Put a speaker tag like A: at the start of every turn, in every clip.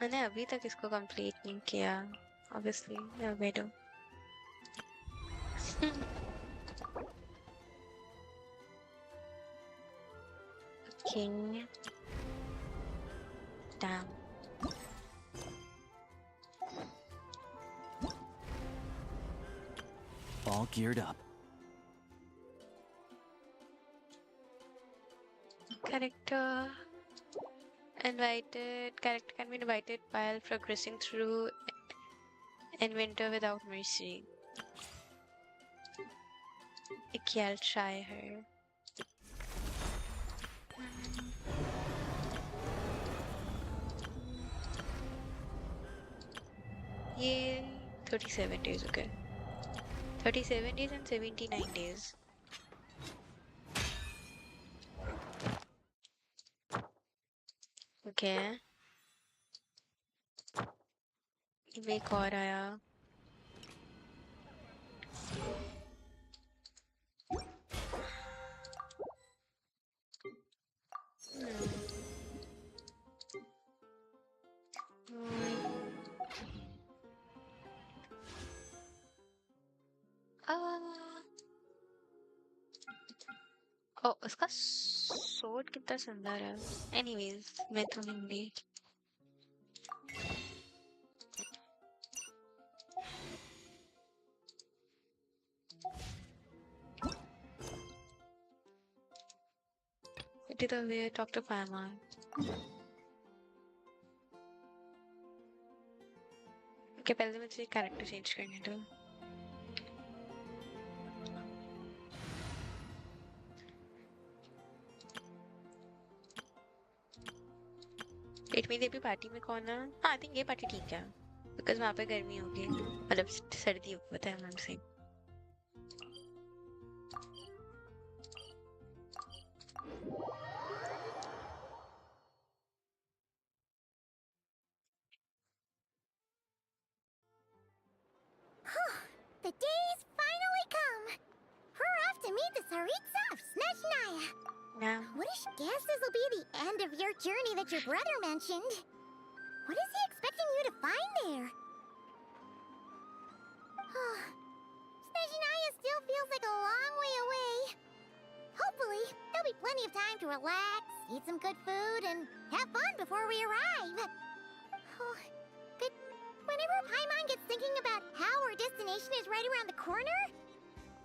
A: मैंने अभी तक इसको कंप्लीट नहीं किया obviously मैं तो king damn
B: All geared up.
A: character invited character can be invited while progressing through inventor without mercy. Okay, I'll try her. ये 37 days okay 37 days and 79 days okay ये एक और आया ओ उसका sword कितना सुंदर है anyways मैं तो लूंगी it is the way I talk to Paimon okay पहले मुझे character change करने दो It means अभी पार्टी में कौन है हाँ आई थिंक ये पार्टी ठीक है बिकॉज वहाँ पे गर्मी होगी मतलब सर्दी होता है मैम से
C: The day's finally come. We're off to meet the Tsaritsa of Snezhnaya.
A: yeah.
C: What does she guess this will be the end of your journey that your brother mentioned? What is he expecting you to find there? Snezhnaya still feels like a long way away. Hopefully, there'll be plenty of time to relax, eat some good food, and have fun before we arrive. Oh, but whenever Paimon gets thinking about how our destination is right around the corner,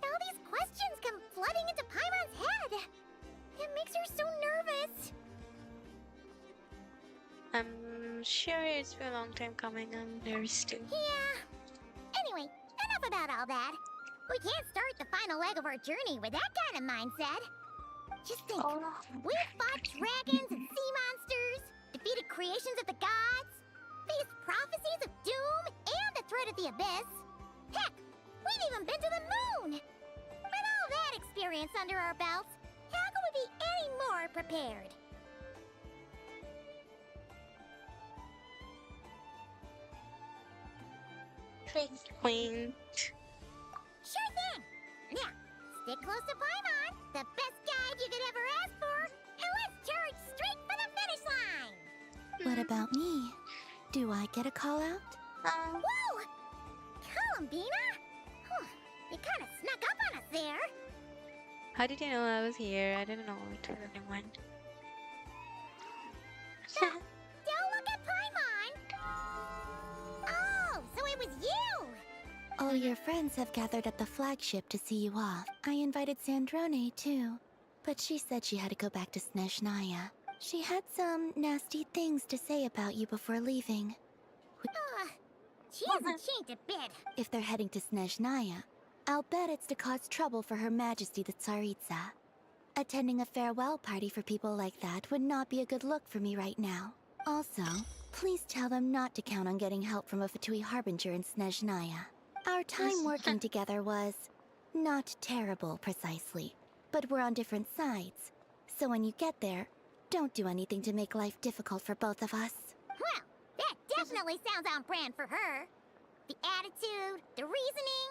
C: all these questions come flooding into Paimon's head. It makes her so nervous.
A: I'm sure it's been a long time coming. I'm nervous too.
C: Yeah. Anyway, enough about all that. We can't start the final leg of our journey with that kind of mindset. Just think, we've fought dragons and sea monsters, defeated creations of the gods, faced prophecies of doom and the threat of the abyss. Heck, we've even been to the moon. With all that experience under our belts, how can we be any more prepared?
A: Queen.
C: Sure thing. Now, stick close to Paimon, the best guide you could ever ask for, and let's charge straight for the finish line.
D: What about me? Do I get a call out?
C: Whoa! Columbina? You kind of snuck up on us there.
A: How did you know I was here? I didn't know it was anyone.
C: Don't look at Paimon! Oh, so it was you!
D: All your friends have gathered at the flagship to see you off. I invited Sandrone too, but she said she had to go back to Snezhnaya. She had some nasty things to say about you before leaving.
C: She hasn't changed a bit.
D: If they're heading to Snezhnaya, I'll bet it's to cause trouble for Her Majesty the Tsaritsa. Attending a farewell party for people like that would not be a good look for me right now. Also, please tell them not to count on getting help from a Fatui Harbinger in Snezhnaya. Our time working together was not terrible, precisely, but we're on different sides. So when you get there, don't do anything to make life difficult for both of us.
C: Well, that definitely sounds on brand for her. The attitude, the reasoning.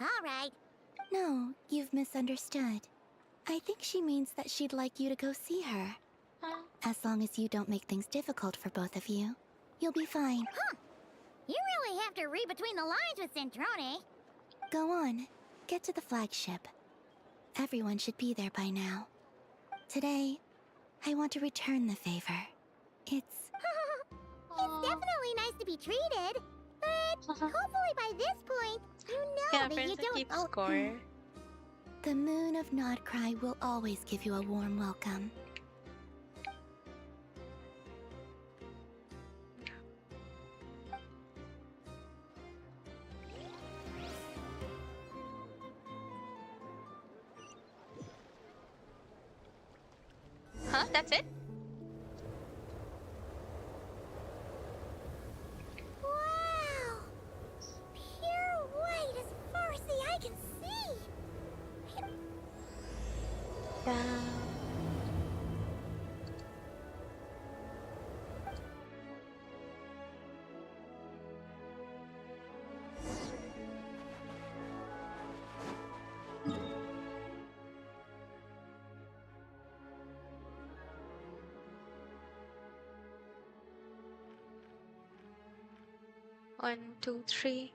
C: All right.
D: No, you've misunderstood. I think she means that she'd like you to go see her. As long as you don't make things difficult for both of you. You'll be fine.
C: You really have to read between the lines with Centrone.
D: Go on. Get to the flagship. Everyone should be there by now. Today, I want to return the favor. It's...
C: It's definitely nice to be treated, but hopefully by this point, you know
A: Yeah,
C: that
A: friends
C: you
A: that
C: don't
A: keep
C: owe...
A: score.
D: The moon of Nodcry will always give you a warm welcome.
A: Huh? That's it?
C: Wow! Pure white as far as the eye can see!
A: Yeah. One, two, three,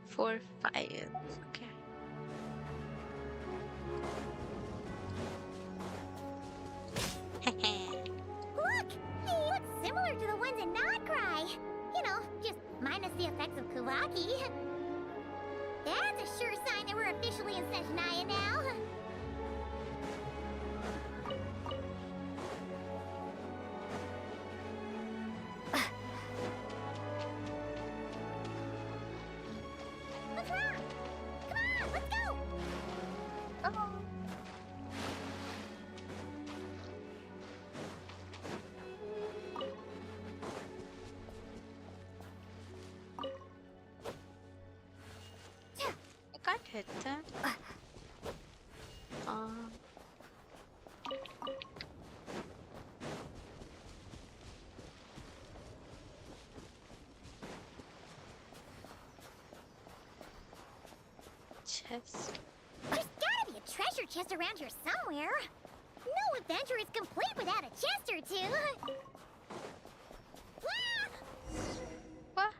A: four, five. Okay.
C: Look! They look similar to the ones in Nodcry. You know, just minus the effects of Kuvaki. That's a sure sign that we're officially in Snezhnaya now. What's wrong? Come on, let's go!
A: Oh. I can't hit that. Chest.
C: There's gotta be a treasure chest around here somewhere. No adventure is complete without a chest or two.
A: What?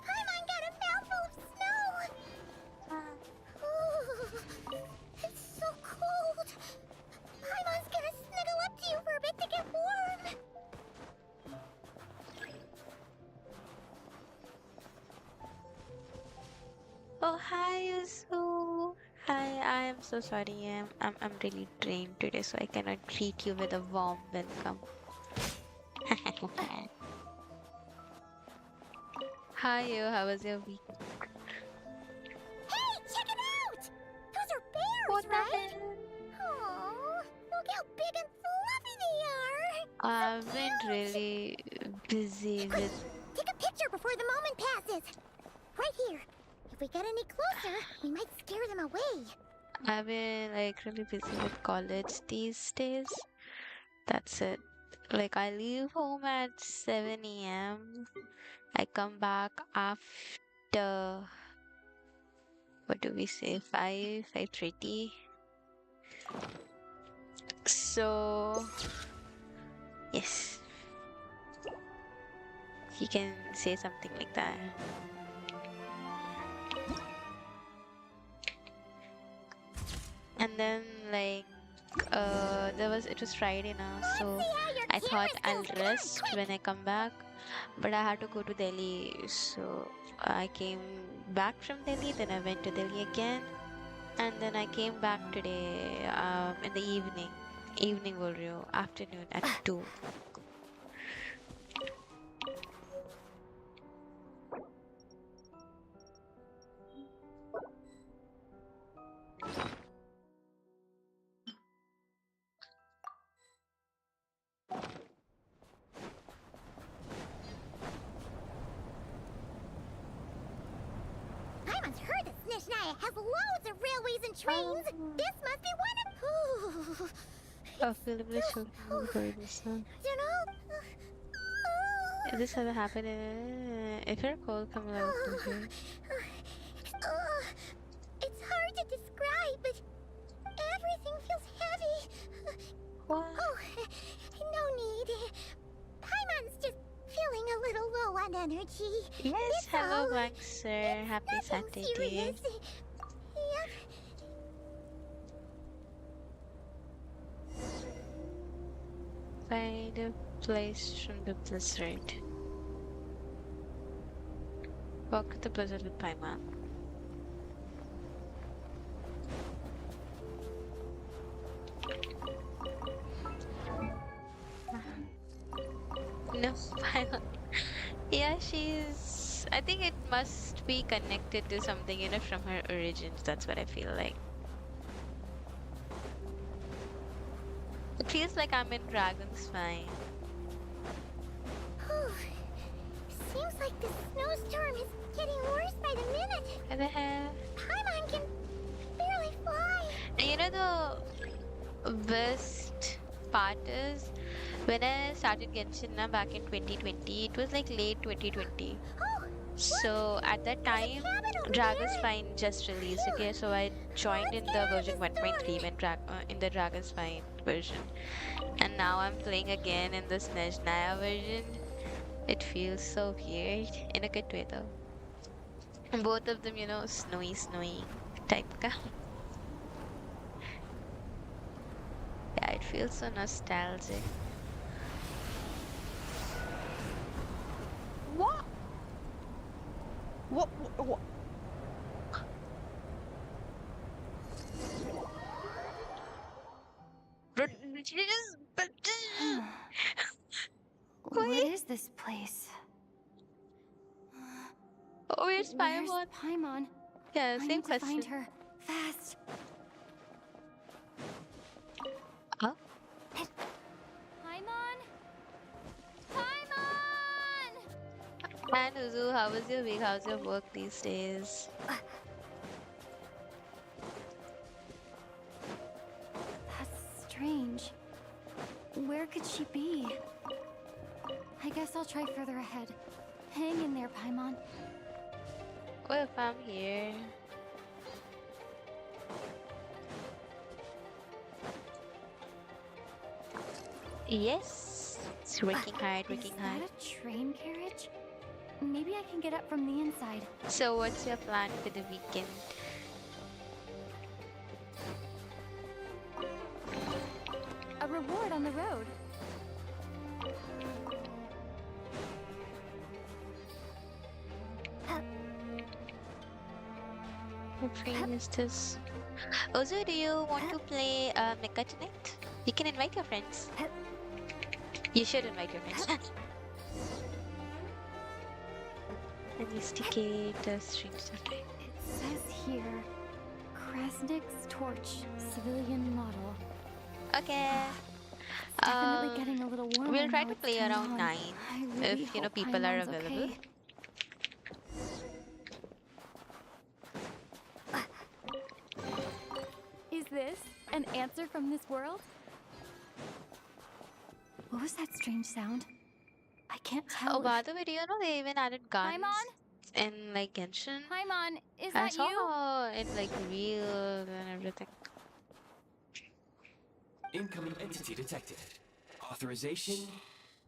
C: Paimon got a mouthful of snow. Ooh, it's so cold. Paimon's gonna snuggle up to you for a bit to get warm.
A: Oh, hi, Yuzu. Hi, I am so sorry. I'm really drained today, so I cannot greet you with a warm welcome. Hi, you. How was your week?
C: Hey, check it out! Those are bears,
A: What
C: right?
A: happened?
C: Aw, look how big and fluffy they are.
A: I've been really busy with.
C: Take a picture before the moment passes. Right here. If we get any closer, we might scare them away.
A: I've been like really busy with college these days. That's it. Like I leave home at 7 a.m. I come back after, what do we say, 5:30. So yes, you can say something like that. And then like it was Friday now, so
C: See how your
A: I thought
C: camera
A: I'll
C: skills. Come on,
A: rest
C: quick.
A: when I come back, but I had to go to Delhi, so I came back from Delhi, then I went to Delhi again, and then I came back today in the evening बोल रही हूँ, afternoon at 2.
C: Paimon's heard that Snezhnaya has loads of railways and trains. This must be one of... Ooh.
A: I feel really so for this one.
C: You know?
A: If this ever happened, if you're cold, come a little closer.
C: It's hard to describe, but everything
A: What?
C: Oh, no need. Paimon's just feeling a little low on energy.
A: Yes,
C: It's
A: hello,
C: all.
A: Blank Sir. Happy
C: Nothing
A: Saturday.
C: serious. Yep.
A: Find a place from the blizzard. Walk to the blizzard with Paimon. No, Paimon. Yeah, she's. I think it must be connected to something, from her origins. That's what I feel like. It feels like I'm in Dragon's Spine.
C: Whew. Seems like the snowstorm is getting worse by the minute.
A: What the hell?
C: Paimon can barely fly.
A: And the best part is when I started Genshin Na back in 2020, it was like late 2020.
C: Oh,
A: So at that time,
C: cabin over
A: Dragon's
C: there.
A: Spine just released. Okay, so I joined in the version 1.3 when in the Dragon's Spine version, and now I'm playing again in the Snezhnaya version. It feels so weird in a good way though. And both of them, snowy type ka. Yeah, it feels so nostalgic.
B: What? What?
D: What is this place?
A: Oh, where's
D: Where's
A: Paimon?
D: Paimon?
A: Yeah,
D: I
A: same
D: need to
A: question.
D: find her. Fast.
A: Huh?
D: Paimon? Paimon!
A: And Uzu, how was your week? How's your work these days?
D: That's strange. Where could she be? I guess I'll try further ahead. Hang in there, Paimon.
A: Well, if I'm here. Yes. It's working hard, working
D: Is
A: hard.
D: that a train carriage? Maybe I can get up from the inside.
A: So, what's your plan for the weekend?
D: A reward on the road.
A: What train is this? Uzu, do you want to play Mecha tonight? You can invite your friends. You should invite your friends. Investigate the streets of time.
D: It says here, Krasnik's torch, civilian model.
A: Okay.
D: It's definitely getting a little warmer.
A: We'll try
D: now
A: to
D: it's
A: play
D: turned
A: around
D: on.
A: 9
D: I really
A: if
D: hope
A: people are
D: Paimon's
A: available.
D: okay. Is this an answer from this world? What was that strange sound? I can't tell.
A: Oh, by the way, do you know they even added guns
D: Paimon?
A: in like Genshin?
D: Paimon, is
A: I
D: that you?
A: saw it like real and everything.
E: Incoming entity detected. Authorization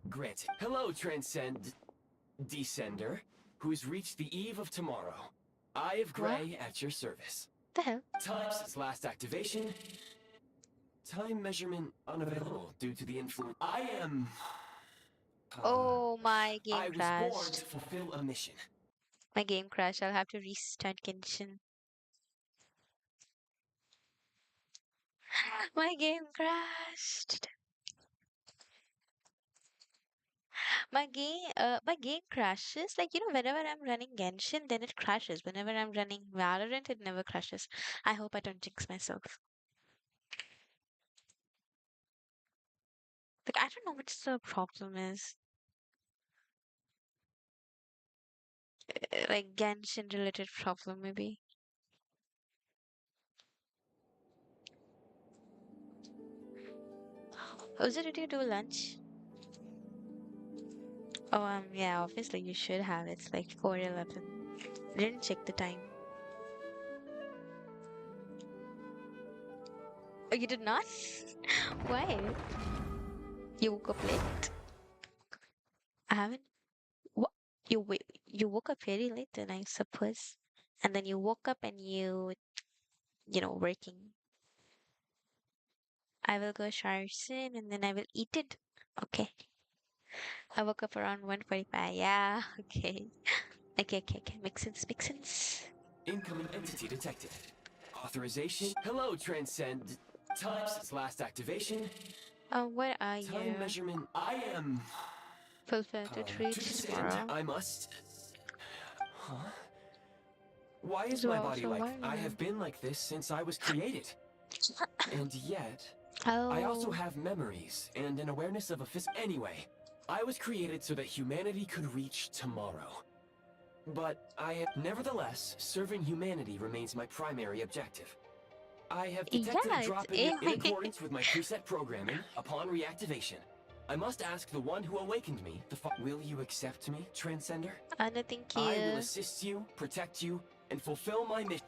E: granted. Hello, Descender, who's reached the eve of tomorrow. Eye of Grey at your service.
A: The hell?
E: Time since last activation. Time measurement unavailable due to the influence. I am.
A: Oh, my game
E: I was born
A: crashed.
E: to fulfill a mission.
A: My game crashed. I'll have to restart Genshin. My game crashed. My game crashes. Like, whenever I'm running Genshin, then it crashes. Whenever I'm running Valorant, it never crashes. I hope I don't jinx myself. Like, I don't know what the problem is. Like, Genshin related problem, maybe. Was it ready to do lunch? Oh, yeah, obviously you should have. It's like 4:11. Didn't check the time. Oh, you did not? Why? You woke up late? I haven't. What? You woke up very late then, I suppose. And then you woke up and working. I will go shower soon and then I will eat it. Okay. I woke up around 1:45. Yeah, okay. Okay. Makes sense, makes sense.
E: Incoming entity detected. Authorization. Hello, Transcend. Time since last activation.
A: Where are
E: Time
A: you?
E: measurement. I am.
A: Fulfill to
E: To
A: reach
E: this end,
A: tomorrow.
E: I must. Huh? Why is my
A: So,
E: body
A: so
E: like?
A: why?
E: I have been like this since I was created. And yet, I also
A: Oh,
E: have memories and an awareness of a Anyway, I was created so that humanity could reach tomorrow. But nevertheless, serving humanity remains my primary objective. I have detected a
A: yeah, it's
E: drop in
A: AI.
E: accordance with my preset programming upon reactivation. I must ask the one who awakened me, will you accept me, Transcender?
A: Anna, thank
E: I will
A: you.
E: assist you, protect you, and fulfill my mission.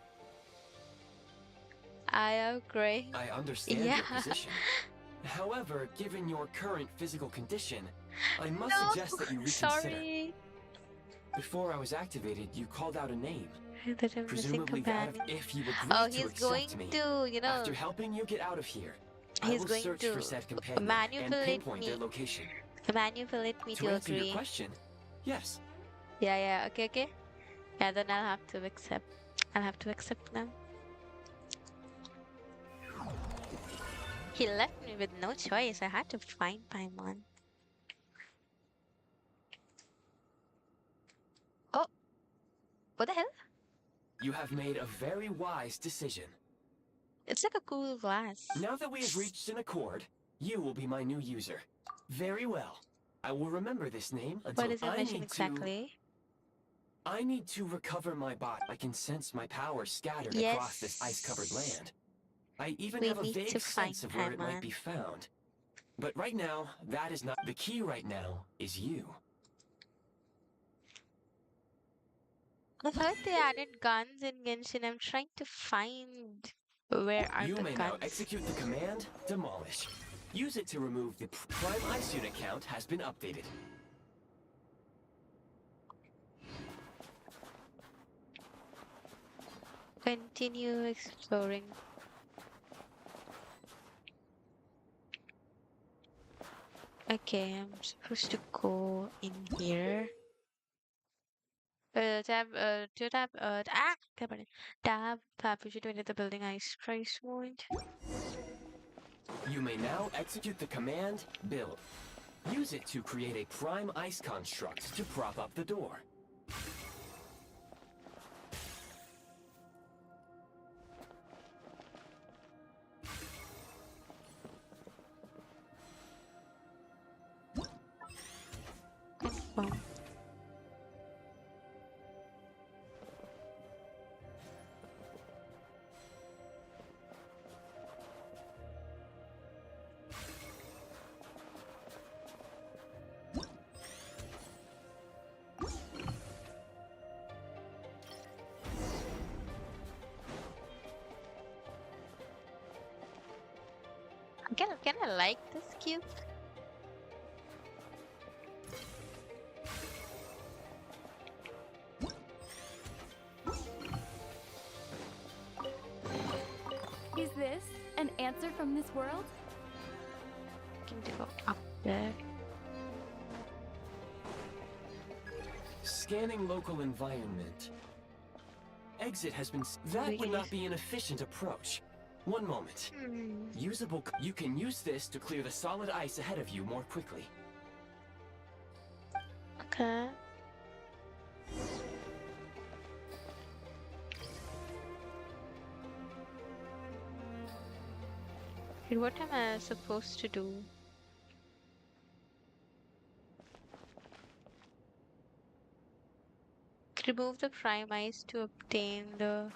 A: I agree.
E: I understand
A: Yeah.
E: your position. However, given your current physical condition, I must
A: No,
E: suggest that you reconsider.
A: sorry.
E: Before I was activated, you called out a name.
A: That I'm missing
E: Presumably that of
A: companion.
E: if you agree
A: Oh,
E: to
A: he's going
E: accept me.
A: to,
E: After helping you get out of here, I
A: he's
E: will
A: going
E: search for
A: to
E: said companion and
A: manipulate
E: pinpoint their
A: me.
E: location.
A: Manipulate me
E: To
A: to
E: answer your
A: agree.
E: question, yes.
A: Yeah, okay. Yeah, then I'll have to accept. I'll have to accept now. He left me with no choice. I had to find Paimon. Oh, what the hell?
E: You have made a very wise decision.
A: It's like a cool glass.
E: Now that we have reached an accord, you will be my new user. Very well. I will remember this name
A: What
E: until
A: is your mission exactly?
E: I need to recover my body. I can sense my power scattered across this ice-covered
A: Yes.
E: land. I even
A: We
E: have a
A: need to
E: vague
A: find
E: sense of where it might
A: Paimon.
E: be found. But right now, that is not... The key right now is you.
A: I heard they added guns in Genshin. I'm trying to find where are
E: You
A: the
E: may now
A: guns.
E: execute the command, Demolish. Use it to remove the Prime Ice Unit count has been updated.
A: Continue exploring. Okay, I'm supposed to go in here. Tab, you should enter the building ice price point.
E: You may now execute the command, Build. Use it to create a Prime Ice construct to prop up the door.
A: Confirm. Can I like this cube?
B: Is this an answer from this world?
A: Can to go up there?
E: Scanning local environment. Exit has been... That would not be an efficient approach. One moment. Usable... You can use this to clear the solid ice ahead of you more quickly.
A: Okay. Wait, what am I supposed to do? Remove the prime ice to obtain the...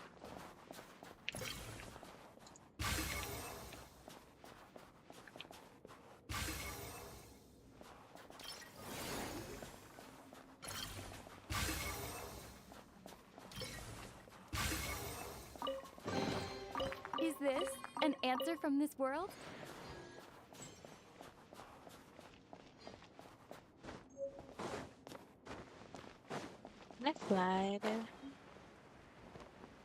B: Is this an answer from this world?
A: Can I fly there?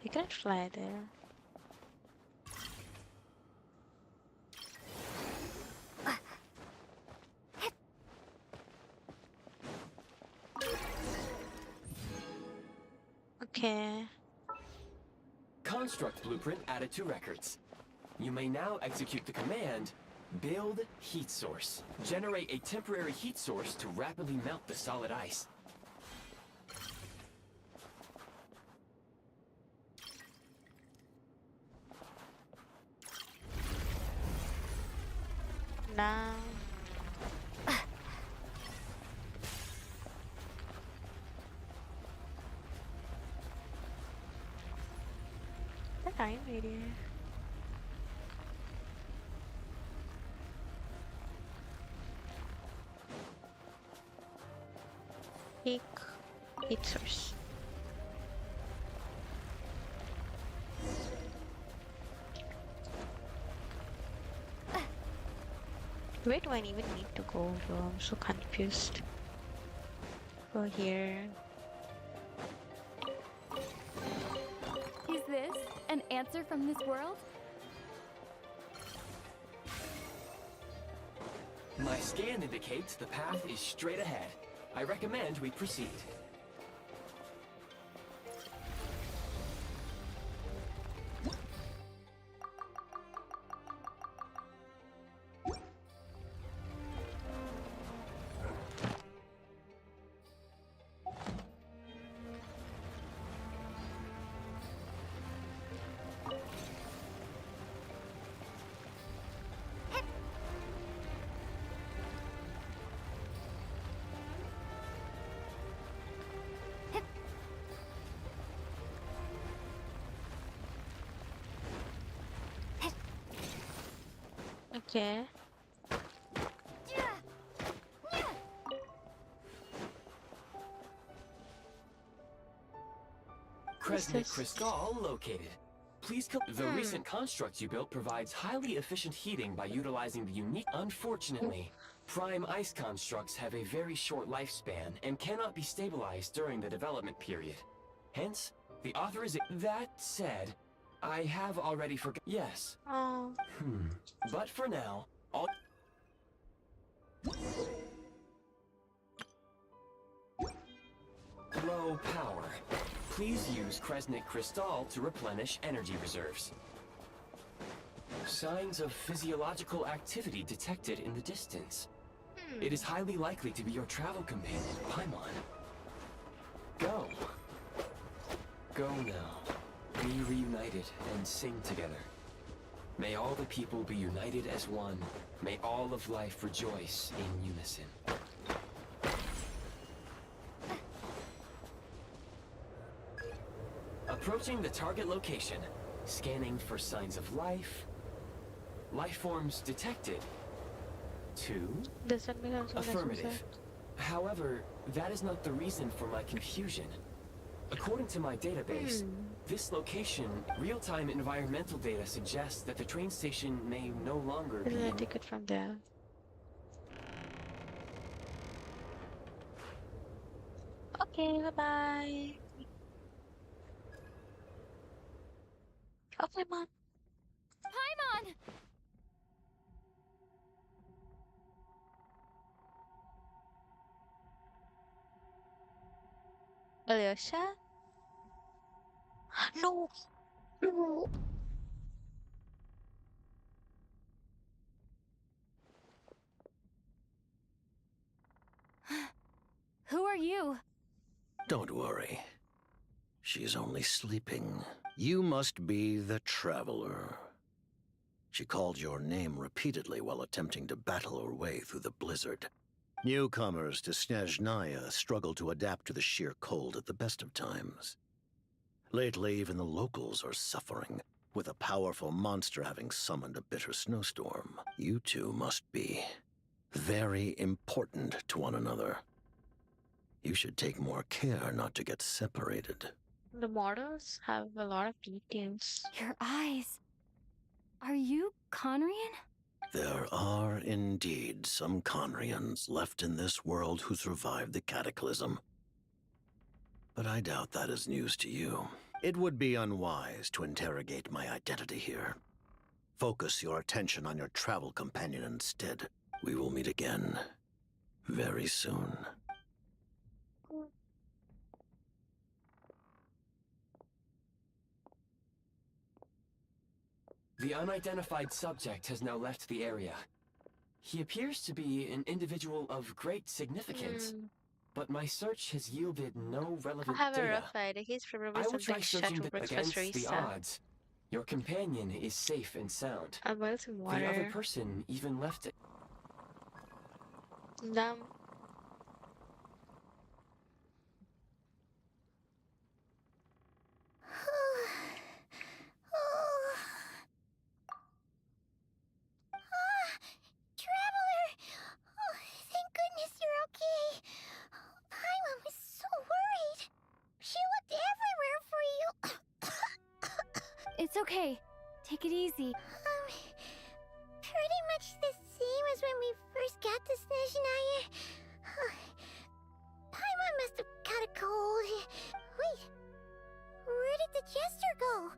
A: You can fly there. Okay.
E: Construct blueprint added to records. You may now execute the command, build heat source. Generate a temporary heat source to rapidly melt the solid ice.
A: Now. The time radio. Peak heat source. Where do I even need to go, bro? I'm so confused. Go here.
B: Is this an answer from this world?
E: My scan indicates the path is straight ahead. I recommend we proceed.
A: Okay.
E: Kresnik
A: this?
E: Crystal located. Please the recent construct you built provides highly efficient heating by utilizing the unique... Unfortunately, prime ice constructs have a very short lifespan and cannot be stabilized during the development period. Hence, the authorization... That said, I have already forgot... Yes.
A: Oh.
E: But for now, all... Low power. Please use Kresnik Crystal to replenish energy reserves. Signs of physiological activity detected in the distance. It is highly likely to be your travel companion, Paimon. Go. Go now. Be reunited and sing together. May all the people be united as one. May all of life rejoice in unison. Approaching the target location. Scanning for signs of life. Life forms detected. 2.
A: Does that mean I'm so
E: Affirmative. However, that is not the reason for my confusion. According to my database, this location, real-time environmental data suggests that the train station may no longer be
A: Isn't a
E: in...
A: ticket from there? Okay, bye-bye. Okay, Mom.
B: Paimon!
A: Alyosha? No! No!
B: Who are you?
F: Don't worry. She's only sleeping. You must be the Traveler. She called your name repeatedly while attempting to battle her way through the blizzard. Newcomers to Snezhnaya struggle to adapt to the sheer cold at the best of times. Lately, even the locals are suffering, with a powerful monster having summoned a bitter snowstorm. You two must be very important to one another. You should take more care not to get separated.
A: The models have a lot of details.
B: Your eyes. Are you Conrian?
F: There are indeed some Conrians left in this world who survived the cataclysm. But I doubt that is news to you. It would be unwise to interrogate my identity here. Focus your attention on your travel companion instead. We will meet again very soon.
E: The unidentified subject has now left the area. He appears to be an individual of great significance, but my search has yielded no
A: I
E: relevant
A: have a
E: data.
A: rough idea. He's probably
E: I will try
A: something
E: searching
A: Shatterbrook's
E: against the
A: Risa.
E: odds. Your companion is safe and sound.
A: I boiled some
E: The other
A: water.
E: person even left it.
A: Damn.
C: Traveler! Oh, thank goodness you're okay. Paimon was so worried. She looked everywhere for you.
B: It's okay. Take it easy.
C: Pretty much the same as when we first got to Snezhnaya. Paimon must have caught a cold. Wait, where did the jester go?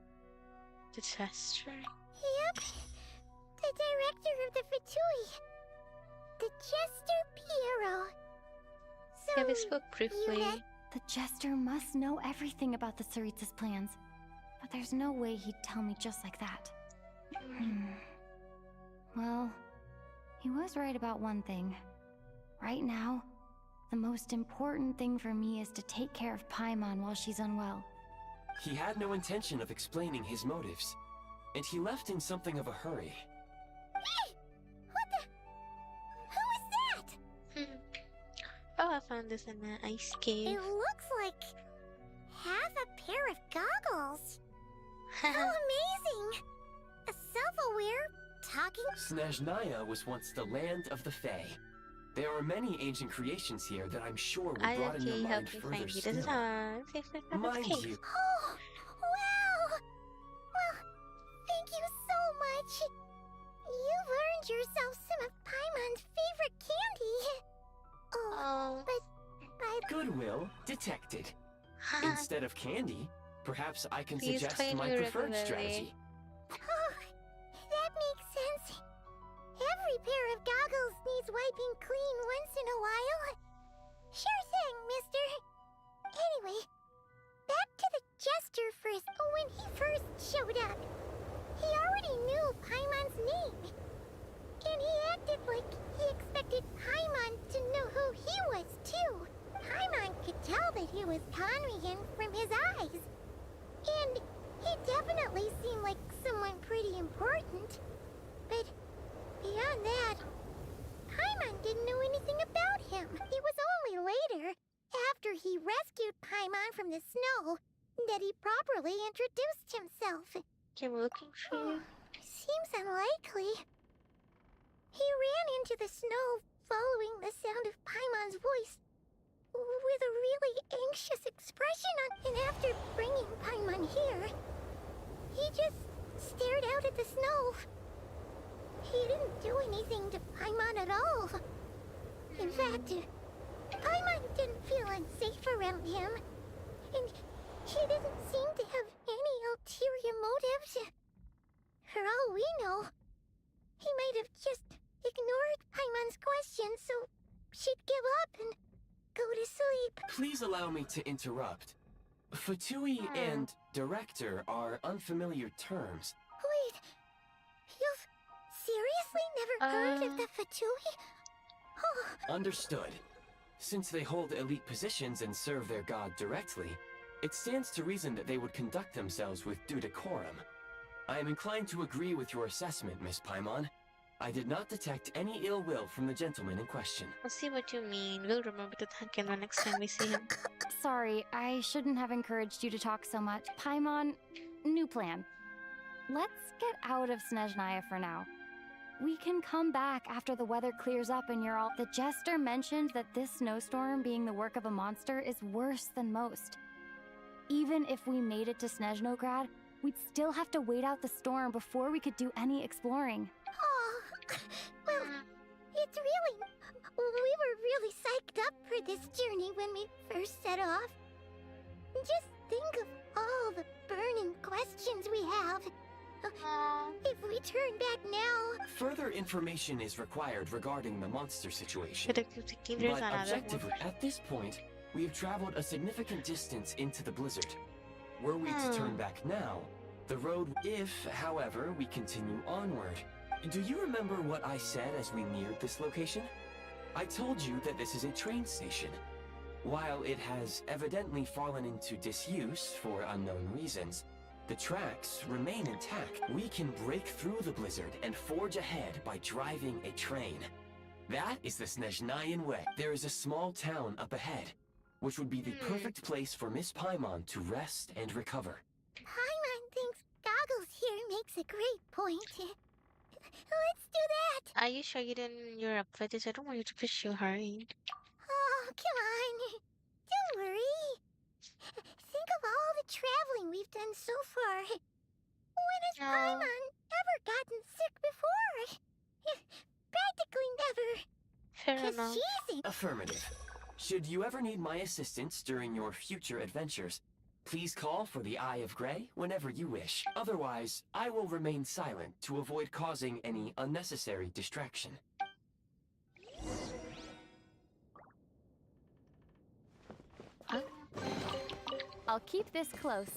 A: The gesture.
C: Yep, the director of the Fatui. The Jester Piero. So,
A: Yeah, we spoke briefly.
C: you had...
B: The Jester must know everything about the Tsaritsa's plans. But there's no way he'd tell me just like that. Well, he was right about one thing. Right now, the most important thing for me is to take care of Paimon while she's unwell.
E: He had no intention of explaining his motives, and he left in something of a hurry.
C: Hey! What the... Who is that?
A: Oh, I found this in an ice cave.
C: It looks like... half a pair of goggles. How amazing! A self-aware, talking...
E: Snezhnaya was once the land of the Fae. There are many ancient creations here that I'm sure will
A: I
E: broaden your
A: he
E: mind
A: helped me
E: further
A: find you
E: still.
A: this time.
E: Mind you,
C: Oh, wow! Well, thank you so much. You've earned yourself some of Paimon's favorite candy. Oh,
A: Oh.
C: but
E: goodwill detected. Instead of candy, perhaps I can
A: Please
E: suggest
A: claim
E: my
A: your
E: preferred
A: ability.
E: strategy.
C: Oh, that makes sense. Every pair of goggles needs wiping clean once in a while. Sure thing, mister. Anyway, back to the jester first. When he first showed up, he already knew Paimon's name. And he acted like he expected Paimon to know who he was, too. Paimon could tell that he was Conrian from his eyes. And he definitely seemed like someone pretty important. But beyond that, Paimon didn't know anything about him. It was only later, after he rescued Paimon from the snow, that he properly introduced himself.
A: Came looking for you.
C: Seems unlikely. He ran into the snow following the sound of Paimon's voice with a really anxious expression on, and after bringing Paimon here, he just stared out at the snow. He didn't do anything to Paimon at all. In fact, Paimon didn't feel unsafe around him, and he didn't seem to have any ulterior motives. For all we know, he might have just ignored Paimon's questions so she'd give up and go to sleep.
E: Please allow me to interrupt. Fatui and director are unfamiliar terms.
C: Wait, you've seriously never heard of the Fatui? Oh,
E: Understood. Since they hold elite positions and serve their god directly, it stands to reason that they would conduct themselves with due decorum. I am inclined to agree with your assessment, Miss Paimon. I did not detect any ill will from the gentleman in question.
A: I'll see what you mean. We'll remember to thank him the next time we see him.
B: Sorry, I shouldn't have encouraged you to talk so much. Paimon, new plan. Let's get out of Snezhnaya for now. We can come back after the weather clears up and you're all... The Jester mentioned that this snowstorm being the work of a monster is worse than most. Even if we made it to Snezhnograd, We'd still have to wait out the storm before we could do any exploring.
C: Oh, well, it's really... We were really psyched up for this journey when we first set off. Just think of all the burning questions we have. If we turn back now...
E: Further information is required regarding the monster situation.
A: There's
E: But
A: another
E: objectively, at this point, we have traveled a significant distance into the blizzard. Were we to turn back now, the road... If, however, we continue onward... Do you remember what I said as we neared this location? I told you that this is a train station. While it has evidently fallen into disuse for unknown reasons, the tracks remain intact. We can break through the blizzard and forge ahead by driving a train. That is the Snezhnayan way. There is a small town up ahead, which would be the perfect place for Miss Paimon to rest and recover.
C: Paimon thinks Goggles here makes a great point. Let's do that!
A: Are you sure you didn't? You're up for this? I don't want you to push you. Hurry.
C: Oh, come on. Don't worry. Think of all the traveling we've done so far. When has Paimon ever gotten sick before? Practically never.
A: Fair
C: 'Cause
A: enough.
C: she's in...
E: Affirmative. Should you ever need my assistance during your future adventures, please call for the Eye of Grey whenever you wish. Otherwise, I will remain silent to avoid causing any unnecessary distraction.
B: I'll keep this close.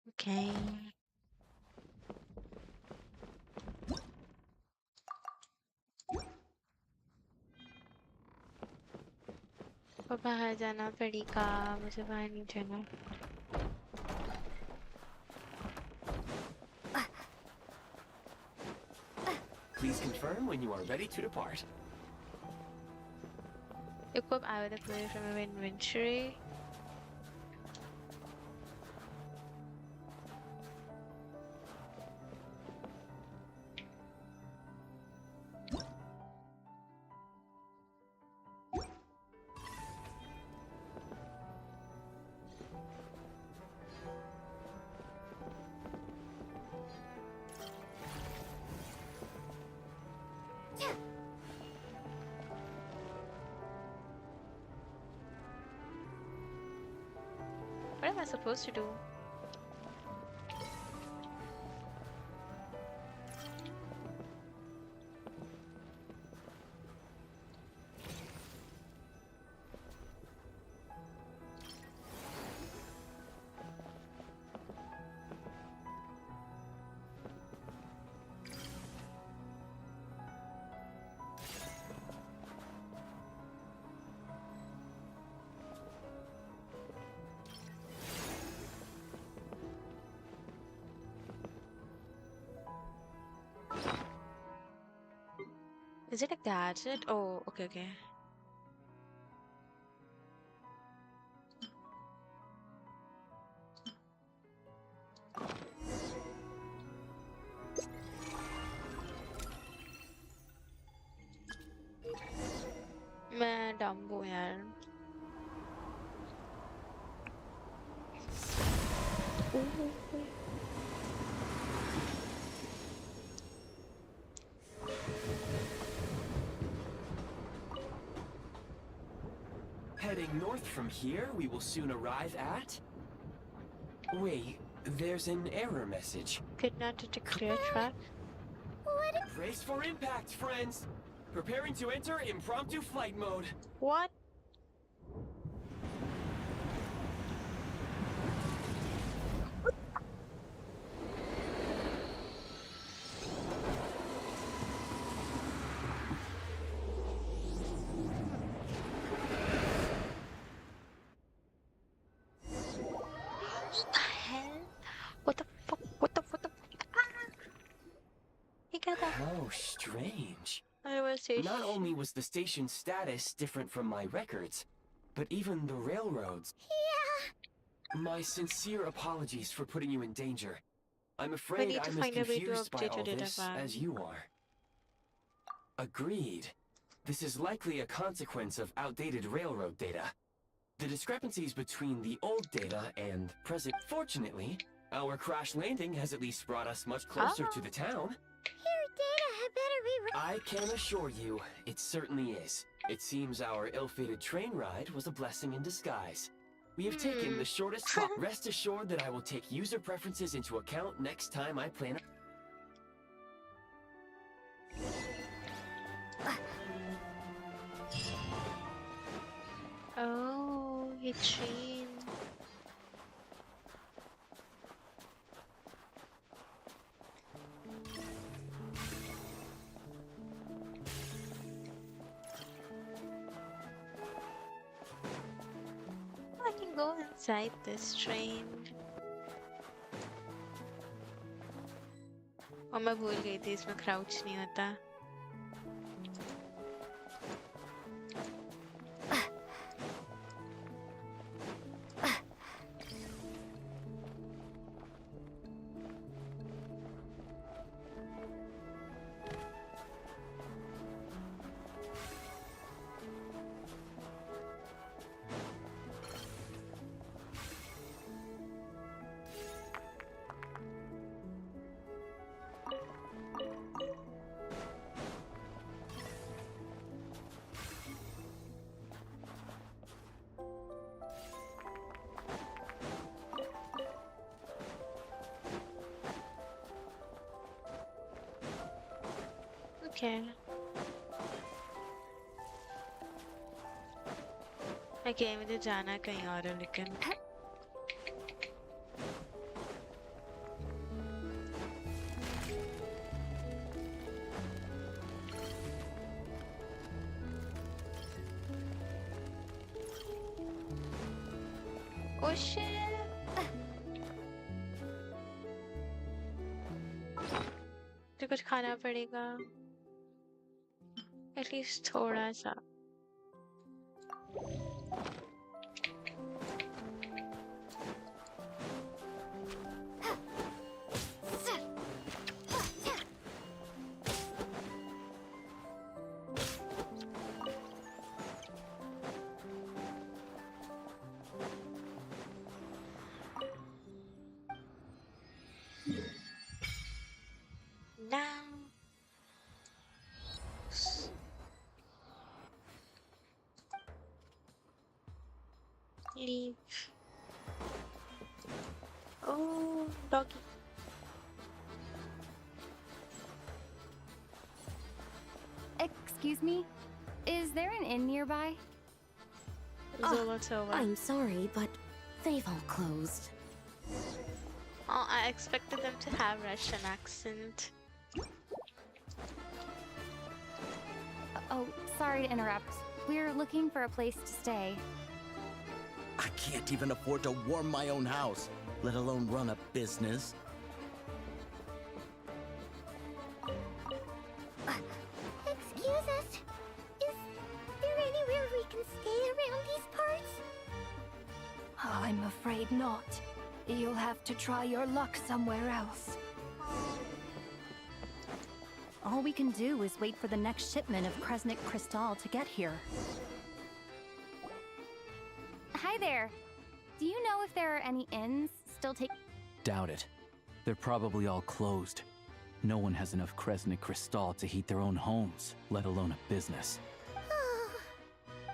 A: Okay. वो बाहर जाना पड़ेगा मुझे बाहर नहीं जाना
E: Please confirm when you are ready to depart.
A: equip eye with a clue from your inventory what am I supposed to do? Is it a gadget? Oh, okay, okay. मैं dumb हूँ यार.
E: Heading north from here, we will soon arrive at... Wait, there's an error message.
A: Could not detect clear track.
E: Brace for impact, friends! Preparing to enter impromptu flight mode.
A: What? What the hell? What the fuck? What the fuck? Ah! He got that.
E: How strange.
A: I was so
E: Not only was the station's status different from my records, but even the railroads.
C: Yeah.
E: My sincere apologies for putting you in danger. I'm
A: We
E: afraid
A: need to
E: I'm as
A: find a way to
E: confused by
A: update
E: all
A: your data
E: this
A: file.
E: as you are. Agreed. This is likely a consequence of outdated railroad data. The discrepancies between the old data and present. Fortunately, our crash landing has at least brought us much closer to the town.
C: Your data had better be
E: I can assure you, it certainly is. It seems our ill-fated train ride was a blessing in disguise. We have taken the shortest cut. Rest assured that I will take user preferences into account next time I plan.
A: Oh, you train. I can go inside this train. और मैं भूल गई थी इसमें crouch नहीं होता. Okay. Okay, मुझे जाना कहीं और है लेकिन. Oh shit! तो कुछ खाना पड़ेगा. At least थोड़ा सा. Now. Leave. Oh, doggy.
B: Excuse me? Is there an inn nearby?
A: Zolo's over.
D: I'm sorry, but they've all closed.
A: Oh, I expected them to have Russian accent.
B: Oh, sorry to interrupt. We're looking for a place to stay.
G: I can't even afford to warm my own house, let alone run a business.
C: Excuse us. Is there anywhere we can stay around these parts?
H: I'm afraid not. You'll have to try your luck somewhere else.
B: All we can do is wait for the next shipment of Kresnik Crystal to get here. Hi there. Do you know if there are any inns still taking?
I: Doubt it. They're probably all closed. No one has enough Kresnik Crystal to heat their own homes, let alone a business.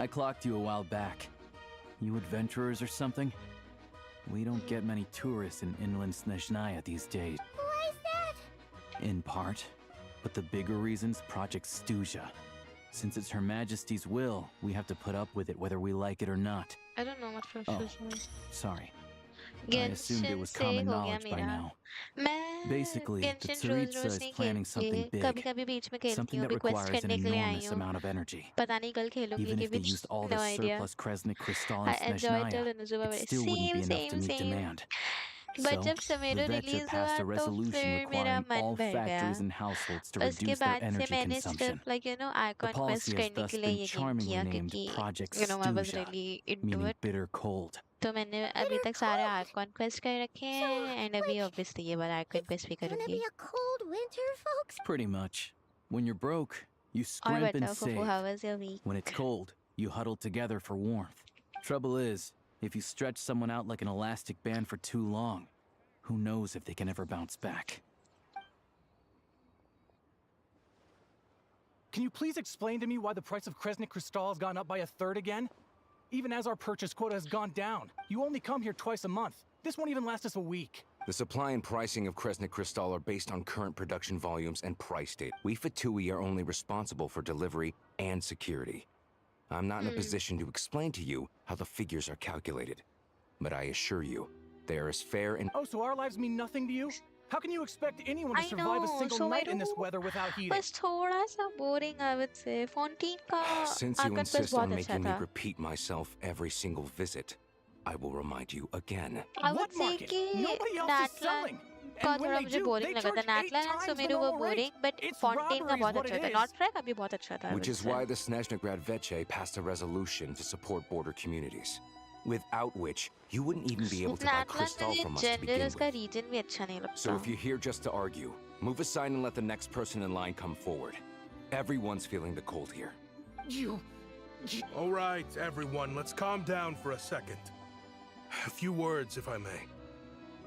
I: I clocked you a while back. You adventurers or something? We don't get many tourists in inland Snezhnaya these days.
C: Why is that?
I: In part. But the bigger reason's Project Stuzha. Since it's Her Majesty's will, we have to put up with it whether we like it or not.
A: I don't know what process is.
I: Sorry. I assumed it was common knowledge by now. Basically, the Tsaritsa is planning something big. Something that requires an enormous amount of energy. Even if they used all the surplus Kresnik Crystal in Snezhnaya, it still wouldn't be enough to meet demand. So, the Vetcha passed a resolution requiring all factories and households to reduce their energy consumption. The policy has thus been charmingly named Project Stuzha, meaning bitter cold.
A: तो मैंने अभी तक सारे arc conquest कर रखे हैं and अभी obviously ये बार आर्क कॉन्क्वेस्ट भी
C: Gonna
A: करूँगी.
C: be a cold winter, folks?
I: Pretty much. When you're broke, You
A: और
I: scrimp and
A: बताओ फुफू,
I: save.
A: how was your week?
I: When it's cold, you huddle together for warmth. Trouble is, if you stretch someone out like an elastic band for too long, who knows if they can ever bounce back.
J: Can you please explain to me why the price of Kresnik Crystal has gone up by 1/3 again? Even as our purchase quota has gone down. You only come here twice a month. This won't even last us a week.
K: The supply and pricing of Kresnik Crystal are based on current production volumes and price data. We Fatui are only responsible for delivery and security. I'm not in a position to explain to you how the figures are calculated, but I assure you, they are as fair and—
J: Oh, so our lives mean nothing to you? How can you expect anyone to survive a single night in this weather without heating?
A: बस थोड़ा सा boring I would say. Fontaine का
K: Since you
A: आंकन बस
K: insist on
A: बहुत अच्छा
K: making me
A: था.
K: repeat myself every single visit, I will remind you again.
A: I would
J: What
A: say
J: market?
A: कि
J: Nobody else is
A: Natlan
J: selling.
A: का
J: And when
A: थोड़ा
J: they
A: मुझे
J: do,
A: boring
J: they
A: लगा था.
J: charge 8
A: Natlan
J: times the
A: Sumeru वो
J: normal rate.
A: boring, but
J: It's
A: Fontaine का
J: robbery is
A: बहुत
J: what
A: अच्छा
J: it
A: था.
J: is.
A: Nordfrey का भी बहुत अच्छा था. I
K: Which
A: would
K: is
A: say.
K: why the Snezhnaya Veche passed a resolution to support border communities, without which you wouldn't even be able to buy
A: Natlan
K: crystal
A: मुझे
K: from us to
A: general
K: begin
A: उसका
K: with.
A: region भी अच्छा नहीं लगता.
K: So if you're here just to argue, move aside and let the next person in line come forward. Everyone's feeling the cold here.
L: All right, everyone, let's calm down for a second. A few words, if I may.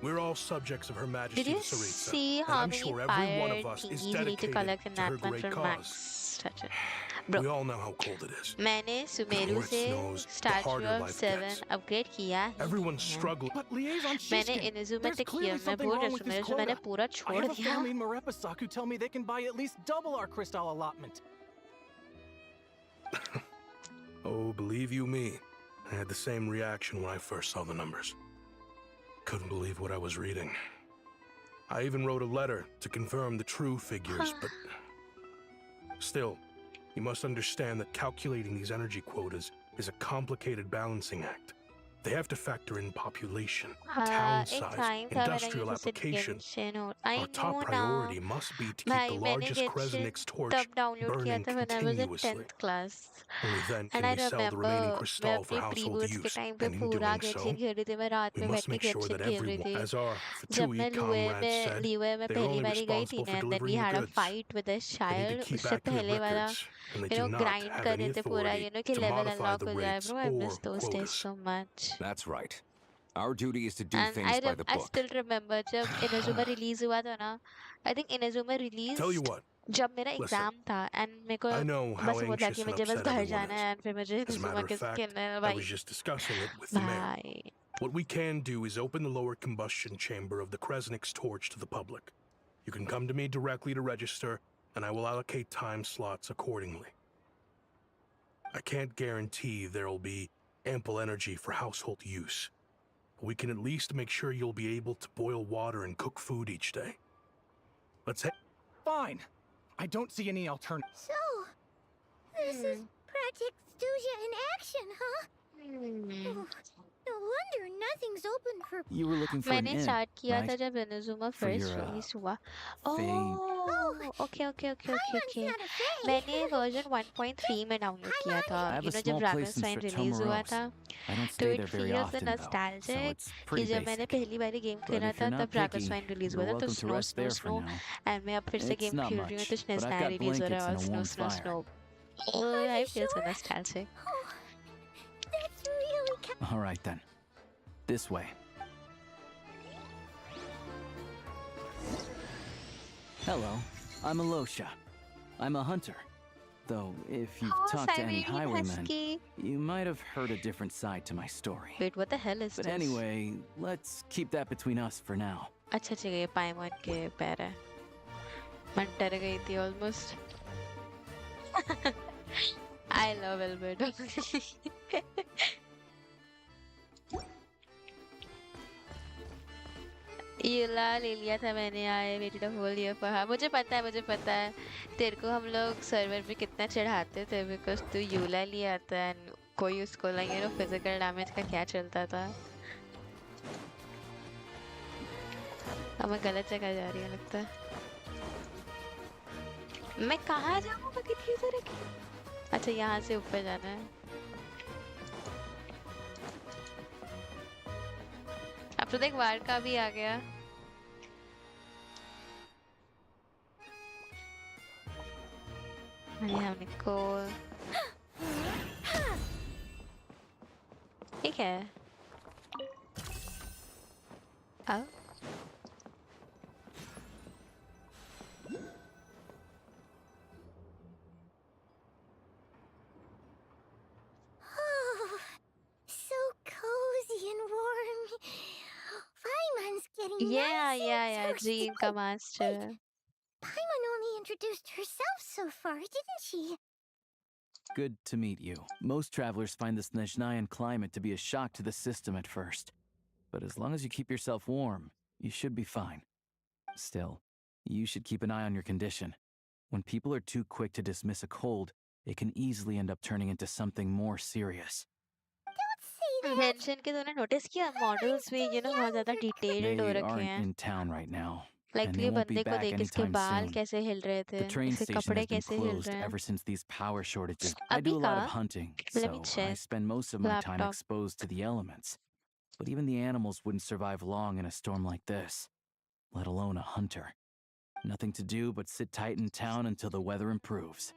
L: We're all subjects of Her Majesty
A: Did you
L: the Tsaritsa,
A: see
L: and
A: how
L: I'm
A: many
L: sure every one
A: fire
L: of us is
A: thingies we need to
L: dedicated
A: collect in
L: to her
A: Natlan
L: great
A: for
L: cause.
A: Max? Touch it. Bro,
L: We all know how cold it is.
A: मैंने Sumeru
L: more it
A: से
L: snows, the
A: Statue
L: harder
A: of
L: life
A: 7
L: gets.
A: upgrade किया ही
L: Everyone's
A: नहीं है.
L: struggling.
J: But Liaison
A: मैंने
J: Shishkin,
A: Inazuma
J: there's
A: तक किया.
J: clearly
A: मैं
J: something
A: बोल
J: wrong
A: रही
J: with
A: हूँ
J: this
A: सुमेरु मैंने
J: quota.
A: पूरा
J: I
A: छोड़
J: have a
A: दिया.
J: family in Marepasak who tell me they can buy at least double our crystal allotment.
L: Oh, believe you me, I had the same reaction when I first saw the numbers. Couldn't believe what I was reading. I even wrote a letter to confirm the true figures, but still, you must understand that calculating these energy quotas is a complicated balancing act. They have to factor in population, town
A: एक
L: size,
A: time था मैंने
L: industrial
A: जैसे
L: application.
A: Genshin और I
L: Our
A: know
L: top
A: now.
L: priority must be to keep
A: भाई
L: the
A: मैंने
L: largest
A: Genshin
L: Kresnik's torch
A: तब download किया
L: burning
A: था when I was in
L: continuously.
A: 10th class.
L: Only then
A: And
L: can
A: I
L: we sell the remaining
A: remember मैं
L: crystal for
A: अपने
L: household
A: pre-boots के
L: use.
A: time पे
L: And in
A: पूरा
L: doing
A: Genshin
L: so,
A: खेल रही थी. मैं रात
L: we
A: में
L: must
A: बैठ के
L: make sure
A: Genshin
L: that
A: खेल रही
L: everyone,
A: थी.
L: as our
A: जब मैं
L: Fatui comrades said,
A: Liyue में
L: they're
A: पहली
L: only
A: बारी गई थी
L: responsible
A: ना,
L: for
A: and then we
L: delivering the
A: had a
L: goods.
A: fight with a
L: They need
A: child.
L: to keep
A: उससे
L: accurate
A: पहले वाला
L: records, and they do not
A: grind
L: have
A: कर
L: any
A: रहे थे पूरा,
L: authority
A: कि
L: to
A: level
L: modify
A: unlock
L: the
A: हो जाए.
L: rates
A: Bro, I
L: or
A: miss those days
L: quotas.
A: so much.
K: That's right. Our duty is to do
A: And
K: things by the
A: I
K: book.
A: still remember जब Inazuma release हुआ था ना, I think Inazuma
L: Tell you
A: released
L: what,
A: जब मेरा
L: listen,
A: exam था, and मेरे को
L: I know how
A: बस वो था
L: anxious
A: कि
L: and
A: मुझे बस
L: upset
A: घर
L: everyone
A: जाना
L: is.
A: है, and फिर मुझे
L: As a matter
A: Inazuma
L: of
A: के
L: fact,
A: खेलना है.
L: I
A: भाई
L: was just discussing it with the mayor.
A: भाई
L: What we can do is open the lower combustion chamber of the Kresnik's torch to the public. You can come to me directly to register, and I will allocate time slots accordingly. I can't guarantee there will be ample energy for household use. But we can at least make sure you'll be able to boil water and cook food each day. Let's head.
J: Fine. I don't see any alternative.
C: So, this is Project Stuja in action, huh? Oh, no wonder nothing's open for...
I: You were looking for an
A: मैंने
I: inn,
A: start किया था
I: right?
A: जब Inazuma
I: For
A: first
I: your,
A: release हुआ.
I: Fae-
A: Oh, okay.
C: Paimon's not a fae.
A: मैंने version 1.3 में download किया था.
I: I have
A: You
I: a
A: know
I: small
A: जब
I: place in
A: Dragon's release हुआ
I: Sertomeros.
A: था.
I: I don't
A: तो
I: stay
A: it
I: there very
A: feels the
I: often though, so
A: nostalgic
I: it's
A: कि
I: pretty
A: जब मैंने
I: basic.
A: पहली बारी गेम
I: But
A: खेला
I: if
A: था
I: you're
A: तब
I: not
A: Dragon's
I: picky,
A: release
I: you're
A: हुआ था, तो
I: welcome to rest there for now.
A: and मैं अब फिर से
I: It's
A: गेम
I: not
A: खेल रही हूँ
I: much,
A: तो
I: but I've
A: Snezhnaya
I: got
A: release हो
I: blankets
A: रहा है
I: and
A: और
I: a warm
A: snow.
I: fire.
A: Oh, I
C: you
A: feel so
C: sure?
A: nostalgic.
C: Oh, that's really
I: All right then. This way. Hello, I'm Alosha. I'm a hunter. Though, if you've
A: Oh,
I: talked to any
A: Siberian
I: highwaymen,
A: husky.
I: you might have heard a different side to my story.
A: Wait, what the hell is
I: But
A: this?
I: anyway, let's keep that between us for now.
A: अच्छा ठीक है, ये पाइमॉन के पैर है. मैं डर गई थी almost. I love Alberto. यूला ले लिया था मैंने. I waited a whole year for her. मुझे पता है तेरे को हम लोग सर्वर पे कितना चढ़ाते थे बिकॉज तू यूला लिया था एंड कोई उसको लगे ना फिजिकल डैमेज का क्या चलता था. अब मैं गलत जगह जा रही हूँ लगता है. मैं कहाँ जाऊँ? मैं कितनी से रखी. अच्छा यहाँ से ऊपर जाना है. अब तो देख वार का भी आ गया. I have Nicole. ठीक है. Oh.
C: Oh, so cozy and warm. Paimon's getting
A: Yeah. Dream ka master.
C: Paimon only introduced herself so far, didn't she?
I: Good to meet you. Most travelers find the Snezhnayan climate to be a shock to the system at first. But as long as you keep yourself warm, you should be fine. Still, you should keep an eye on your condition. When people are too quick to dismiss a cold, it can easily end up turning into something more serious.
C: Don't say that.
A: Genshin के तूने notice किया models भी बहुत ज़्यादा detailed हो
I: They
A: रखे
I: aren't
A: हैं.
I: in town right now.
A: Like
I: And they
A: ये
I: won't be
A: बंदे को
I: back
A: देख इसके
I: anytime
A: बाल
I: soon.
A: कैसे हिल रहे थे,
I: The train
A: इसके
I: station
A: कपड़े
I: has been
A: कैसे हिल
I: closed
A: रहे हैं.
I: ever since these power shortages. I
A: अभी
I: do a lot of
A: का?
I: hunting,
A: Let me
I: so I
A: check.
I: spend most of my time
A: Laptop.
I: exposed to the elements. But even the animals wouldn't survive long in a storm like this, let alone a hunter. Nothing to do but sit tight in town until the weather improves.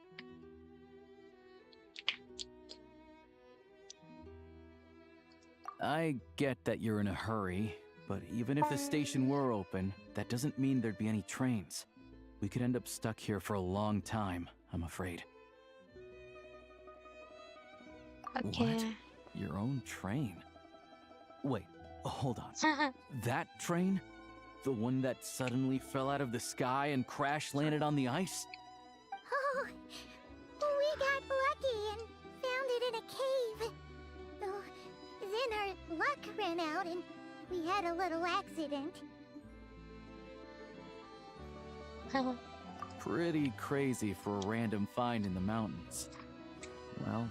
I: I get that you're in a hurry, but even if the station were open, that doesn't mean there'd be any trains. We could end up stuck here for a long time, I'm afraid.
A: Okay.
I: What? Your own train? Wait, hold on. That train? The one that suddenly fell out of the sky and crash landed on the ice?
C: Oh, we got lucky and found it in a cave. Oh, then our luck ran out and we had a little accident.
I: Pretty crazy for a random find in the mountains. Well,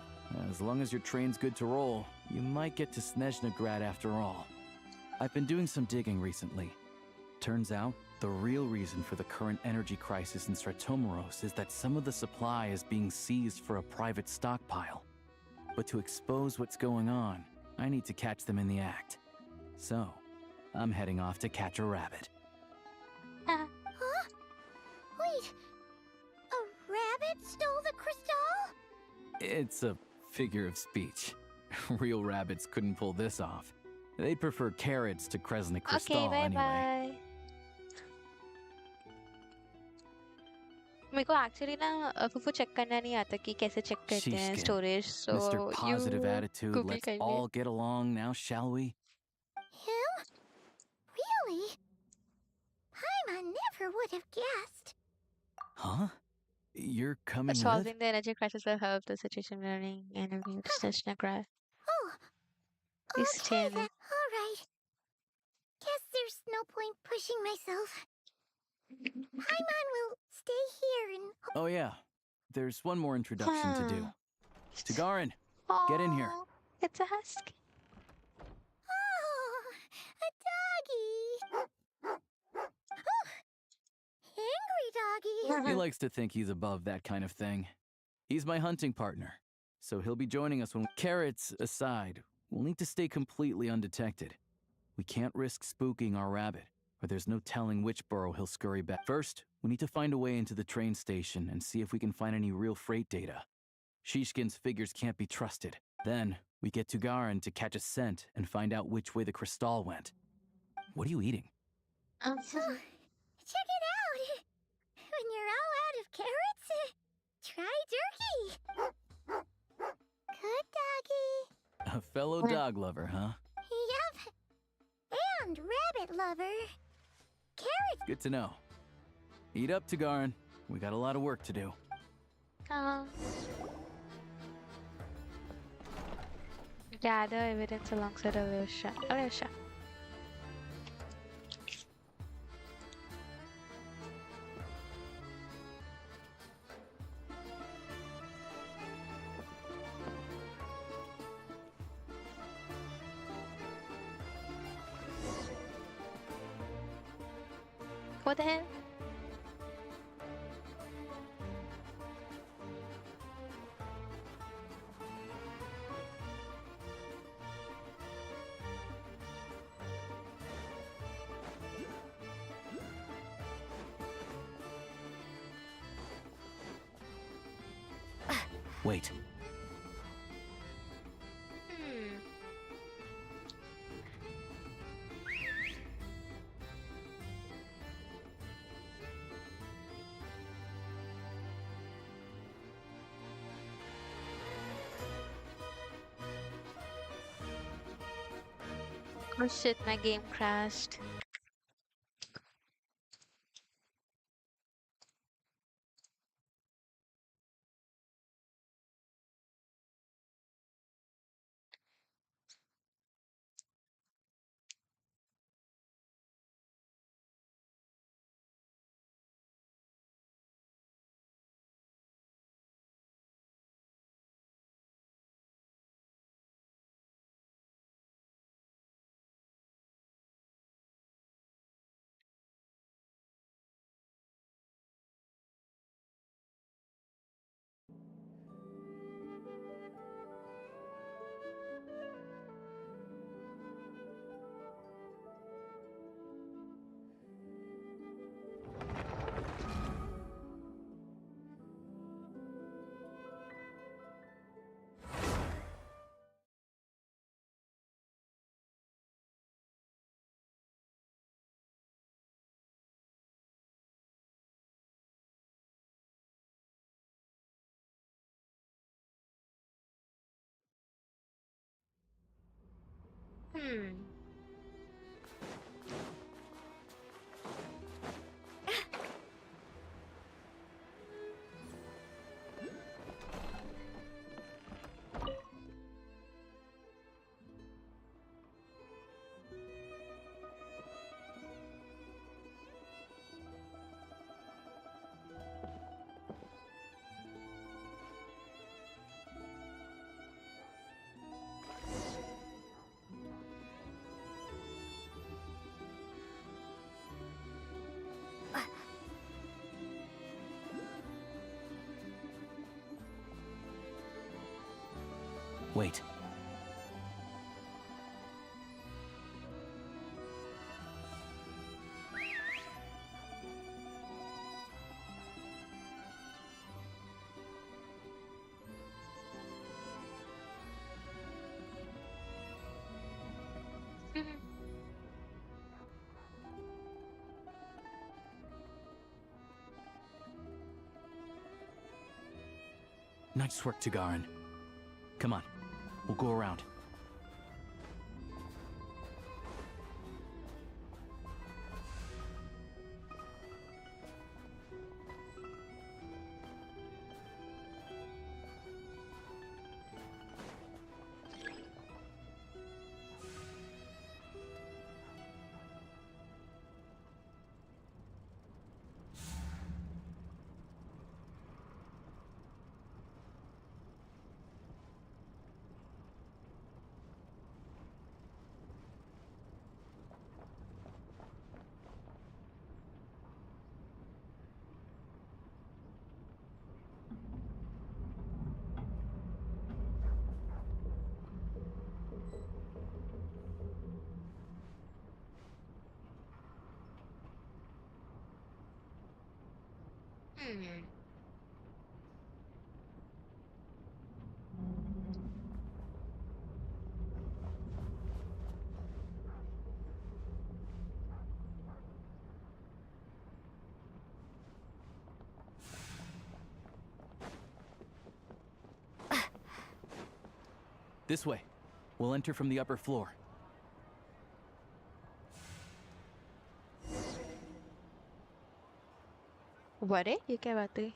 I: as long as your train's good to roll, you might get to Snezhnagrad after all. I've been doing some digging recently. Turns out, the real reason for the current energy crisis in Stratomaros is that some of the supply is being seized for a private stockpile. But to expose what's going on, I need to catch them in the act. So, I'm heading off to catch a rabbit.
C: Huh? Wait, a rabbit stole the crystal?
I: It's a figure of speech. Real rabbits couldn't pull this off. They prefer carrots to Kresnik Crystal
A: Okay, bye
I: anyway.
A: bye. मेरे को actually ना फुफू check करना नहीं आता कि कैसे check करते हैं
I: Sheepskin.
A: storage. So
I: Mr. Positive
A: you
I: Attitude,
A: Google
I: let's
A: कर ले.
I: all get along now, shall we?
C: Him? Really? Paimon never would have guessed.
I: Huh? You're coming with?
A: Solving the energy crisis will help the situation learning and review Snezhnagrad.
C: Oh,
A: Please
C: okay
A: stay
C: then. All right. Guess there's no point pushing myself. Paimon will stay here and...
I: Oh yeah, there's one more introduction to do. Tagarin, get in here.
A: Aw, it's a husky.
C: Oh, a doggy. Oh, angry doggy.
I: He likes to think he's above that kind of thing. He's my hunting partner, so he'll be joining us when... Carrots aside, we'll need to stay completely undetected. We can't risk spooking our rabbit, or there's no telling which burrow he'll scurry back. First, we need to find a way into the train station and see if we can find any real freight data. Shishkin's figures can't be trusted. Then, we get to Garin to catch a scent and find out which way the crystal went. What are you eating?
C: Check it out. When you're all out of carrots, try jerky. Good doggy.
I: A fellow dog lover, huh?
C: Yup. And rabbit lover. Carrots.
I: Good to know. Eat up, Tagarin. We got a lot of work to do.
A: Gather evidence alongside Alyosha. Alyosha. What the hell?
I: Wait.
A: Oh shit, my game crashed.
I: Wait. Nice work, Tagarin. Come on, we'll go around. This way. We'll enter from the upper floor.
A: What? ये क्या बात है?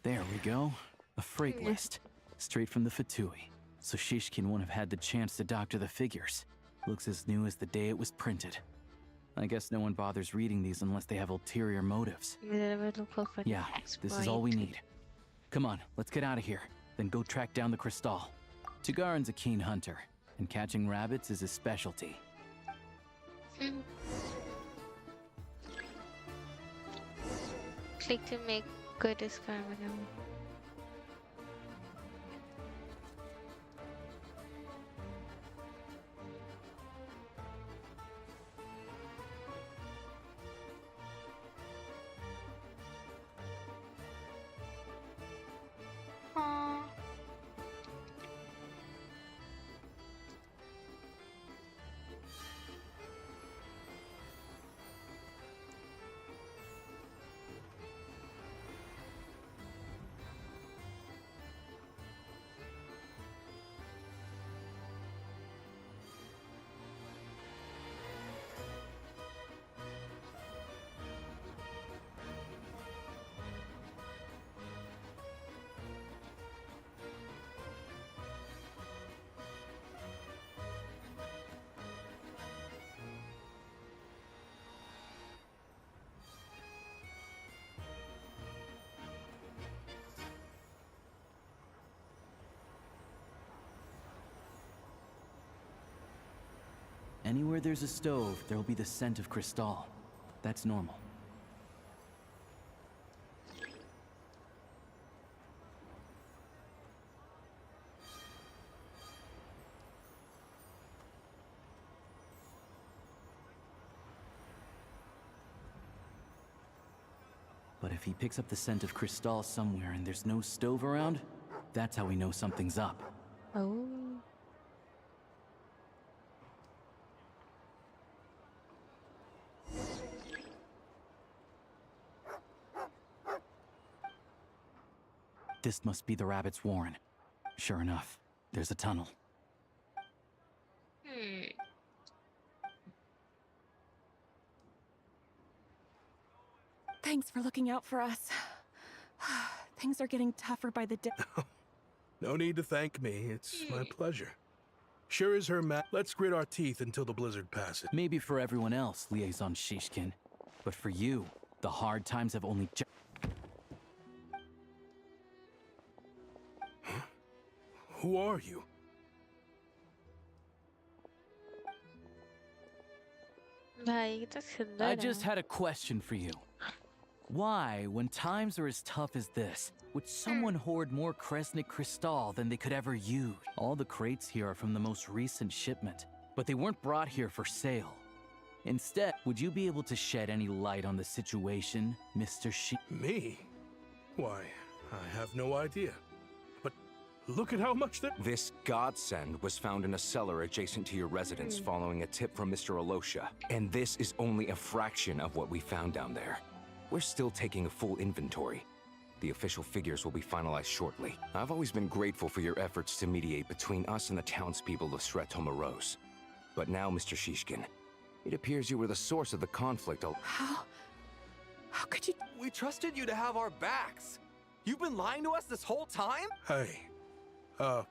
I: There we go. A freight list. Straight from the Fatui. So Shishkin won't have had the chance to doctor the figures. Looks as new as the day it was printed. I guess no one bothers reading these unless they have ulterior motives. Yeah, this is all we need. Come on, let's get out of here. Then go track down the crystal. Tagarin's a keen hunter, and catching rabbits is his specialty.
A: Click to make good discovery.
I: Anywhere there's a stove, there'll be the scent of Crystal. That's normal. But if he picks up the scent of Crystal somewhere and there's no stove around, that's how we know something's up.
A: Oh.
I: This must be the rabbit's warren. Sure enough, there's a tunnel.
M: Thanks for looking out for us. Things are getting tougher by the day.
L: No need to thank me. It's my pleasure. Sure as her let's grit our teeth until the blizzard passes.
I: Maybe for everyone else, Liaison Shishkin. But for you, the hard times have only
L: Huh? Who are you?
I: I just had a question for you. Why, when times are as tough as this, would someone hoard more Kresnik Crystal than they could ever use? All the crates here are from the most recent shipment, but they weren't brought here for sale. Instead, would you be able to shed any light on the situation, Mr.
L: Me? Why, I have no idea. But look at how much that—
K: This godsend was found in a cellar adjacent to your residence following a tip from Mr. Alosha. And this is only a fraction of what we found down there. We're still taking a full inventory. The official figures will be finalized shortly. I've always been grateful for your efforts to mediate between us and the townspeople of Sretomaros. But now, Mr. Shishkin, it appears you were the source of the conflict.
M: How could you—
N: We trusted you to have our backs. You've been lying to us this whole time?
L: Hey, Oh,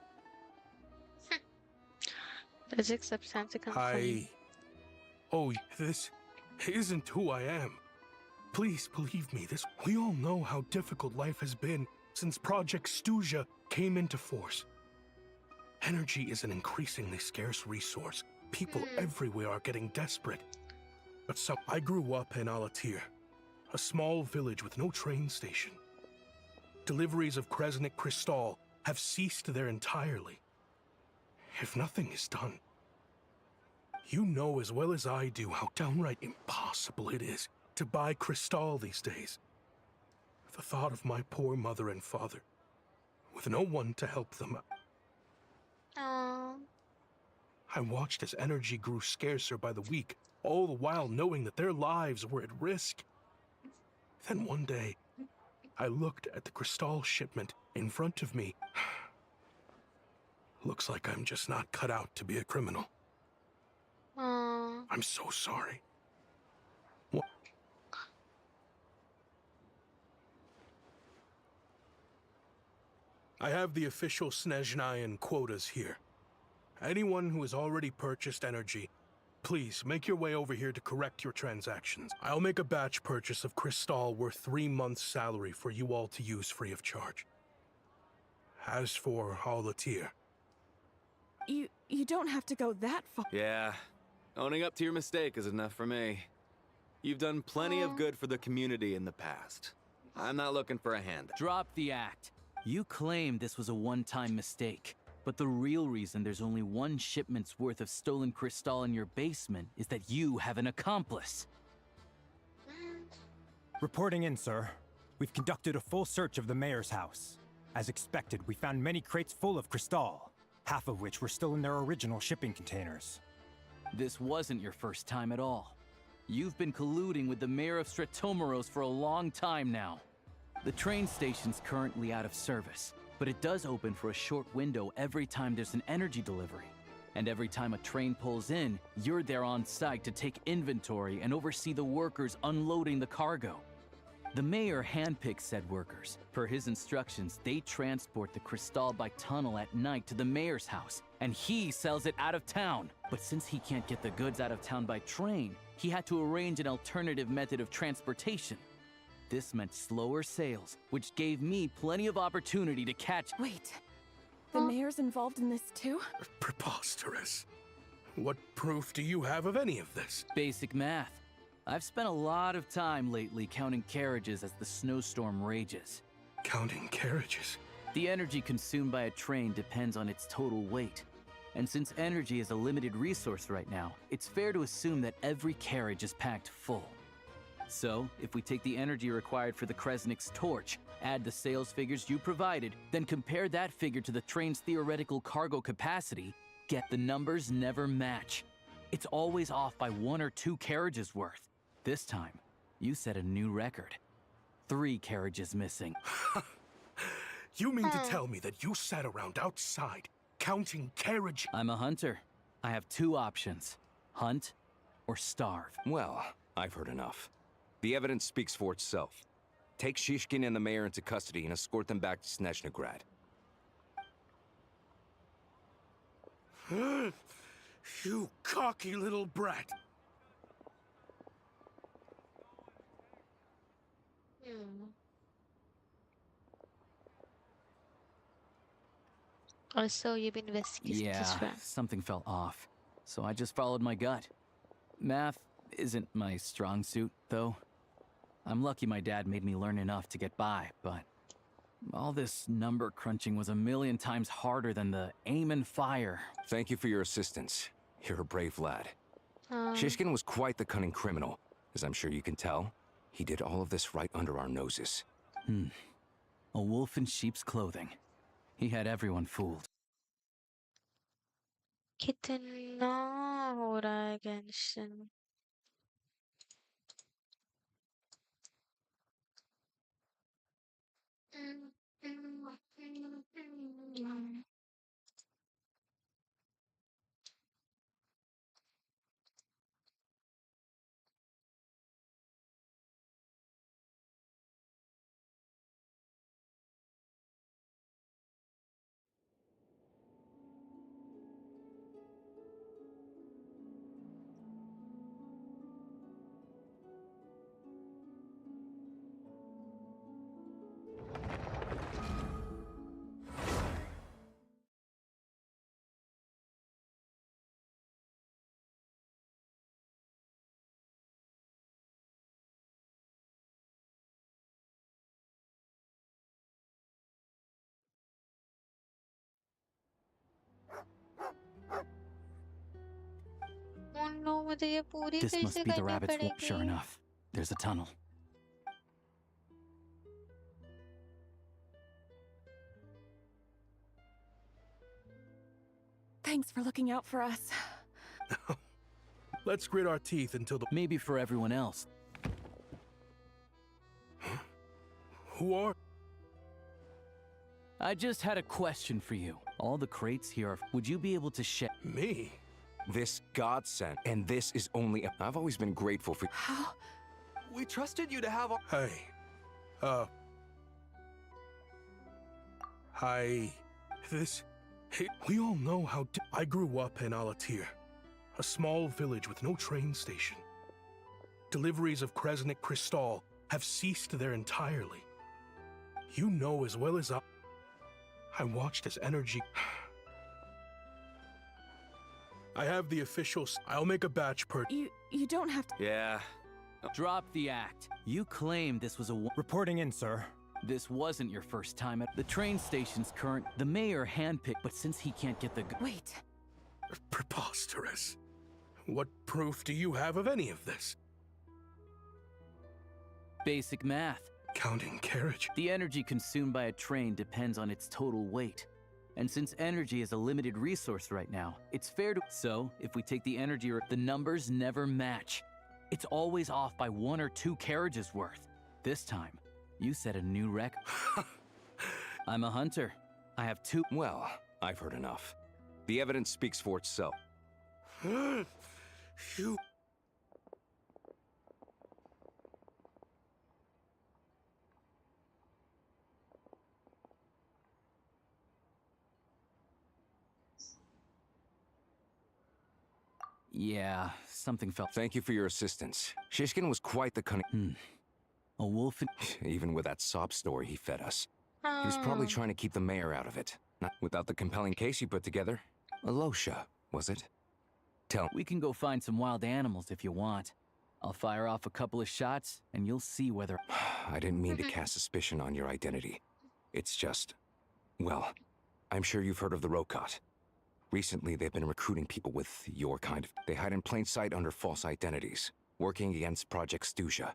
L: this isn't who I am. Please believe me, we all know how difficult life has been since Project Stuja came into force. Energy is an increasingly scarce resource. People everywhere are getting desperate. But I grew up in Alatir, a small village with no train station. Deliveries of Kresnik Crystal have ceased there entirely. If nothing is done, you know as well as I do how downright impossible it is to buy Crystal these days. The thought of my poor mother and father, with no one to help them.
A: Aww.
L: I watched as energy grew scarcer by the week, all the while knowing that their lives were at risk. Then one day, I looked at the Crystal shipment in front of me. Looks like I'm just not cut out to be a criminal.
A: Aww.
L: I'm so sorry. I have the official Snezhnayan quotas here. Anyone who has already purchased energy, please make your way over here to correct your transactions. I'll make a batch purchase of Crystal worth 3 months' salary for you all to use free of charge. As for Alatir,
M: You don't have to go that far.
N: Yeah, owning up to your mistake is enough for me. You've done plenty of good for the community in the past. I'm not looking for a handout.
I: Drop the act. You claim this was a one-time mistake, but the real reason there's only one shipment's worth of stolen Crystal in your basement is that you have an accomplice.
O: Reporting in, sir. We've conducted a full search of the mayor's house. As expected, we found many crates full of Crystal, half of which were still in their original shipping containers.
I: This wasn't your first time at all. You've been colluding with the mayor of Sretomaros for a long time now. The train station's currently out of service, but it does open for a short window every time there's an energy delivery. And every time a train pulls in, you're there on site to take inventory and oversee the workers unloading the cargo. The mayor handpicks said workers. Per his instructions, they transport the Crystal by tunnel at night to the mayor's house, and he sells it out of town. But since he can't get the goods out of town by train, he had to arrange an alternative method of transportation. This meant slower sales, which gave me plenty of opportunity to catch—
M: Wait, the mayor's involved in this too?
L: preposterous. What proof do you have of any of this?
I: Basic math. I've spent a lot of time lately counting carriages as the snowstorm rages.
L: Counting carriages?
I: The energy consumed by a train depends on its total weight. And since energy is a limited resource right now, it's fair to assume that every carriage is packed full. So, if we take the energy required for the Kresnik's torch, add the sales figures you provided, then compare that figure to the train's theoretical cargo capacity, get the numbers never match. It's always off by 1 or 2 carriages worth. This time, you set a new record. 3 carriages missing.
L: You mean to tell me that you sat around outside, counting carriages?
I: I'm a hunter. I have 2 options. Hunt or starve.
K: Well, I've heard enough. The evidence speaks for itself. Take Shishkin and the mayor into custody and escort them back to Snezhnaya.
L: You cocky little brat!
A: Also, you've been investigating
I: Yeah,
A: this friend.
I: something felt off. So I just followed my gut. Math isn't my strong suit, though. I'm lucky my dad made me learn enough to get by, but all this number crunching was a million times harder than the aim and fire.
K: Thank you for your assistance. You're a brave lad. Shishkin was quite the cunning criminal. As I'm sure you can tell, he did all of this right under our noses.
I: A wolf in sheep's clothing. He had everyone fooled.
A: कितना हो रहा है Genshin? Oh no, मुझे ये पूरी
I: This
A: फिर
I: must
A: से
I: be the
A: करनी
I: rabbit's warp.
A: पड़ेगी.
I: Sure enough, there's a tunnel.
M: Thanks for looking out for us.
L: Let's grit our teeth until the...
I: Maybe for everyone else.
L: Who are...
I: I just had a question for you. All the crates here are... Would you be able to share...
L: Me?
K: This godsend, and this is only... I've always been grateful for...
M: How?
N: We trusted you to have our...
L: Hey. Hey, we all know how... I grew up in Alatir, a small village with no train station. Deliveries of Kresnik Crystal have ceased there entirely. You know as well as I watched as energy... I have the officials. I'll make a batch per...
M: You don't have to...
N: Yeah.
I: Drop the act. You claimed this was a...
O: Reporting in, sir.
I: This wasn't your first time at the train station's current... The mayor handpicked, but since he can't get the...
M: Wait.
L: Preposterous. What proof do you have of any of this?
I: Basic math.
L: Counting carriage.
I: The energy consumed by a train depends on its total weight. And since energy is a limited resource right now, it's fair to... So, if we take the energy... The numbers never match. It's always off by 1 or 2 carriages worth. This time, you set a new record. I'm a hunter. I have 2...
K: Well, I've heard enough. The evidence speaks for itself.
L: You...
I: Yeah, something felt...
K: Thank you for your assistance. Shishkin was quite the cunning...
I: A wolf in...
K: Even with that sob story he fed us. He was probably trying to keep the mayor out of it. Not without the compelling case you put together. Alosha, was it?
I: We can go find some wild animals if you want. I'll fire off a couple of shots, and you'll see whether...
K: I didn't mean to cast suspicion on your identity. It's just... Well, I'm sure you've heard of the Rokot. Recently, they've been recruiting people with your kind of... They hide in plain sight under false identities, working against Project Stuzha,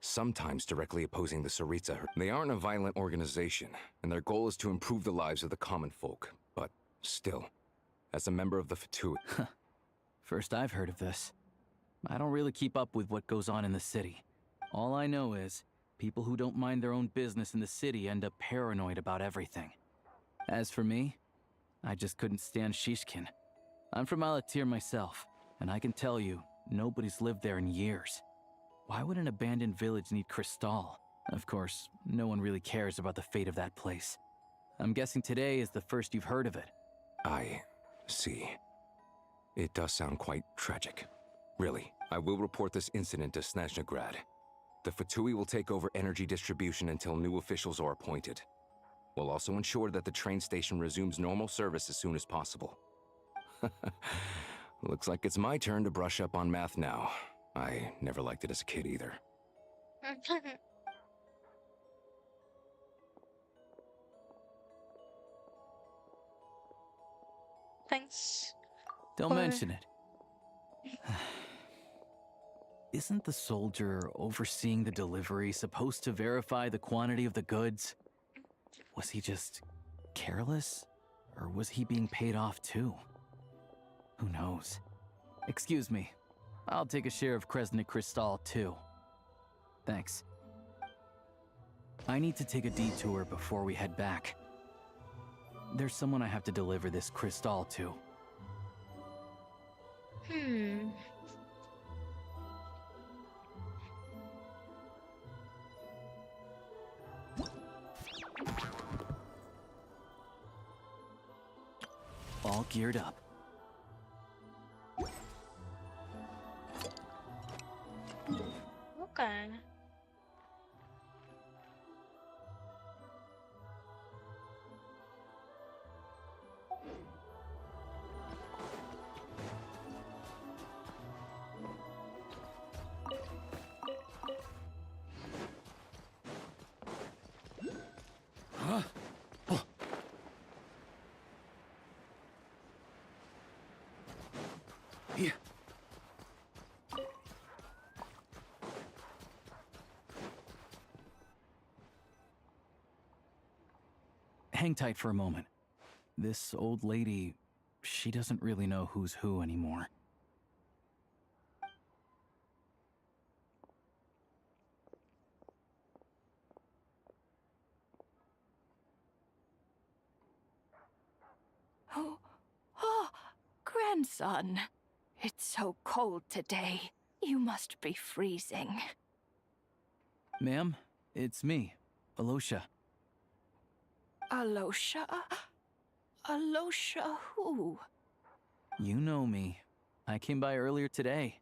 K: sometimes directly opposing the Tsaritsa. They aren't a violent organization, and their goal is to improve the lives of the common folk. But still, as a member of the Fatui...
I: First I've heard of this. I don't really keep up with what goes on in the city. All I know is, people who don't mind their own business in the city end up paranoid about everything. As for me, I just couldn't stand Shishkin. I'm from Alatir myself, and I can tell you, nobody's lived there in years. Why would an abandoned village need Crystal? Of course, no one really cares about the fate of that place. I'm guessing today is the first you've heard of it.
K: I see. It does sound quite tragic. Really, I will report this incident to Snezhnaya. The Fatui will take over energy distribution until new officials are appointed. We'll also ensure that the train station resumes normal service as soon as possible. Looks like it's my turn to brush up on math now. I never liked it as a kid either.
A: Thanks.
I: Don't mention it. Isn't the soldier overseeing the delivery supposed to verify the quantity of the goods? Was he just careless? Or was he being paid off too? Who knows? Excuse me. I'll take a share of Kresnik Crystal too. Thanks. I need to take a detour before we head back. There's someone I have to deliver this crystal to. All geared up.
A: Okay.
K: Yeah.
I: Hang tight for a moment. This old lady, she doesn't really know who's who anymore.
H: Oh, grandson. It's so cold today. You must be freezing.
I: Ma'am, it's me, Alosha.
H: Alosha? Alosha who?
I: You know me. I came by earlier today.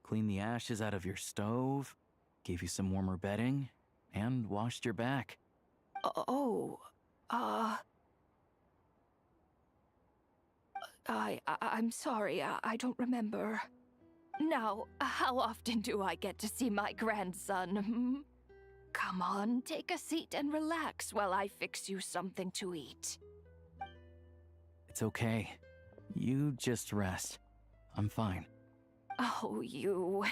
I: Cleaned the ashes out of your stove, gave you some warmer bedding, and washed your back.
H: I'm sorry, I don't remember. Now, how often do I get to see my grandson? Come on, take a seat and relax while I fix you something to eat.
I: It's okay. You just rest. I'm fine.
H: Oh, you.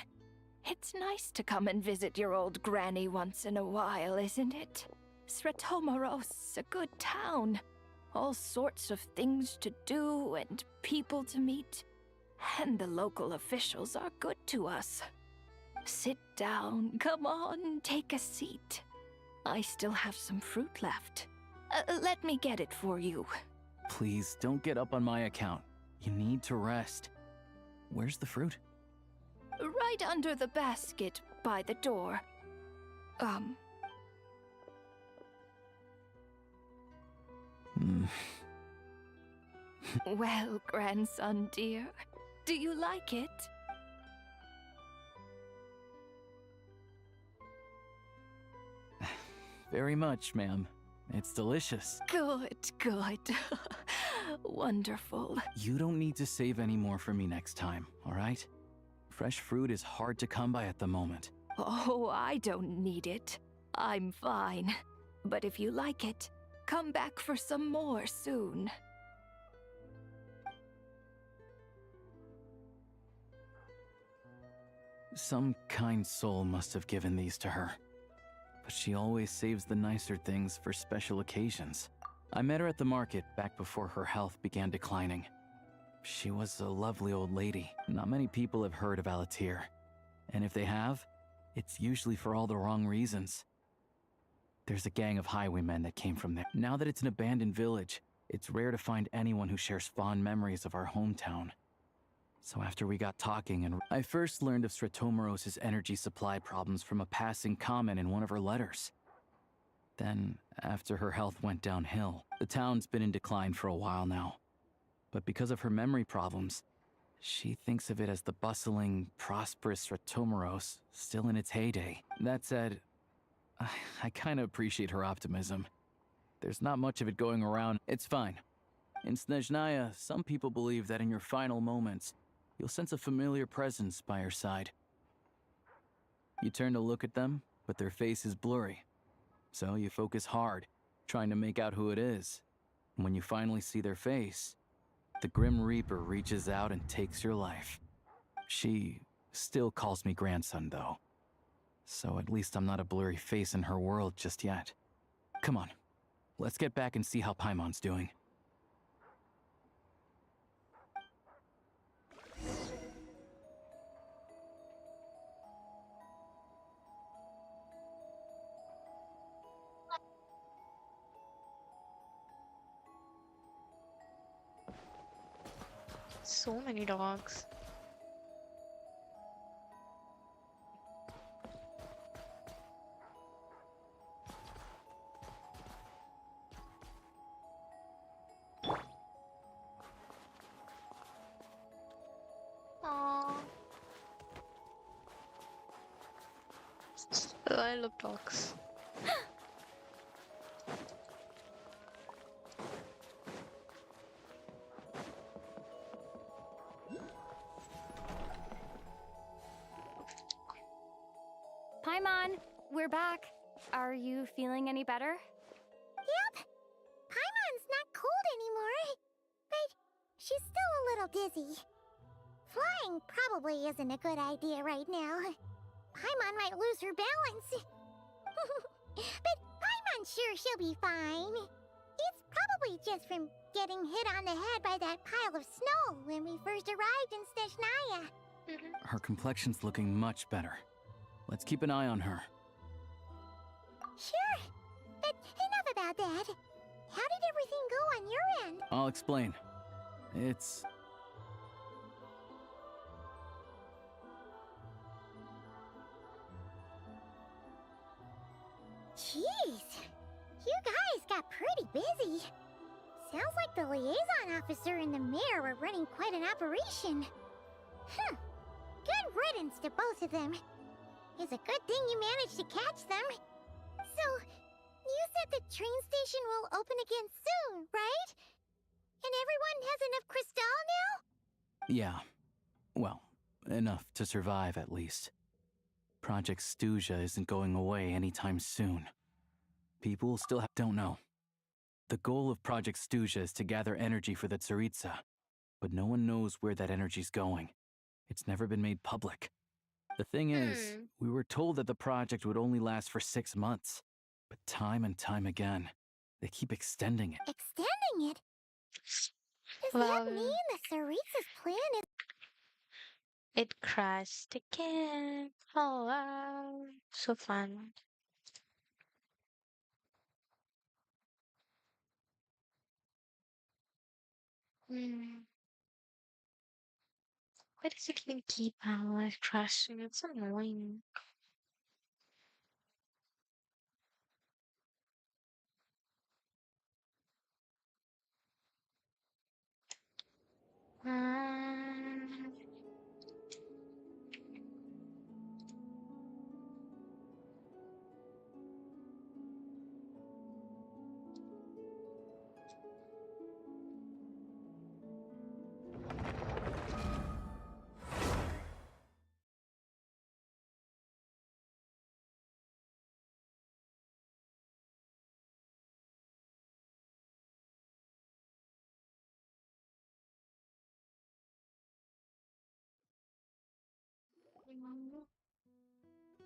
H: It's nice to come and visit your old granny once in a while, isn't it? Sretomaros, a good town. All sorts of things to do and people to meet. And the local officials are good to us. Sit down, come on, take a seat. I still have some fruit left. Let me get it for you.
I: Please, don't get up on my account. You need to rest. Where's the fruit?
H: Right under the basket by the door. Well, grandson dear, do you like it?
I: Very much, ma'am. It's delicious.
H: Good, good. Wonderful.
I: You don't need to save any more for me next time, all right? Fresh fruit is hard to come by at the moment.
H: Oh, I don't need it. I'm fine. But if you like it, come back for some more soon.
I: Some kind soul must have given these to her. But she always saves the nicer things for special occasions. I met her at the market back before her health began declining. She was a lovely old lady. Not many people have heard of Alatir. And if they have, it's usually for all the wrong reasons. There's a gang of highwaymen that came from there. Now that it's an abandoned village, it's rare to find anyone who shares fond memories of our hometown. So after we got talking, and I first learned of Stratomoros's energy supply problems from a passing comment in one of her letters. Then, after her health went downhill, the town's been in decline for a while now. But because of her memory problems, she thinks of it as the bustling, prosperous Stratomoros, still in its heyday. That said, I kind of appreciate her optimism. There's not much of it going around. It's fine. In Snezhnaya, some people believe that in your final moments, you'll sense a familiar presence by your side. You turn to look at them, but their face is blurry. So you focus hard, trying to make out who it is. And when you finally see their face, the Grim Reaper reaches out and takes your life. She still calls me grandson, though. So at least I'm not a blurry face in her world just yet. Come on, let's get back and see how Paimon's doing.
A: So many dogs. Aww. I love dogs.
B: Paimon, we're back. Are you feeling any better?
C: Yep. Paimon's not cold anymore. But she's still a little dizzy. Flying probably isn't a good idea right now. Paimon might lose her balance. But Paimon's sure she'll be fine. It's probably just from getting hit on the head by that pile of snow when we first arrived in Snezhnaya.
I: Her complexion's looking much better. Let's keep an eye on her.
C: Sure. But enough about that. How did everything go on your end?
I: I'll explain. It's...
C: Jeez. You guys got pretty busy. Sounds like the liaison officer and the mayor were running quite an operation. Good riddance to both of them. It's a good thing you managed to catch them. So, you said the train station will open again soon, right? And everyone has enough crystal now?
I: Yeah. Well, enough to survive at least. Project Snezhnaya isn't going away anytime soon. People still don't know. The goal of Project Snezhnaya is to gather energy for the Tsaritsa, but no one knows where that energy's going. It's never been made public. The thing is, we were told that the project would only last for 6 months, but time and time again, they keep extending it.
C: Extending it? Does that mean the Tsaritsa's plan is...
A: It crashed again. Oh wow. So fun. Why does it even keep crashing? It's annoying.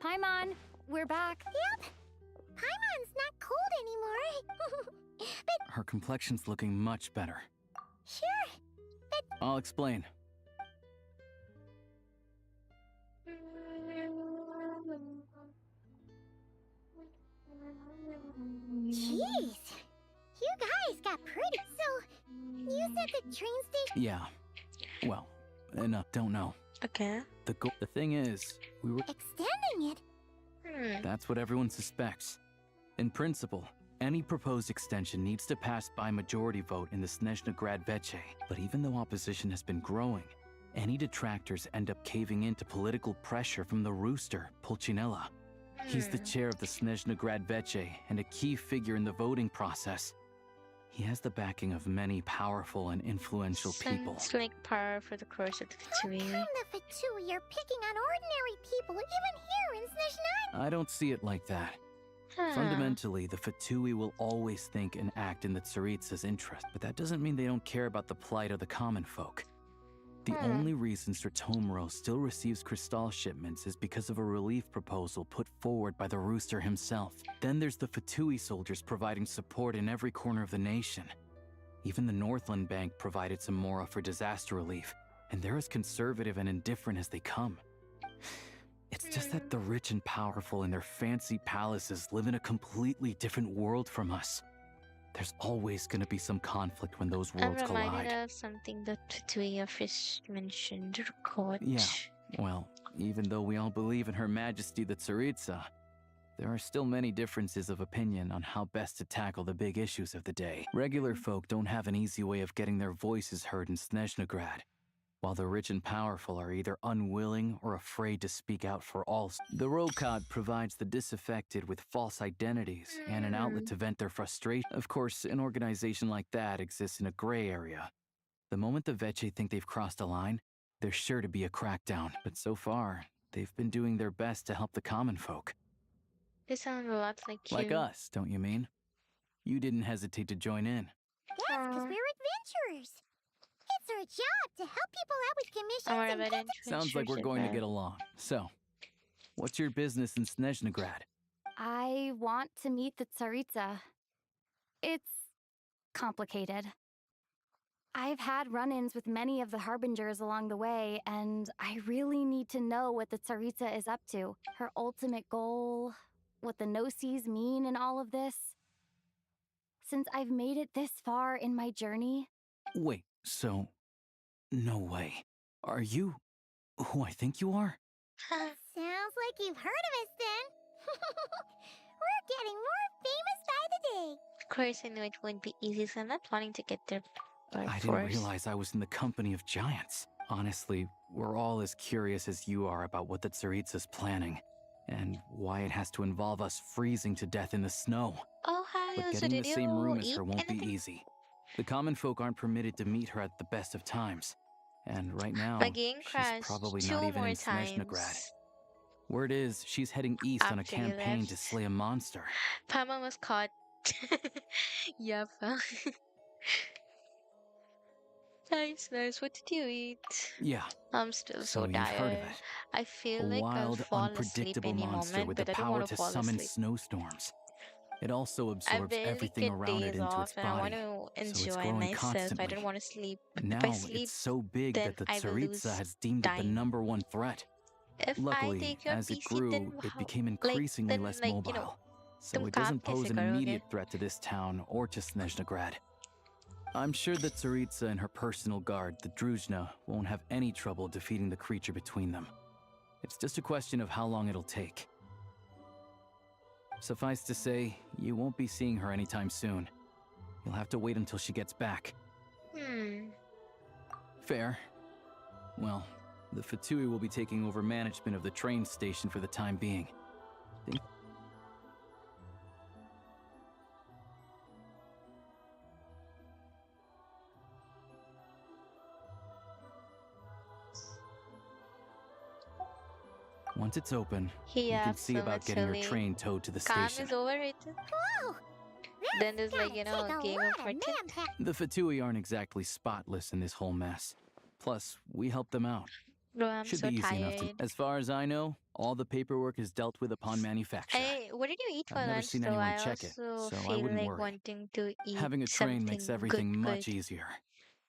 B: Paimon, we're back.
C: Yep. Paimon's not cold anymore. But
I: Her complexion's looking much better.
C: sure, but
I: I'll explain.
C: jeez. You guys got pretty. So, you said the train station...
I: Yeah. Well, enough. Don't know.
A: Okay.
I: The thing is, we were...
C: Extending it?
I: That's what everyone suspects. In principle, any proposed extension needs to pass by majority vote in the Snezhnaya Veche. But even though opposition has been growing, any detractors end up caving into political pressure from the rooster, Pulcinella. He's the chair of the Snezhnaya Veche and a key figure in the voting process. He has the backing of many powerful and influential people.
A: Sounds like par for the course of the
C: How
A: Fatui.
C: come the Fatui are picking on ordinary people even here in Snezhnaya?
I: I don't see it like that. Fundamentally, the Fatui will always think and act in the Tsaritsa's interest, but that doesn't mean they don't care about the plight of the common folk. The only reason Stratomiro still receives crystal shipments is because of a relief proposal put forward by the Rooster himself. Then there's the Fatui soldiers providing support in every corner of the nation. Even the Northland Bank provided some mora for disaster relief, and they're as conservative and indifferent as they come. It's just that the rich and powerful in their fancy palaces live in a completely different world from us. There's always going to be some conflict when those worlds
A: I'm reminded
I: collide.
A: of something that Fatui of fish mentioned. Record.
I: Yeah, well, even though we all believe in Her Majesty the Tsaritsa, there are still many differences of opinion on how best to tackle the big issues of the day. Regular folk don't have an easy way of getting their voices heard in Snezhnaya, while the rich and powerful are either unwilling or afraid to speak out for all. The Rokad provides the disaffected with false identities and an outlet to vent their frustration. Of course, an organization like that exists in a gray area. The moment the Veche think they've crossed a line, there's sure to be a crackdown. But so far, they've been doing their best to help the common folk.
A: They sound a lot like you.
I: Like us, don't you mean? You didn't hesitate to join in.
C: That's because we're adventurers. It's our job to help people out with commissions and
I: Sounds like we're going to get along. So, what's your business in Snezhnaya?
B: I want to meet the Tsaritsa. It's complicated. I've had run-ins with many of the Harbingers along the way, and I really need to know what the Tsaritsa is up to. Her ultimate goal, what the Gnosis mean in all of this. Since I've made it this far in my journey...
I: Wait, so... No way. Are you who I think you are?
C: Sounds like you've heard of us then. We're getting more famous by the day.
A: Of course, I knew it wouldn't be easy, so I'm not planning to get there by
I: I
A: force.
I: didn't realize I was in the company of giants. Honestly, we're all as curious as you are about what the Tsaritsa's planning, and why it has to involve us freezing to death in the snow.
A: Oh, hi,
I: But
A: so
I: getting
A: did
I: the same
A: you
I: room as
A: eat
I: her won't be
A: anything?
I: easy. The common folk aren't permitted to meet her at the best of times. And right now,
A: My game
I: she's
A: crashed
I: probably
A: 2
I: not even
A: more
I: in Snezhnaya.
A: times.
I: Word is, she's heading east on a
A: After you
I: campaign
A: left.
I: to slay a monster.
A: Paimon was caught. Yep. Nice. What did you eat?
I: Yeah.
A: I'm still so
I: So you've
A: tired.
I: heard of it.
A: I feel
I: A
A: like I'll
I: wild,
A: fall asleep
I: unpredictable
A: any
I: monster
A: moment,
I: with the
A: but I don't
I: power
A: want
I: to
A: to fall
I: summon
A: asleep.
I: snowstorms. It also
A: I
I: absorbs
A: barely
I: everything
A: get
I: around it
A: days
I: into
A: off
I: its
A: and I want
I: body,
A: to
I: so it's
A: enjoy
I: growing
A: myself. I
I: constantly.
A: don't want to sleep.
I: Now
A: If I sleep,
I: it's so big
A: then
I: that the
A: I will lose
I: Tsaritsa has deemed it the
A: time.
I: #1 threat.
A: If I
I: Luckily,
A: take your
I: as it
A: PC,
I: grew,
A: then
I: it
A: how?
I: became
A: Like,
I: increasingly
A: then,
I: less
A: like,
I: mobile.
A: you know,
I: So
A: तुम
I: it
A: काम
I: doesn't pose
A: कैसे
I: an
A: करोगे?
I: immediate threat to this town or to Snezhnaya. I'm sure that Tsaritsa and her personal guard, the Druzhna, won't have any trouble defeating the creature between them. It's just a question of how long it'll take. Suffice to say, you won't be seeing her anytime soon. You'll have to wait until she gets back. Fair. Well, the Fatui will be taking over management of the train station for the time being. Once it's open, you
A: Yeah,
I: can see
A: so
I: about
A: it's
I: getting your
A: really
I: train towed to the
A: calm
I: station.
A: is overrated.
C: Whoa!
A: Then there's like, you know,
C: Take
A: a
C: a
A: game
C: lot
A: of
C: of
A: fortune.
C: manpower.
I: The Fatui aren't exactly spotless in this whole mess. Plus, we helped them out.
A: Bro, I'm
I: Should
A: so
I: be easy enough to.
A: tired.
I: As far as I know, all the paperwork is dealt with upon manufacture.
A: Hey, what did you eat for
I: I've never
A: lunch
I: seen
A: though?
I: anyone
A: I
I: check it,
A: also
I: so I
A: feel
I: wouldn't
A: like
I: worry.
A: wanting to eat
I: Having a train makes
A: something
I: everything much
A: good.
I: easier.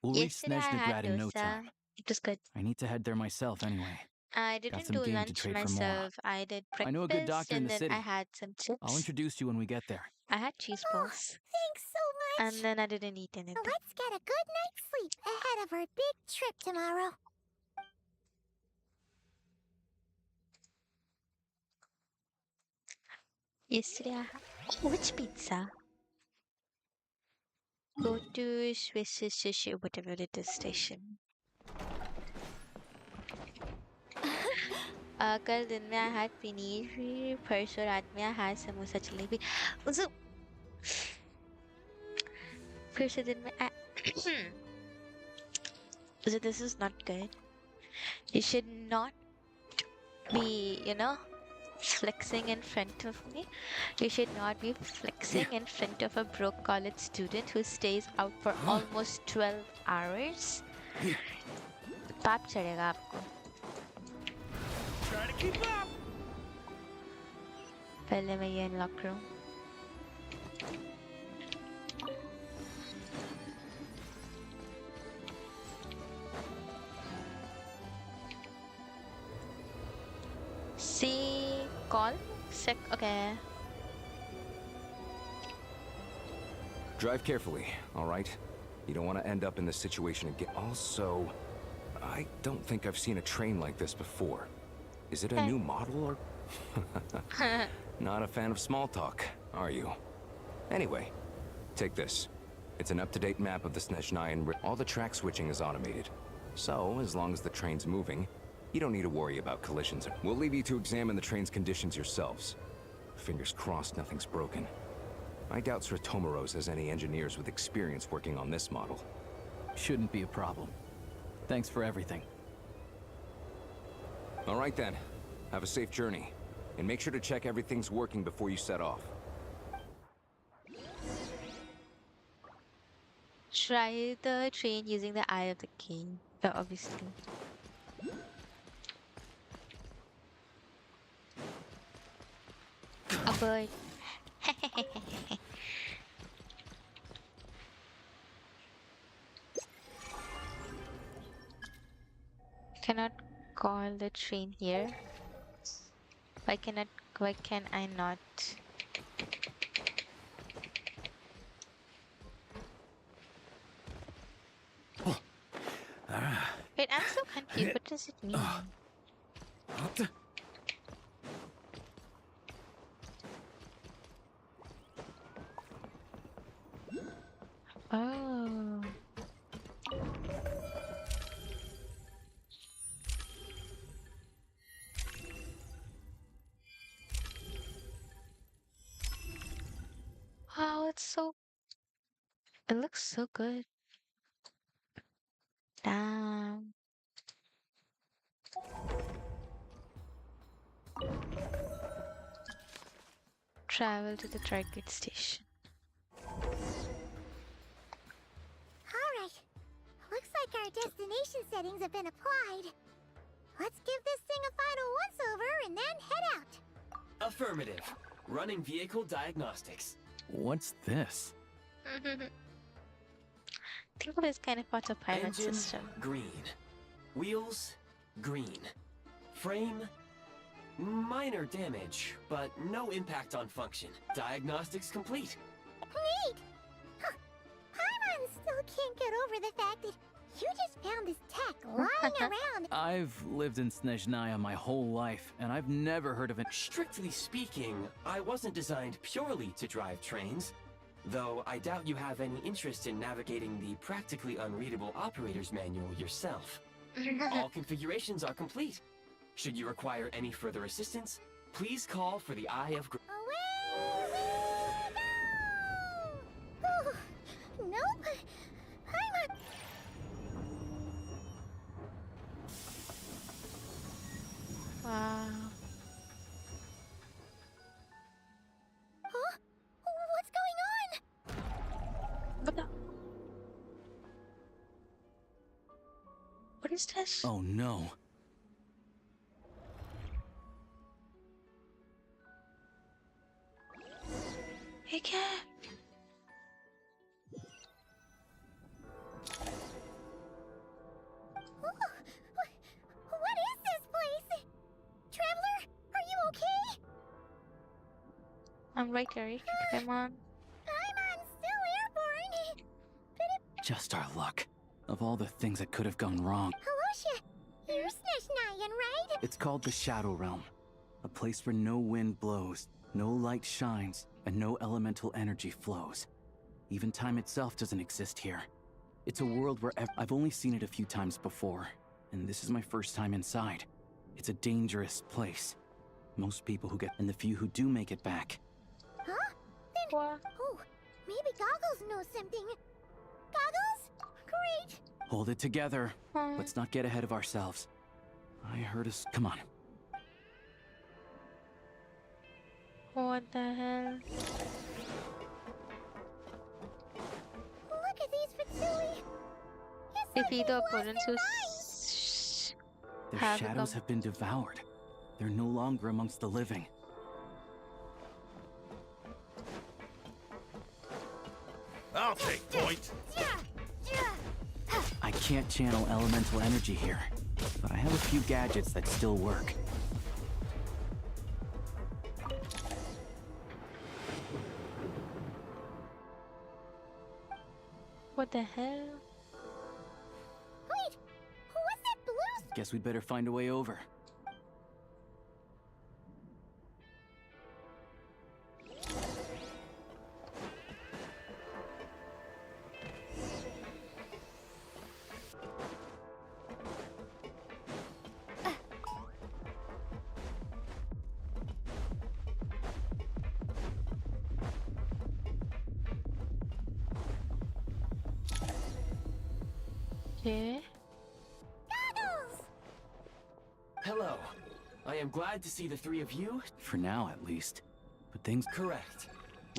I: We'll reach
A: Yesterday I had
I: Snezhnagrad in no
A: dosa.
I: time.
A: It was good.
I: I need to head there myself anyway.
A: I
I: Got
A: didn't
I: some
A: do
I: game to
A: lunch
I: trade for more.
A: myself. I did
I: I know a good
A: breakfast
I: doctor in
A: and
I: the
A: then
I: city.
A: I had some
I: I'll
A: chips.
I: introduce you when we get there.
A: I had cheese balls.
C: Thanks so much.
A: And then I didn't eat anything.
C: Let's get a good night's sleep ahead of our big trip tomorrow.
A: Yesterday I had... Oh, which pizza? Go to Swiss Sushi, whatever it is, station. कल दिन में I had paneer, परसों रात में I had samosa jalebi. Also, फिर से दिन में so this is not good. You should not be, flexing in front of me. You should not be flexing in front of a broke college student who stays out for almost 12 hours. पाप चढ़ेगा आपको.
J: Try to keep up.
A: पहले मैं ये unlock करूँ. See, call? Okay.
K: Drive carefully, all right? You don't want to end up in this situation again. Also, I don't think I've seen a train like this before. Is it a new model or... Not a fan of small talk, are you? Anyway, take this. It's an up-to-date map of the Snezhnaya. All the track switching is automated. So, as long as the train's moving, you don't need to worry about collisions. We'll leave you to examine the train's conditions yourselves. Fingers crossed nothing's broken. I doubt Sratomoros has any engineers with experience working on this model.
I: Shouldn't be a problem. Thanks for everything.
K: All right then. Have a safe journey. And make sure to check everything's working before you set off.
A: Try the train using the eye of the king. Obviously. A bird. Cannot call the train here. Why can I not? Wait, I'm so confused. What does it mean? Oh. Wow, it looks so good. Damn. Travel to the target station.
C: Alright. Looks like our destination settings have been applied. Let's give this thing a final once-over and then head out.
E: Affirmative. Running vehicle diagnostics.
I: What's this?
A: Think of it as kind of autopilot
E: Engine,
A: system.
E: green. Wheels, green. Frame, minor damage, but no impact on function. Diagnostics complete.
C: Neat! Huh. Paimon still can't get over the fact that you just found this tech lying around.
I: I've lived in Snezhnaya my whole life, and I've never heard of it.
E: Strictly speaking, I wasn't designed purely to drive trains. Though I doubt you have any interest in navigating the practically unreadable operator's manual yourself. All configurations are complete. Should you require any further assistance, please call for the Eye of...
C: Away we go! Nope. Paimon...
A: Wow.
C: Huh? What's going on?
A: What is this?
I: Oh no.
A: ठीक है.
C: What is this place? Traveler, are you okay?
A: I'm right, Eric. Come on.
C: I'm still airborne.
I: Just our luck. Of all the things that could have gone wrong.
C: Halosha, you're Snezhnaya, right?
I: It's called the Shadow Realm. A place where no wind blows, no light shines, and no elemental energy flows. Even time itself doesn't exist here. It's a world where I've only seen it a few times before, and this is my first time inside. It's a dangerous place. Most people who get, and the few who do make it back.
C: Huh? Then, oh, maybe Goggles knows something. Goggles? Great.
I: Hold it together. Let's not get ahead of ourselves. I heard us. Come on.
A: What the hell?
C: Look at these Fatsui.
A: If either opponents who
I: Their shadows have been devoured. They're no longer amongst the living.
L: I'll take point.
I: I can't channel elemental energy here, but I have a few gadgets that still work.
A: What the hell?
C: Wait, what's that blue?
I: Guess we'd better find a way over.
A: Okay.
C: Goggles!
E: Hello. I am glad to see the three of you.
I: For now, at least. But things...
E: Correct.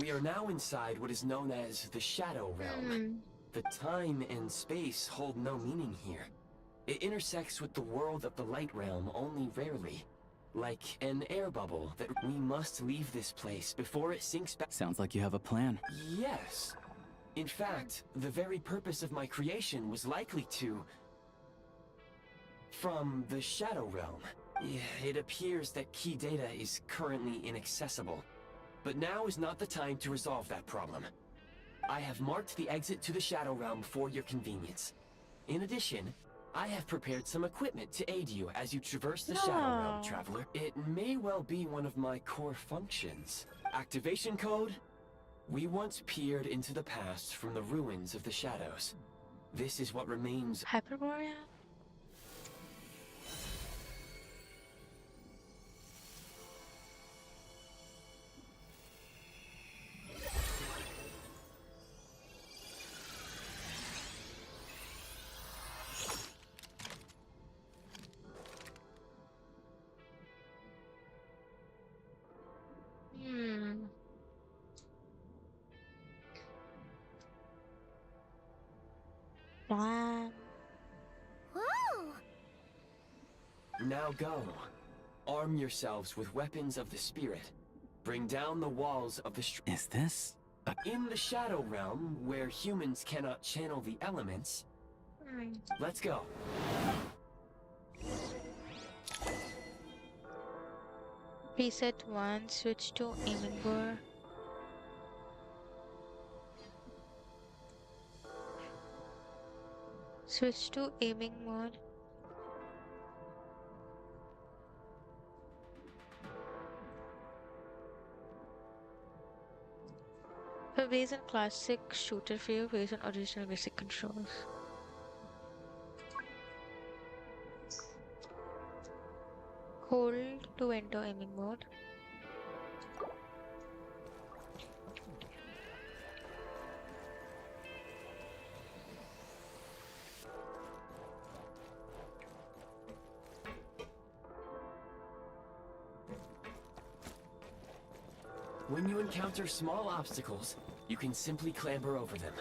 E: We are now inside what is known as the Shadow Realm. The time and space hold no meaning here. It intersects with the world of the Light Realm only rarely. Like an air bubble that we must leave this place before it sinks back.
I: Sounds like you have a plan.
E: Yes. In fact, the very purpose of my creation was likely to... from the Shadow Realm. It appears that key data is currently inaccessible. But now is not the time to resolve that problem. I have marked the exit to the Shadow Realm for your convenience. In addition, I have prepared some equipment to aid you as you traverse the Shadow Realm, Traveler. It may well be one of my core functions. Activation code? We once peered into the past from the ruins of the shadows. This is what remains.
A: Hyperborea? Damn.
C: Whoa!
E: Now go. Arm yourselves with weapons of the spirit. Bring down the walls of the
I: Is this?
E: In the Shadow Realm, where humans cannot channel the elements. Let's go.
A: Reset 1, switch to aiming board. Switch to aiming mode. For based on classic shooter feel, based on original basic controls. Hold to enter aiming mode.
E: When you encounter small obstacles, you can simply clamber over them.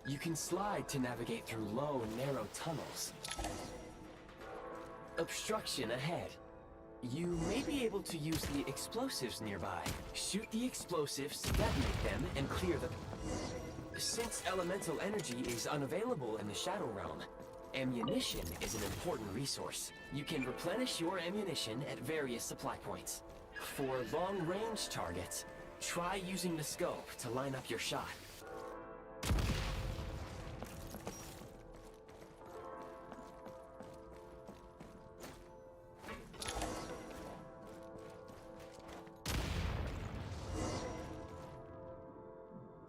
E: You can slide to navigate through low, narrow tunnels. obstruction ahead. You may be able to use the explosives nearby. Shoot the explosives, detonate them, and clear them. Since elemental energy is unavailable in the Shadow Realm, ammunition is an important resource. You can replenish your ammunition at various supply points. For long-range targets, try using the scope to line up your shot.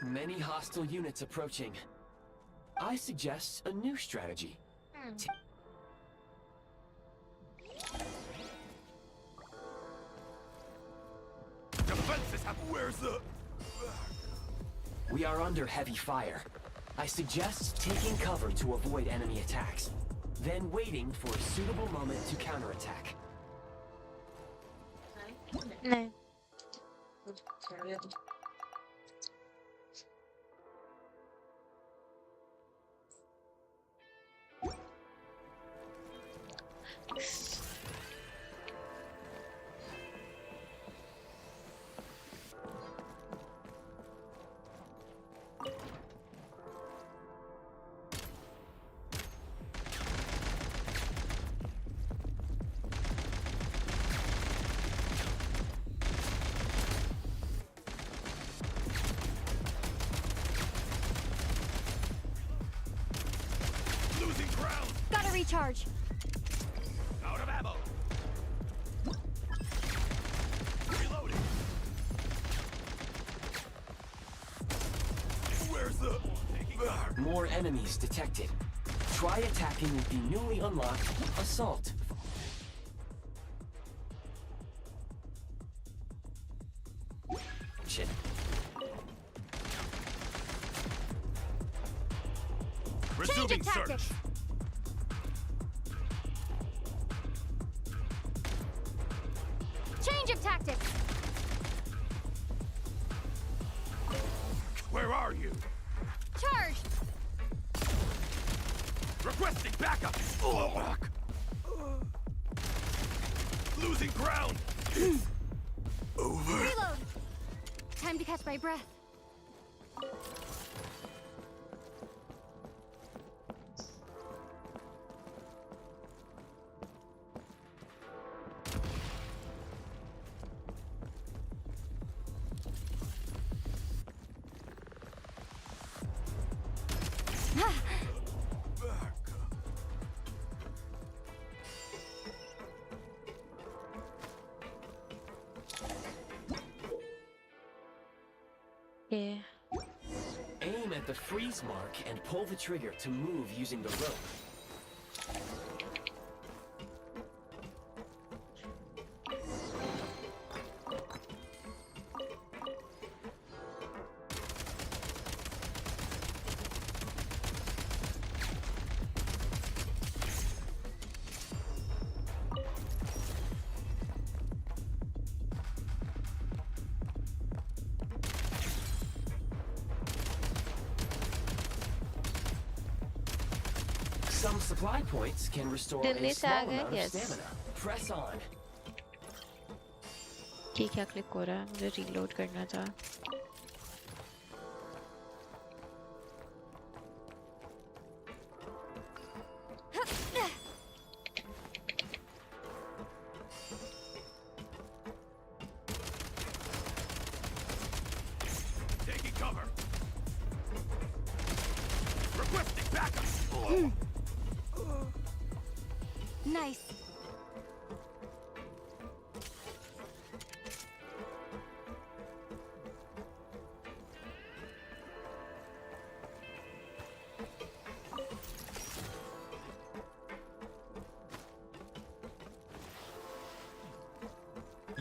E: Many hostile units approaching. I suggest a new strategy.
L: Defenses have... Where's the...
E: We are under heavy fire. I suggest taking cover to avoid enemy attacks, then waiting for a suitable moment to counterattack.
A: No.
L: Losing ground!
B: Gotta recharge.
L: Out of ammo! Reloading! Where's the...
E: More enemies detected. Try attacking with the newly unlocked Assault. Shit.
L: Resuming search!
B: tactics. Change of tactics.
L: Where are you?
B: Charge.
L: Requesting backup! Losing ground! Over.
B: Reload. Time to catch my breath.
A: Yeah.
E: Aim at the freeze mark and pull the trigger to move using the rope. Some supply points can restore a
A: Delhi se
E: small
A: aa gaye?
E: amount of
A: Yes.
E: stamina. Press on.
A: ये क्या click हो रहा है? मुझे reload करना था.
L: Taking cover. Requesting backup!
B: Nice.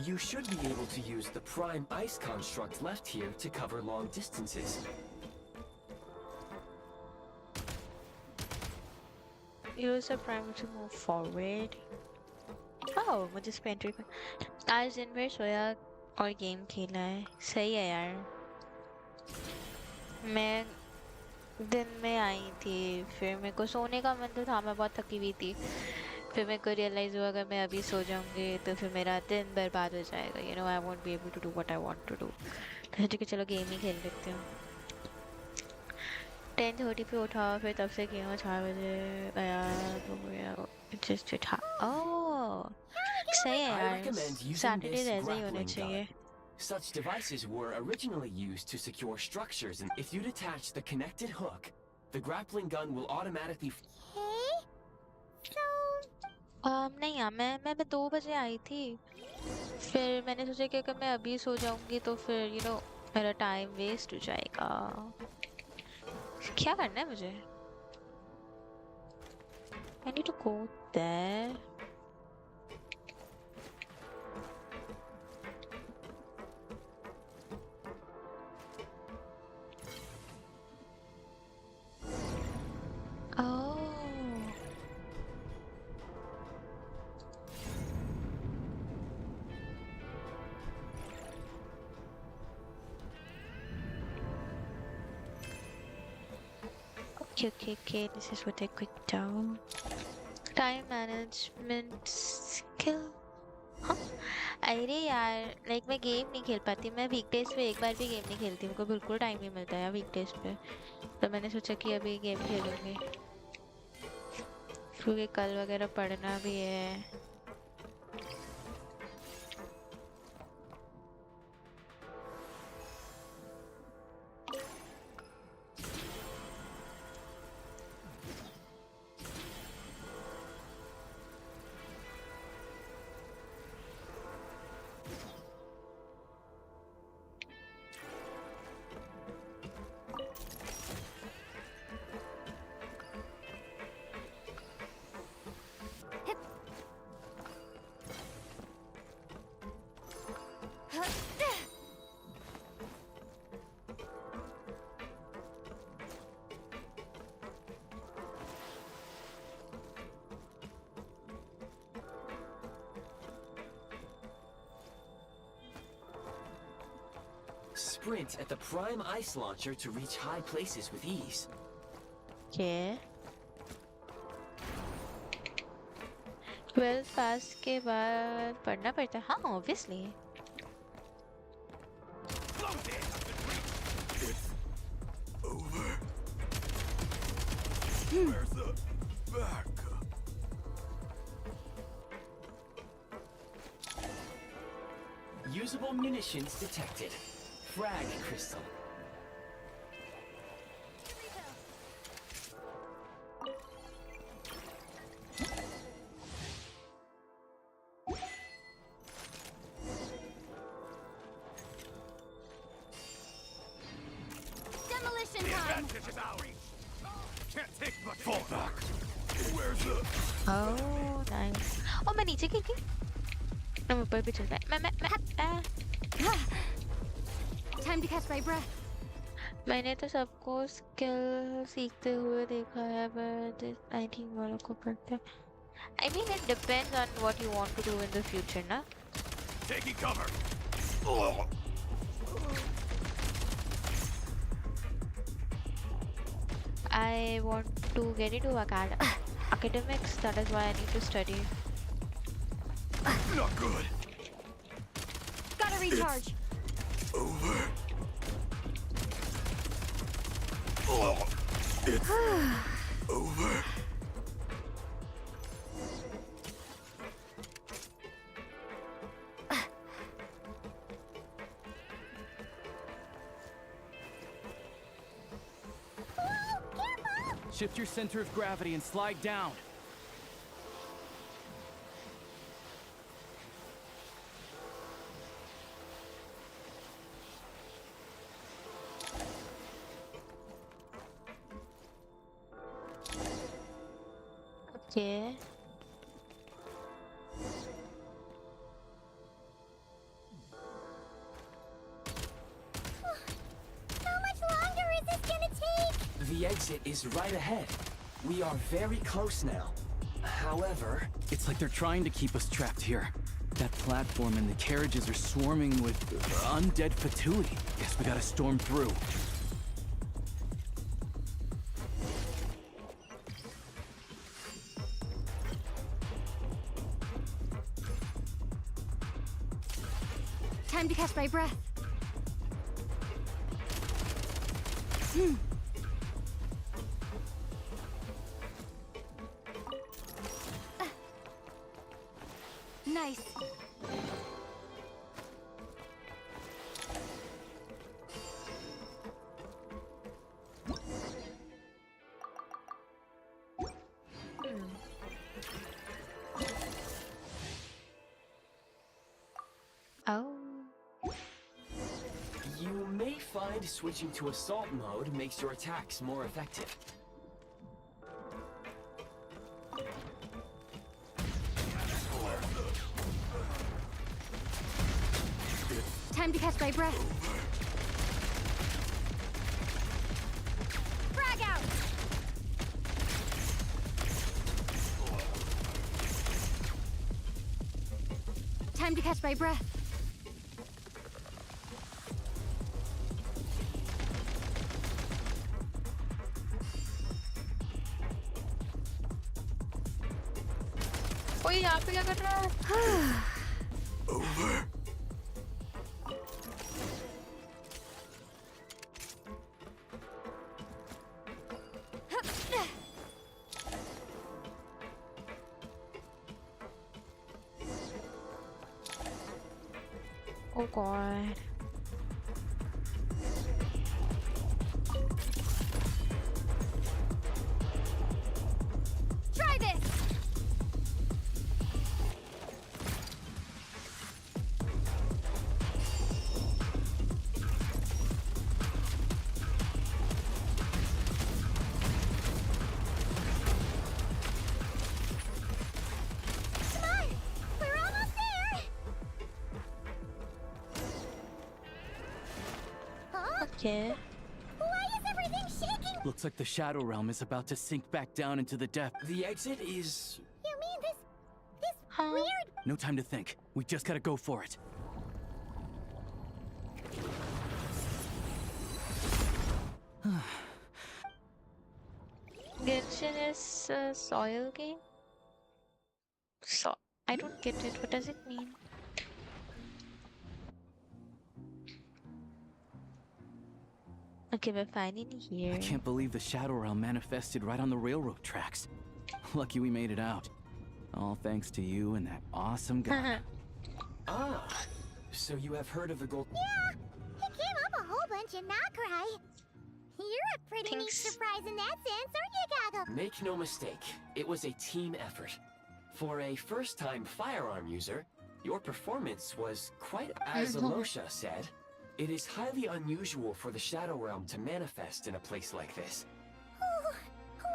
E: You should be able to use the prime ice construct left here to cover long distances.
A: Use the primer to move forward. Oh, मुझे स्पेंटर आज दिन भर सोया और गेम खेला है. सही है यार. मैं दिन में आई थी, फिर मेरे को सोने का मन तो था, मैं बहुत थकी हुई थी. फिर मेरे को रियलाइज हुआ अगर मैं अभी सो जाऊंगी तो फिर मेरा दिन बर्बाद हो जाएगा, you know, I won't be able to do what I want to do. तो ठीक है चलो गेम ही खेल लेते हैं। 10:30 पे उठा, फिर तब से गेम 4 बजे गया तो गया जस्ट उठा। ओह सही है
E: I
A: यार,
E: recommend using
A: सैटरडे
E: this
A: ऐसे ही होने
E: grappling
A: चाहिए।
E: gun. Such devices were originally used to secure structures, and if you detach the connected hook, the grappling gun will automatically.
A: नहीं यार, मैं 2 बजे आई थी, फिर मैंने सोचा कि अगर मैं अभी सो जाऊंगी तो फिर यू नो मेरा टाइम वेस्ट हो जाएगा। क्या करना है मुझे? I need to go there. Oh. Okay. This is what I clicked down. Time management skill. हाँ? अरे यार, लाइक मैं गेम नहीं खेल पाती, मैं वीकडेज पे एक बार भी गेम नहीं खेलती, मेरे को बिल्कुल टाइम नहीं मिलता यार वीकडेज पे। तो मैंने सोचा कि अभी गेम खेलूंगी क्योंकि कल वगैरह पढ़ना भी है।
E: Sprint at the prime ice launcher to reach high places with ease.
A: Okay. 12 पास के बाद पढ़ना पड़ता है। हाँ obviously।
L: Where's the backup?
E: Usable munitions detected. Frag crystal.
C: Demolition time.
L: Can't take much. Fall back. Where's the?
A: Oh nice। ओ मैं नीचे गिर गई। मैं ऊपर भी चल रहा है। मैं
B: Time to catch my breath.
A: मैंने तो सबको स्किल सीखते हुए देखा है, but I think वालों को पड़ता है। I mean it depends on what you want to do in the future, ना?
L: Taking cover.
A: I want to get into academics. That is why I need to study.
L: Not good.
B: Gotta recharge.
L: Over. It's over.
J: Shift your center of gravity and slide down.
A: Okay.
C: How much longer is this gonna take?
E: The exit is right ahead. We are very close now. However,
J: It's like they're trying to keep us trapped here. That platform and the carriages are swarming with undead fatui. Guess we gotta storm through.
B: Time to catch my breath. Nice.
A: Oh.
E: You may find switching to assault mode makes your attacks more effective.
B: Time to catch my breath. Frag out! Time to catch my breath.
A: ओए यहाँ पे क्या कर रहा है?
L: Over.
A: Oh God.
B: Try this!
C: Come on! We're almost there! Huh?
A: Okay.
C: Why is everything shaking?
I: Looks like the Shadow Realm is about to sink back down into the depths.
E: The exit is...
C: You mean this weird...
I: No time to think. We just gotta go for it.
A: Genshin is a soil game? So I don't get it. What does it mean? Okay, we're finally here.
I: I can't believe the Shadow Realm manifested right on the railroad tracks. Lucky we made it out. All thanks to you and that awesome guy.
E: Ah, so you have heard of the gold...
C: Yeah, he came up a whole bunch in Nakurai. You're a pretty neat surprise in that sense, aren't you, Goggle?
E: Make no mistake, it was a team effort. For a first-time firearm user, your performance was quite as Alosha said. It is highly unusual for the Shadow Realm to manifest in a place like this.
C: Oh,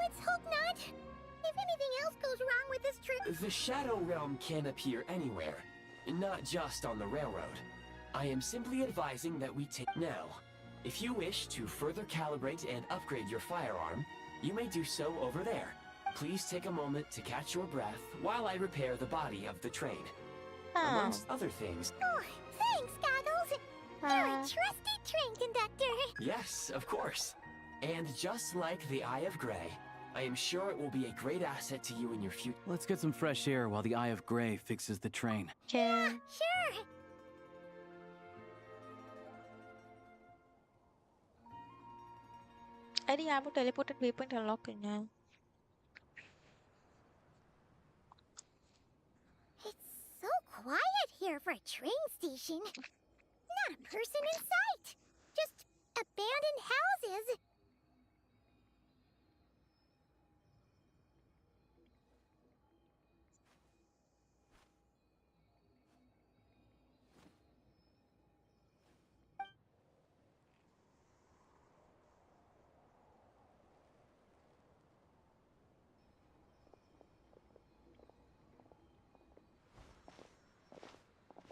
C: let's hope not. If anything else goes wrong with this trip...
E: The Shadow Realm can appear anywhere, not just on the railroad. I am simply advising that we take... Now, if you wish to further calibrate and upgrade your firearm, you may do so over there. Please take a moment to catch your breath while I repair the body of the train. Amongst other things...
C: Oh, thanks, Goggles. You're a trusty train conductor.
E: Yes, of course. And just like the Eye of Grey, I am sure it will be a great asset to you in your future.
I: Let's get some fresh air while the Eye of Grey fixes the train.
C: Yeah, sure.
A: अरे यहाँ पे teleported waypoint unlock करना है.
C: It's so quiet here for a train station. Not a person in sight. Just abandoned houses.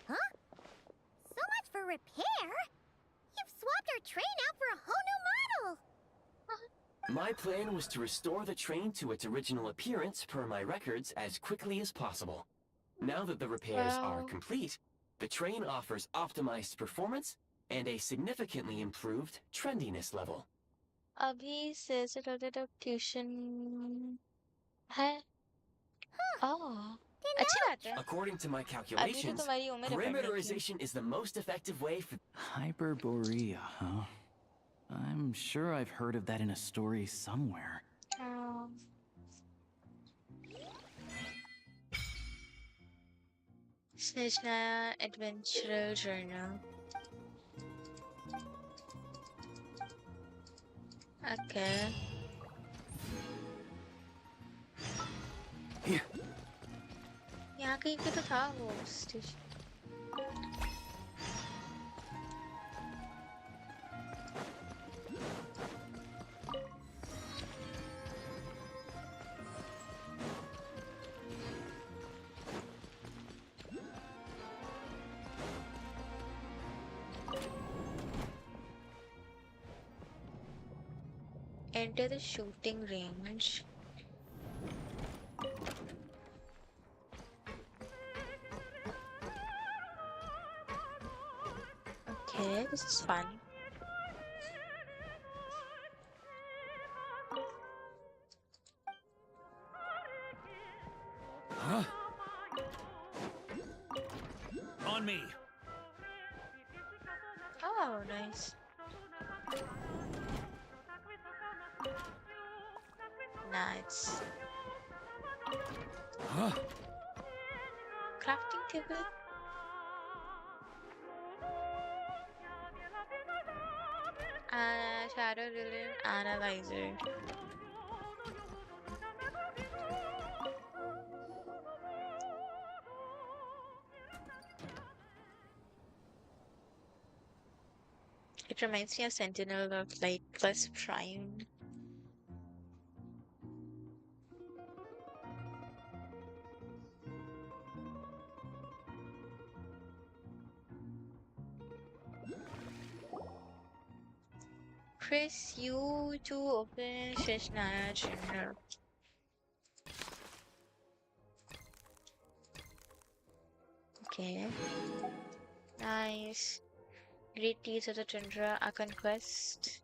C: Huh? So much for repair? You've swapped our train out for a whole new model!
E: My plan was to restore the train to its original appearance per my records as quickly as possible. Now that the repairs are complete, the train offers optimized performance and a significantly improved trendiness level.
A: अभी से related tuition है. Oh,
C: Didn't
A: अच्छी बात है.
E: According to my
A: अभी तो
E: calculations,
A: तुम्हारी उम्र है पढ़ने की.
E: perimeterization is the most effective way for...
I: Hyperborea, huh? I'm sure I've heard of that in a story somewhere.
A: Snezhnaya Adventurer Journal. Okay. यहाँ कहीं पे तो था वो station. Enter the shooting range. Okay, this is fun.
P: Huh? On me.
A: Oh, nice. Nice.
P: Huh?
A: Crafting table. Shadow Relief Analyzer. It reminds me of Sentinel of Light plus Prime. Press U to open Snezhnaya Journal. Okay. Nice. Great Deeds of the Tundra, a conquest.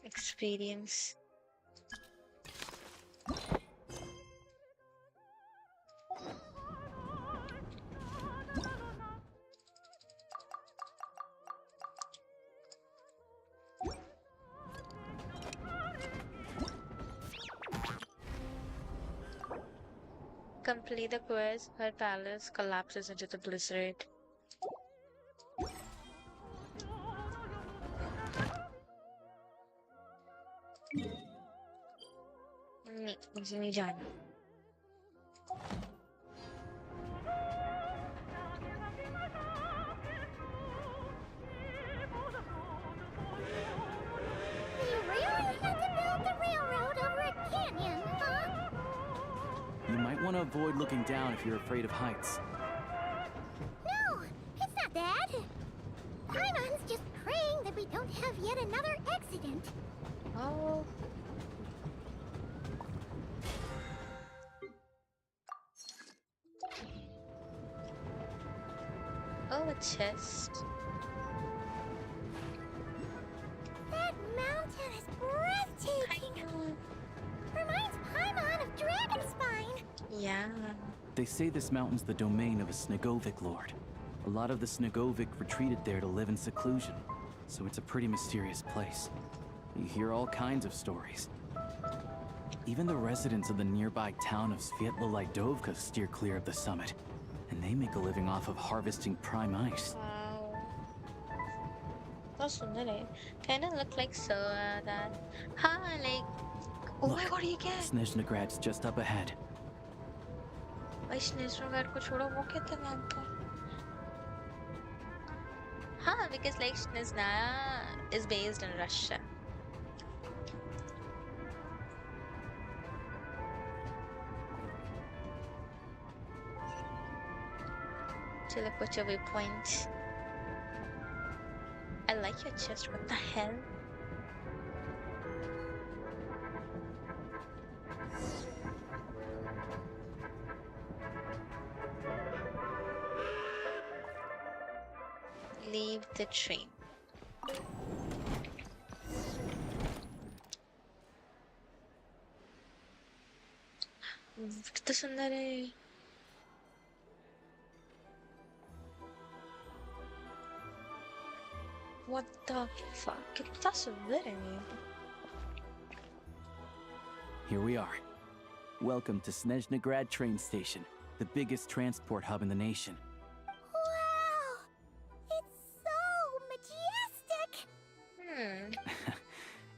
A: Experience. Complete the quest, her palace collapses into the blizzard. मुझे नहीं जाना.
I: You might want to avoid looking down if you're afraid of heights.
C: No, it's not that. Paimon's just praying that we don't have yet another accident.
A: Oh. Oh, a chest.
C: That mountain is breathtaking. Reminds Paimon of Dragonspine.
A: Yeah.
I: They say this mountain's the domain of a Snegovic lord. A lot of the Snegovic retreated there to live in seclusion, so it's a pretty mysterious place. You hear all kinds of stories. Even the residents of the nearby town of Svietlo-Lidovka steer clear of the summit, and they make a living off of harvesting prime ice.
A: Wow. That's सुंदर. Kinda look like that. Huh, like. Oh
I: Look,
A: my god, you can.
I: Snezhnagrad's just up ahead.
A: भाई Snezhnaya को छोड़ो, वो कितना नाम था? हाँ, because like Snezhnaya is based in Russia. To look at your waypoint. I like your chest. What the hell? Leave the train. कितना सुंदर है. What the fuck? कितना सुंदर है ये.
I: Here we are. Welcome to Snezhnaya train station, the biggest transport hub in the nation.
C: Wow! It's so majestic!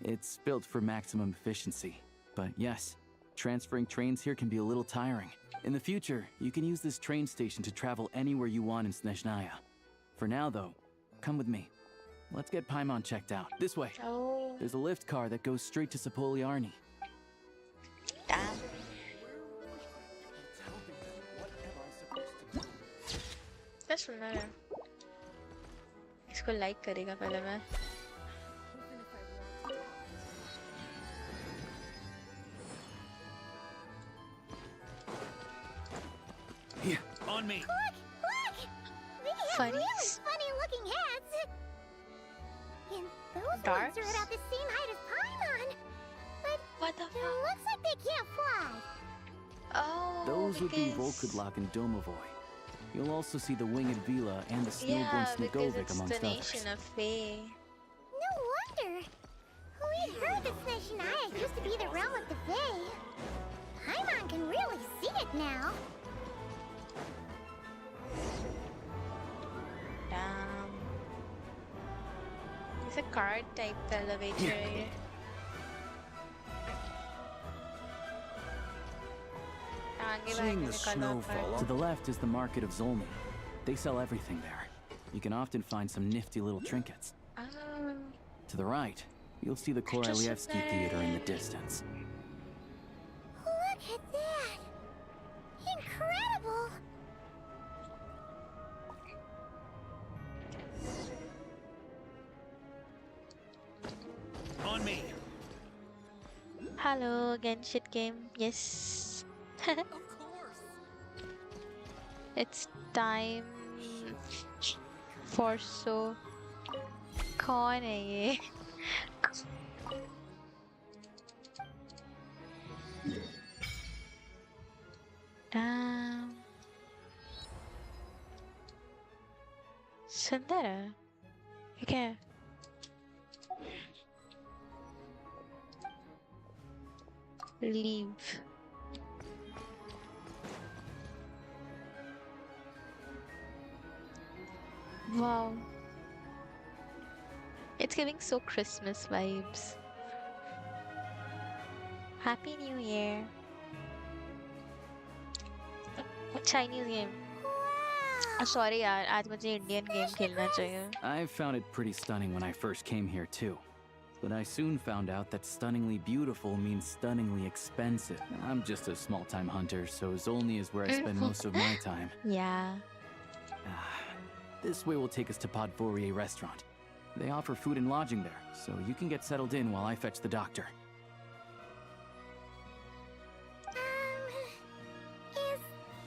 I: It's built for maximum efficiency. But yes, transferring trains here can be a little tiring. In the future, you can use this train station to travel anywhere you want in Snezhnaya. For now, though, come with me. Let's get Paimon checked out. This way.
A: Oh.
I: There's a lift car that goes straight to Sapoliarni.
A: Damn. क्या सुनना है? इसको like करेगा पहले मैं.
I: Here, on me.
C: Look! They have really funny-looking heads. And those ones are about the same height as Paimon. But
A: what the
C: it looks like they can't fly.
A: Oh,
I: those would be Volkudlak and Domovoy. You'll also see the winged Vila and the snowborn Snegovic amongst
A: the
I: others.
A: nation of Fae.
C: No wonder. We'd heard that Snezhnaya used to be the realm of the Fae. Paimon can really see it now.
A: Damn. It's a card type elevator.
I: Seeing the snowfall. To the left is the market of Zolny. They sell everything there. You can often find some nifty little trinkets. To the right, you'll see the Korolievsky Theater in the distance.
C: Look at that! Incredible!
I: On me!
A: Hello, Genshin game. Yes. It's time for so कौन है ये? Damn. सुंदर है. ये क्या है? Leave. Wow. It's giving so Christmas vibes. Happy New Year. Chinese game. Sorry यार, आज मुझे Indian game खेलना चाहिए.
I: I found it pretty stunning when I first came here too. But I soon found out that stunningly beautiful means stunningly expensive. I'm just a small-time hunter, so Zolny is where I spend most of my time.
A: Yeah.
I: This way will take us to Podvorier restaurant. They offer food and lodging there, so you can get settled in while I fetch the doctor.
C: Is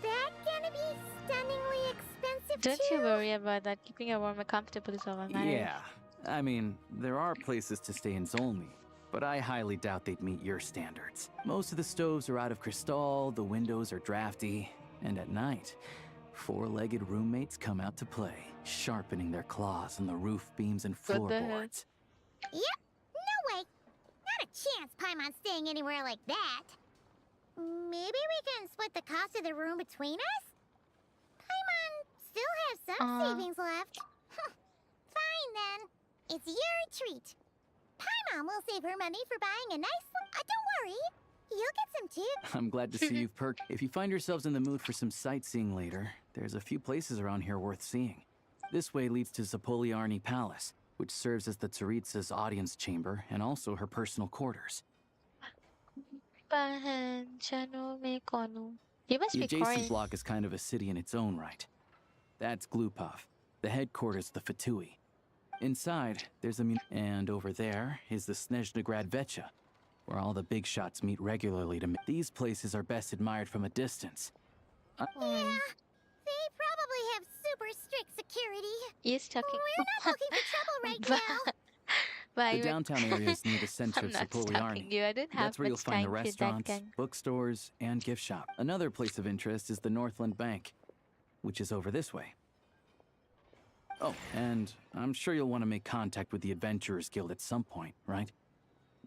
C: that gonna be stunningly expensive
A: Don't you worry about that. Keeping it warm and comfortable is all that matters.
I: Yeah. I mean, there are places to stay in Zolny, but I highly doubt they'd meet your standards. Most of the stoves are out of crystal, the windows are drafty, and at night, four-legged roommates come out to play, sharpening their claws on the roof beams and floorboards.
C: Yep, no way. Not a chance Paimon's staying anywhere like that. Maybe we can split the cost of the room between us? Paimon still has some savings left. Fine then. It's your treat. Paimon will save her money for buying a nice don't worry. You'll get some too.
I: I'm glad to see you've perked. If you find yourselves in the mood for some sightseeing later, there's a few places around here worth seeing. This way leads to Zapoliarny Palace, which serves as the Tsaritsa's audience chamber and also her personal quarters.
A: The
I: adjacent block is kind of a city in its own right. That's Glupov, the headquarters of the Fatui. Inside, there's a and over there is the Snezhnaya Vecha, where all the big shots meet regularly to These places are best admired from a distance.
C: Yeah, they probably have super strict security.
A: He's talking.
C: We're not looking for trouble right now.
A: Why
I: The downtown area is near the center
A: I'm
I: of
A: not
I: Sepoyarni.
A: stopping you. I didn't have
I: That's where you'll
A: much
I: find the
A: time for that
I: restaurants,
A: gang.
I: bookstores, and gift shop. Another place of interest is the Northland Bank, which is over this way. Oh, and I'm sure you'll want to make contact with the Adventurers Guild at some point, right?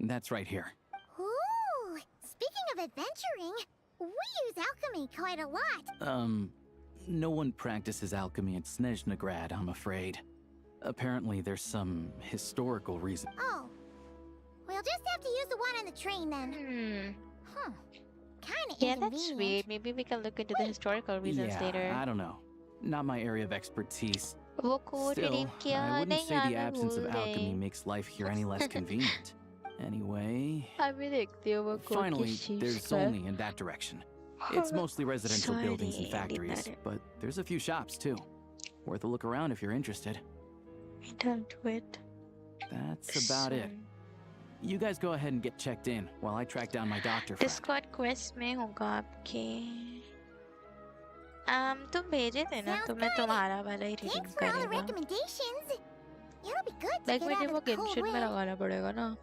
I: That's right here.
C: Ooh! Speaking of adventuring, we use alchemy quite a lot.
I: No one practices alchemy at Snezhnagrad, I'm afraid. Apparently there's some historical reason.
C: Oh. We'll just have to use the one on the train then. Huh. Kinda
A: Yeah,
C: inconvenient.
A: that's weird. Maybe we can look into the historical reasons
I: Yeah,
A: later.
I: I don't know. Not my area of expertise.
A: वो code
I: Still,
A: redeem किया
I: I wouldn't
A: नहीं
I: say
A: यार
I: the
A: मैं
I: absence of
A: भूल
I: alchemy
A: गई.
I: makes life here any less convenient. Anyway,
A: अभी देखती हूँ वो कोड
I: finally,
A: किस चीज़
I: there's
A: का.
I: only in that direction. It's mostly residential buildings and
A: Sorry,
I: factories,
A: Leonardo.
I: but there's a few shops too. Worth a look around if you're interested.
A: Don't do it.
I: That's about it. You guys go ahead and get checked in while I track down my doctor friend.
A: Discord quest में होगा आपके. तुम भेजे थे ना तो मैं तुम्हारा वाला ही redeem
C: Thanks for all the
A: करूँगा.
C: recommendations. It'll be good to
A: Like
C: get
A: मुझे
C: out
A: वो
C: of the cold
A: Genshin में
C: wind.
A: लगाना पड़ेगा ना.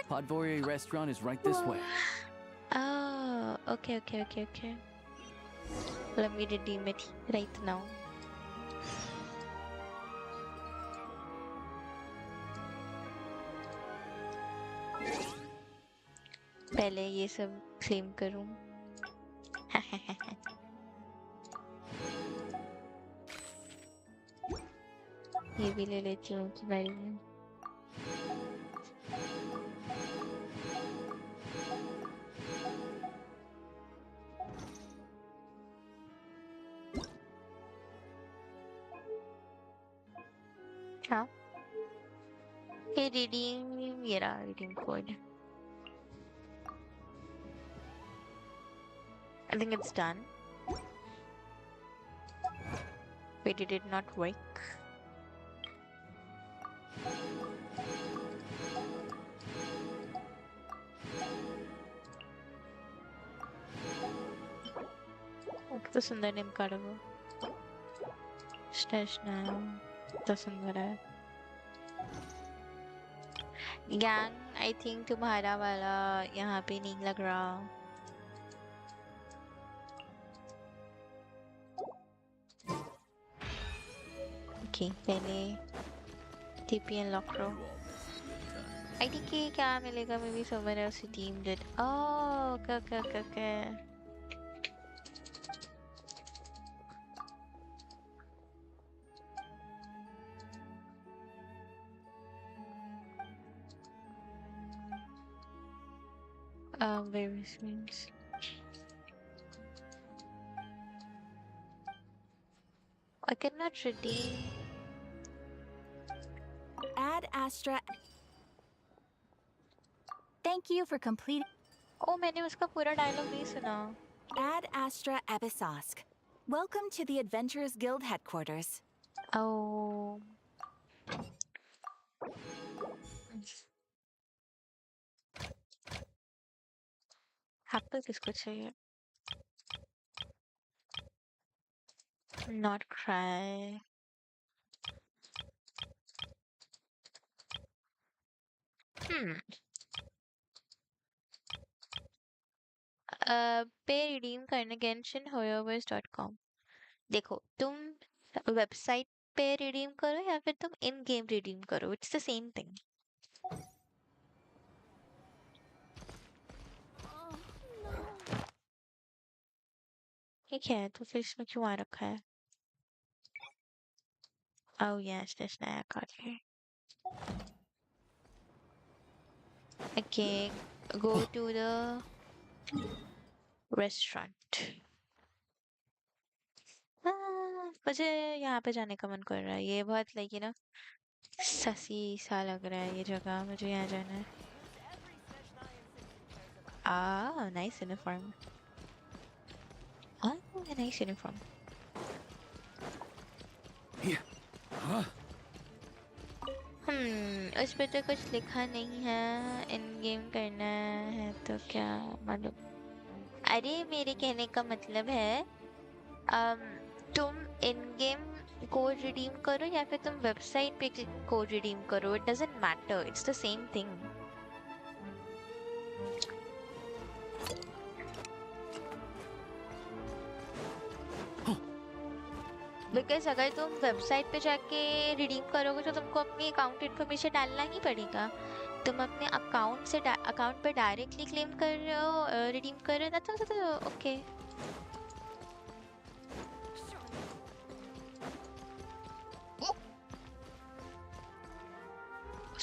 I: Podvorye restaurant is right this way.
A: Oh, okay. Let me redeem it right now. पहले ये सब claim करूँ. ये भी ले लेती हूँ कि भाई. हाँ. ये redeem ये रहा redeem code. I think it's done. Wait, did it not work? तो सुंदर नेम काढा वो. Snezhnaya. तो सुंदर है. गैंग, I think तुम्हारा वाला यहाँ पे नहीं लग रहा. Okay, पहले TP and lock row. I think ये क्या मिलेगा? Maybe someone else redeemed it. Oh, okay. Various means. I cannot redeem.
B: Ad Astra. Thank you for completing.
A: Oh, मैंने उसका पूरा dialogue नहीं सुना.
B: Ad Astra Abyssosque. Welcome to the Adventurers Guild headquarters.
A: Oh. Apple किसको चाहिए? Not cry. पे redeem करने genshinhoyoverse.com. देखो तुम वेबसाइट पे रिडीम करो या फिर तुम इन गेम रिडीम करो. It's the same thing. ये क्या है? तो फिर इसमें क्यों आ रखा है? Oh yes, this नया card here. Okay, go to the restaurant. मुझे यहाँ पे जाने का मन कर रहा है. ये बहुत like you know ससी सा लग रहा है ये जगह. मुझे यहाँ जाना है. Ah, nice uniform. Oh, a nice uniform. उस पे तो कुछ लिखा नहीं है. इन गेम करना है तो क्या मालूम. अरे मेरे कहने का मतलब है तुम इन गेम कोड रिडीम करो या फिर तुम वेबसाइट पे कोड रिडीम करो, it doesn't matter, it's the same thing. Because अगर तुम वेबसाइट पे जाके रिडीम करोगे तो तुमको अपनी अकाउंट इन्फॉर्मेशन डालना ही पड़ेगा. तुम अपने अकाउंट पे डायरेक्टली क्लेम कर रहे हो, रिडीम कर रहे हो, तो okay.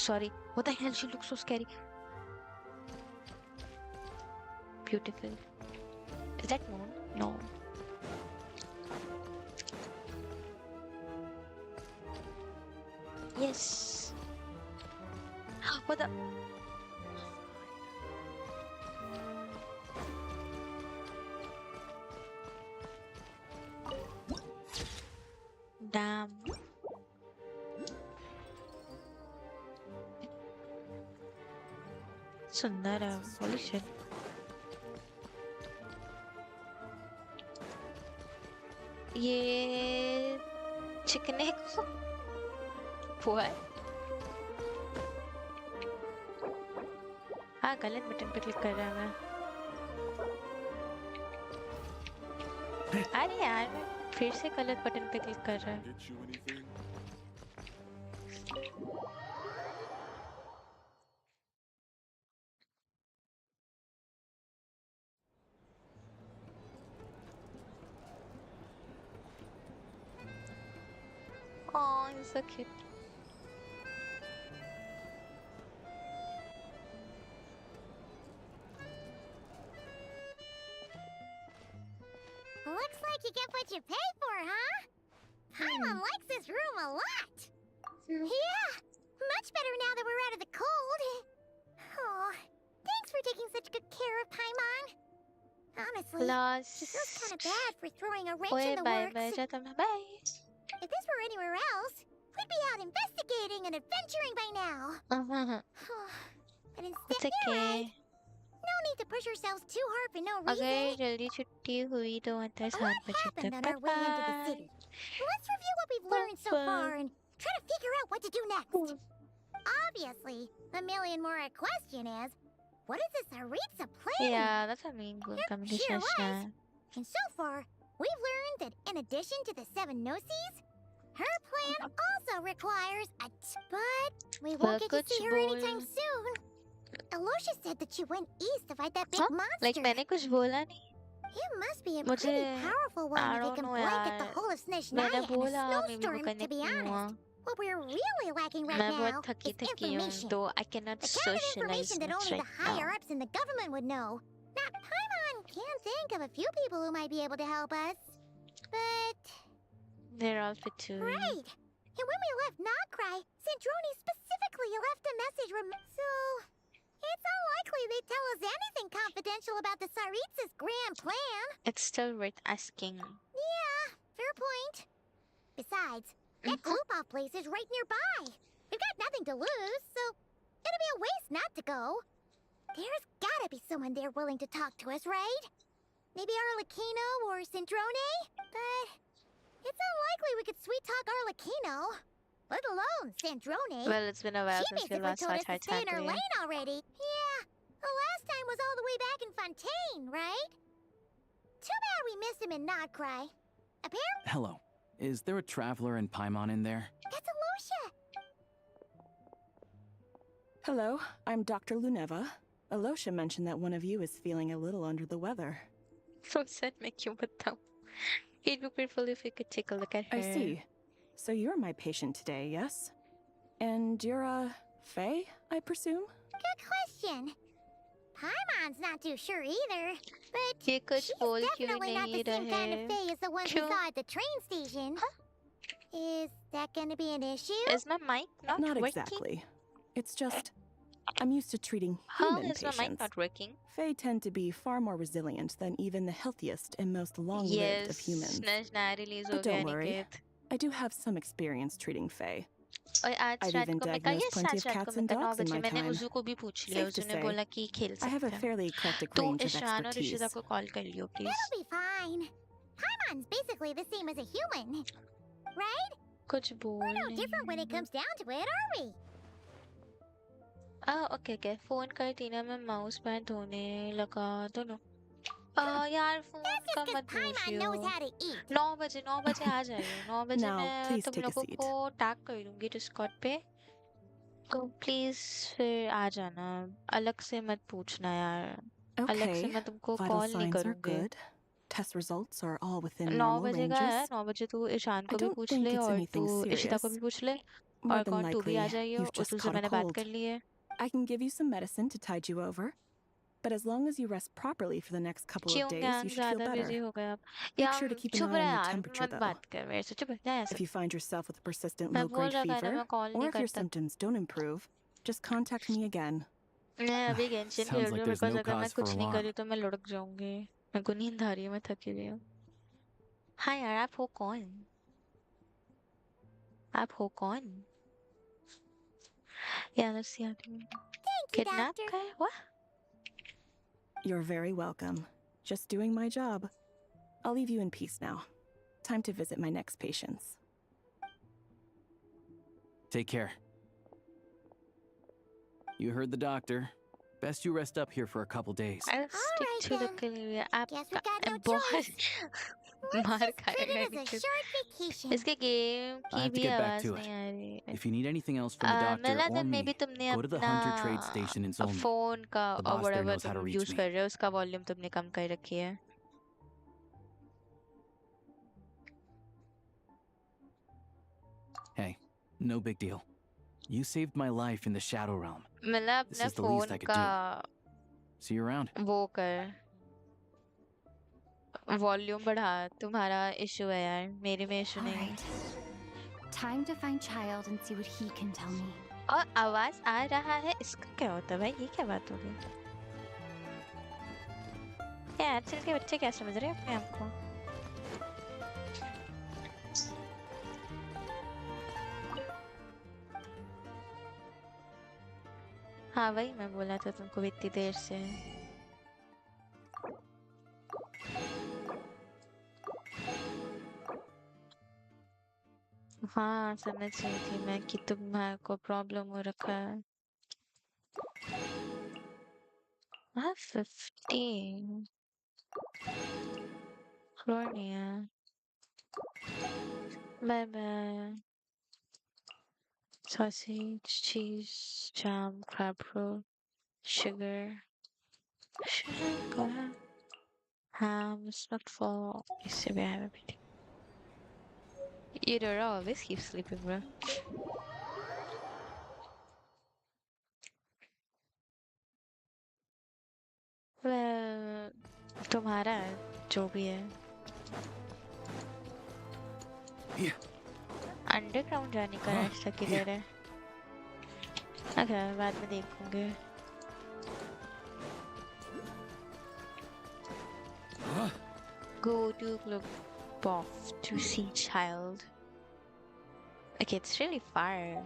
A: Sorry, what the hell, she looks so scary. Beautiful. Is that moon? No. Yes. What the? Damn. सुंदर है. Holy shit. ये चिकने को What? हाँ, गलत बटन पे क्लिक कर रहा मैं. अरे यार, मैं फिर से गलत बटन पे क्लिक कर रहा है. Oh, he's so cute.
C: Looks like you get what you pay for, huh? Paimon likes this room a lot. Yeah, much better now that we're out of the cold. Oh, thanks for taking such good care of Paimon. Honestly, she feels kind of bad for throwing a wrench in the works.
A: Bye.
C: If this were anywhere else, we'd be out investigating and adventuring by now. But instead,
A: It's okay.
C: no need to push ourselves too hard for no reason.
A: अगर जल्दी छुट्टी हुई तो मतलब 7 बजे
C: Happened
A: तक.
C: on our way into the city. Let's review what we've learned so far and try to figure out what to do next. Obviously, the million more question is, what is this Aritza planning?
A: Yeah, that's a mean good
C: Sure
A: conversation.
C: was. And so far, we've learned that in addition to the 7 Gnosis, her plan also requires a but we won't get to see her anytime soon. Alosha said that she went east to fight that big monster.
A: Like मैंने कुछ बोला नहीं.
C: It must be a pretty powerful one if it can blanket the whole of Snezhnaya in a snowstorm, to be honest. What we're really lacking right
A: मैं
C: now
A: बहुत थकी
C: is
A: थकी हूँ,
C: information.
A: तो I cannot
C: The kind of
A: socialize
C: information that
A: much
C: only
A: right
C: the higher
A: now.
C: ups in the government would know. Now, Paimon can think of a few people who might be able to help us. But...
A: They're all fit too.
C: Right. And when we left Nogcry, Sandrone specifically left a message so... It's unlikely they'd tell us anything confidential about the Tsaritsa's grand plan.
A: It's still worth asking.
C: Yeah, fair point. Besides, that Klupov place is right nearby. We've got nothing to lose, so it'd be a waste not to go. There's gotta be someone there willing to talk to us, right? Maybe Arlecchino or Sandrone? But it's unlikely we could sweet-talk Arlecchino. Let alone Sandrone.
A: Well, it's been a while
C: She
A: since we
C: basically
A: last
C: told
A: saw
C: us to stay in our
A: Tartaglia.
C: lane already. Yeah, the last time was all the way back in Fontaine, right? Too bad we missed him in Nogcry. Apparently,
I: Hello. Is there a traveler in Paimon in there?
C: that's Alosha.
M: Hello, I'm Dr. Luneva. Alosha mentioned that one of you is feeling a little under the weather.
A: So sad, मैं क्यों बताऊं? It'd be grateful if you could take a look at her.
M: I see. So you're my patient today, yes? And you're Faye, I presume?
C: Good question. Paimon's not too sure either, but
A: ये कुछ
C: she's
A: बोल क्यों
C: definitely not
A: नहीं
C: the same kind of
A: रहे?
C: Faye as the ones we
A: क्यों?
C: saw at the train station. Is that gonna be an issue?
A: Is my mic not working?
M: exactly. It's just, I'm used to treating
A: How
M: human
A: is my mic
M: patients.
A: not working?
M: Faye tend to be far more resilient than even the healthiest and most long-lived of humans.
A: Snezhnaya release हो
M: But
A: गया
M: don't worry,
A: Niket.
M: I do have some experience treating Faye.
A: और आज
M: I've
A: रात
M: even
A: को मैं कहा
M: diagnosed
A: yes
M: plenty
A: आज
M: of
A: रात
M: cats
A: को मैं
M: and
A: कहा 9
M: dogs in
A: बजे
M: my
A: मैंने
M: time.
A: उजू को भी पूछ लिया
M: Safe to
A: उसने
M: say,
A: बोला कि खेल
M: I have a
A: सकते हैं
M: fairly eclectic
A: तो
M: range of
A: ईशान और
M: expertise.
A: ऋषिता को कॉल कर लियो please
C: That'll be fine. Paimon's basically the same as a human. right?
A: कुछ बोल
C: We're no
A: नहीं
C: different when it comes down to it, are we?
A: Okay phone करती ना मैं माउस पैड धोने लगा दोनों यार फोन
C: That's
A: का
C: just
A: मत
C: 'cause Paimon
A: पूछियो
C: knows how to eat.
A: 9 बजे आ जाइयो 9 बजे
M: Now,
A: मैं
M: please
A: तुम
M: take a
A: लोगों
M: seat.
A: को टैग कर दूंगी डिस्कॉर्ड पे तो प्लीज फिर आ जाना अलग से मत पूछना यार अलग से
M: Okay,
A: मैं तुमको
M: vital
A: कॉल नहीं
M: signs are
A: करूंगी
M: good. Test results are all within
A: 9
M: normal
A: बजे का है
M: ranges.
A: 9 बजे तू ईशान
M: I
A: को भी
M: don't
A: पूछ
M: think
A: ले
M: it's
A: और तू
M: anything
A: इशिता को
M: serious.
A: भी पूछ ले
M: More
A: और
M: than
A: कौन तू भी आ
M: likely,
A: जाइयो
M: you've just
A: उतुल से
M: caught a
A: मैंने बात
M: cold.
A: कर ली है
M: I can give you some medicine to tide you over. But as long as you rest properly for the next couple
A: क्यों
M: of days,
A: ज्ञान
M: you should feel
A: ज्यादा busy
M: better.
A: हो गए आप
M: Make
A: या
M: sure to keep an
A: चुप
M: eye
A: रहे
M: on your
A: यार
M: temperature,
A: मत
M: though.
A: बात कर मेरे से चुप है जा
M: If
A: ऐसे
M: you find yourself with a persistent
A: मैं बोल
M: low-grade
A: रखा है ना
M: fever,
A: मैं कॉल
M: or
A: नहीं
M: if your
A: करता
M: symptoms don't improve, just contact me again.
A: मैं अभी गेंशिन खेल
I: Sounds
A: रही
I: like
A: हूँ
I: there's
A: बिकॉज
I: no
A: अगर मैं
I: cause for
A: कुछ नहीं
I: alarm.
A: करी तो मैं लुढ़क जाऊंगी मेरे को नींद आ रही है मैं थकी हुई हूँ हाँ यार आप हो कौन आप हो कौन यार let's see
C: Thank you,
A: kidnap
C: Doctor.
A: का है what
M: You're very welcome. Just doing my job. I'll leave you in peace now. Time to visit my next patients.
I: Take care. You heard the doctor. Best you rest up here for a couple days.
A: I'll stick
C: right
A: to the
C: then.
A: career आप
C: Guess we got no
A: बहुत
C: Let's
A: मार
C: just treat
A: खाएगा
C: it as a
A: लेकिन
C: short vacation.
A: इसके game
I: I
A: की
I: have to
A: भी
I: get back
A: आवाज
I: to
A: नहीं
I: it.
A: आ रही
I: If you need anything else from the doctor
A: मिला
I: or
A: दिन में
I: me,
A: भी तुमने
I: go to the
A: अपना
I: Hunter Trade Station in Zolmi.
A: Phone का
I: The
A: और
I: boss there
A: whatever
I: knows how to
A: तुम
I: reach
A: यूज
I: me.
A: कर रहे हो उसका वॉल्यूम तुमने कम कर रखी है
I: Hey, no big deal. You saved my life in the Shadow Realm.
A: मिला
I: This
A: अपने
I: is the least
A: phone
I: I could
A: का
I: do. See you around.
A: वो कर वॉल्यूम बढ़ा तुम्हारा इशू है यार मेरे में इशू
B: All
A: नहीं है
B: right. Time to find Child and see what he can tell me.
A: और आवाज आ रहा है इसका क्या होता है भाई ये क्या बात हो गई यार आजकल के बच्चे क्या समझ रहे हैं अपने आप को हाँ वही मैं बोला था तुमको इतनी देर से हाँ समझ रही थी मैं कि तुम्हारे को प्रॉब्लम हो रखा है हाँ 15 फ्लोर नहीं है bye bye sausage cheese jam crab roll sugar ham smoked for yes we have everything you don't always keep sleeping bro well तुम्हारा है, जो भी है अंडरग्राउंड जाने का रास्ता किधर है ओके बाद में देखूंगे go to Club Boff to see Child. Okay, it's really far.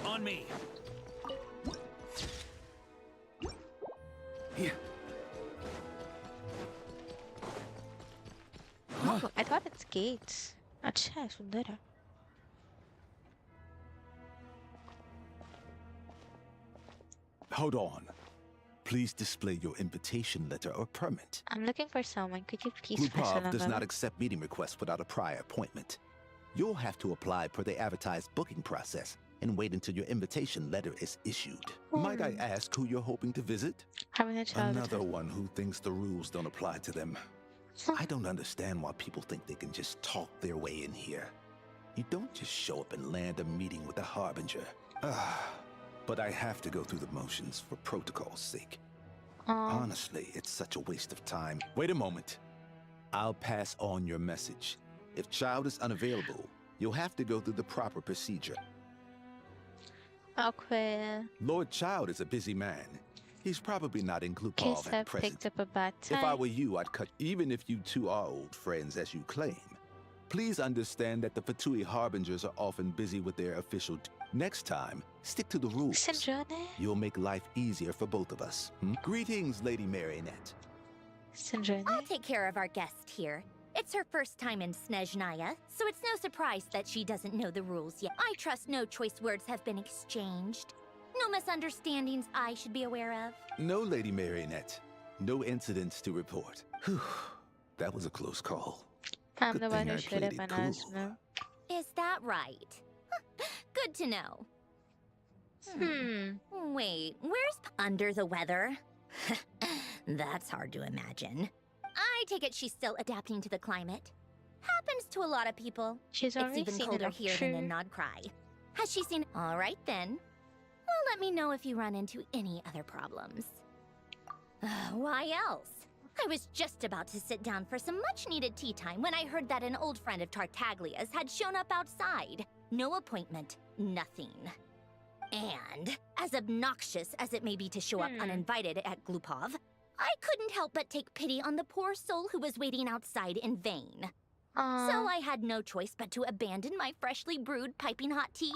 G: On me.
A: Oh, I thought it's gates. अच्छा है सुंदर है
P: Hold on. Please display your invitation letter or permit.
A: I'm looking for someone. Could you please pass
P: Glupov
A: along
P: does
A: a-
P: not accept meeting requests without a prior appointment. You'll have to apply per the advertised booking process and wait until your invitation letter is issued. Might I ask who you're hoping to visit?
A: Having a child.
P: Another one who thinks the rules don't apply to them. I don't understand why people think they can just talk their way in here. You don't just show up and land a meeting with the Harbinger. But I have to go through the motions for protocol's sake. Honestly, it's such a waste of time. Wait a moment. I'll pass on your message. If Child is unavailable, you'll have to go through the proper procedure.
A: Okay.
P: Lord Child is a busy man. He's probably not in Glupov at
A: I've
P: present.
A: picked up a bad
P: If I
A: time.
P: were you, I'd cut. Even if you two are old friends as you claim, please understand that the Fatui Harbingers are often busy with their official. Next time, stick to the rules.
A: Snezhnaya?
P: You'll make life easier for both of us. Greetings, Lady Marionette.
A: Snezhnaya?
C: I'll take care of our guest here. It's her first time in Snezhnaya, so it's no surprise that she doesn't know the rules yet. I trust no choice words have been exchanged. No misunderstandings I should be aware of.
P: No, Lady Marionette. No incidents to report. Whew. That was a close call.
A: I'm
P: Good
A: the one
P: thing
A: who
P: I
A: should have
P: played it
A: announced
P: cool.
A: them.
C: Is that right? Good to know. Wait, where's under the weather? That's hard to imagine. I take it she's still adapting to the climate. Happens to a lot of people.
A: She's
C: It's
A: already
C: even
A: seen
C: colder
A: it,
C: here than in Nodcry. Has she seen? All right then. Well, let me know if you run into any other problems. Why else? I was just about to sit down for some much-needed tea time when I heard that an old friend of Tartaglia's had shown up outside. No appointment, nothing. And, as obnoxious as it may be to show up uninvited at Glupov, I couldn't help but take pity on the poor soul who was waiting outside in vain. So I had no choice but to abandon my freshly brewed piping hot tea.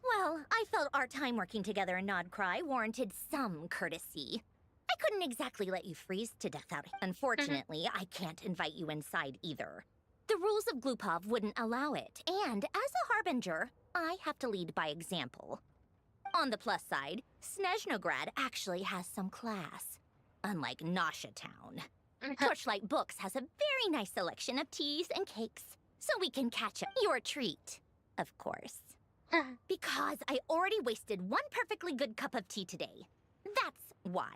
C: Well, I felt our time working together in Nodcry warranted some courtesy. I couldn't exactly let you freeze to death out. Unfortunately, I can't invite you inside either. The rules of Glupov wouldn't allow it, and as a harbinger, I have to lead by example. On the plus side, Snezhnograd actually has some class, unlike Nasha Town. Torchlight Books has a very nice selection of teas and cakes, so we can catch up. Your treat, of course. Because I already wasted one perfectly good cup of tea today. That's why.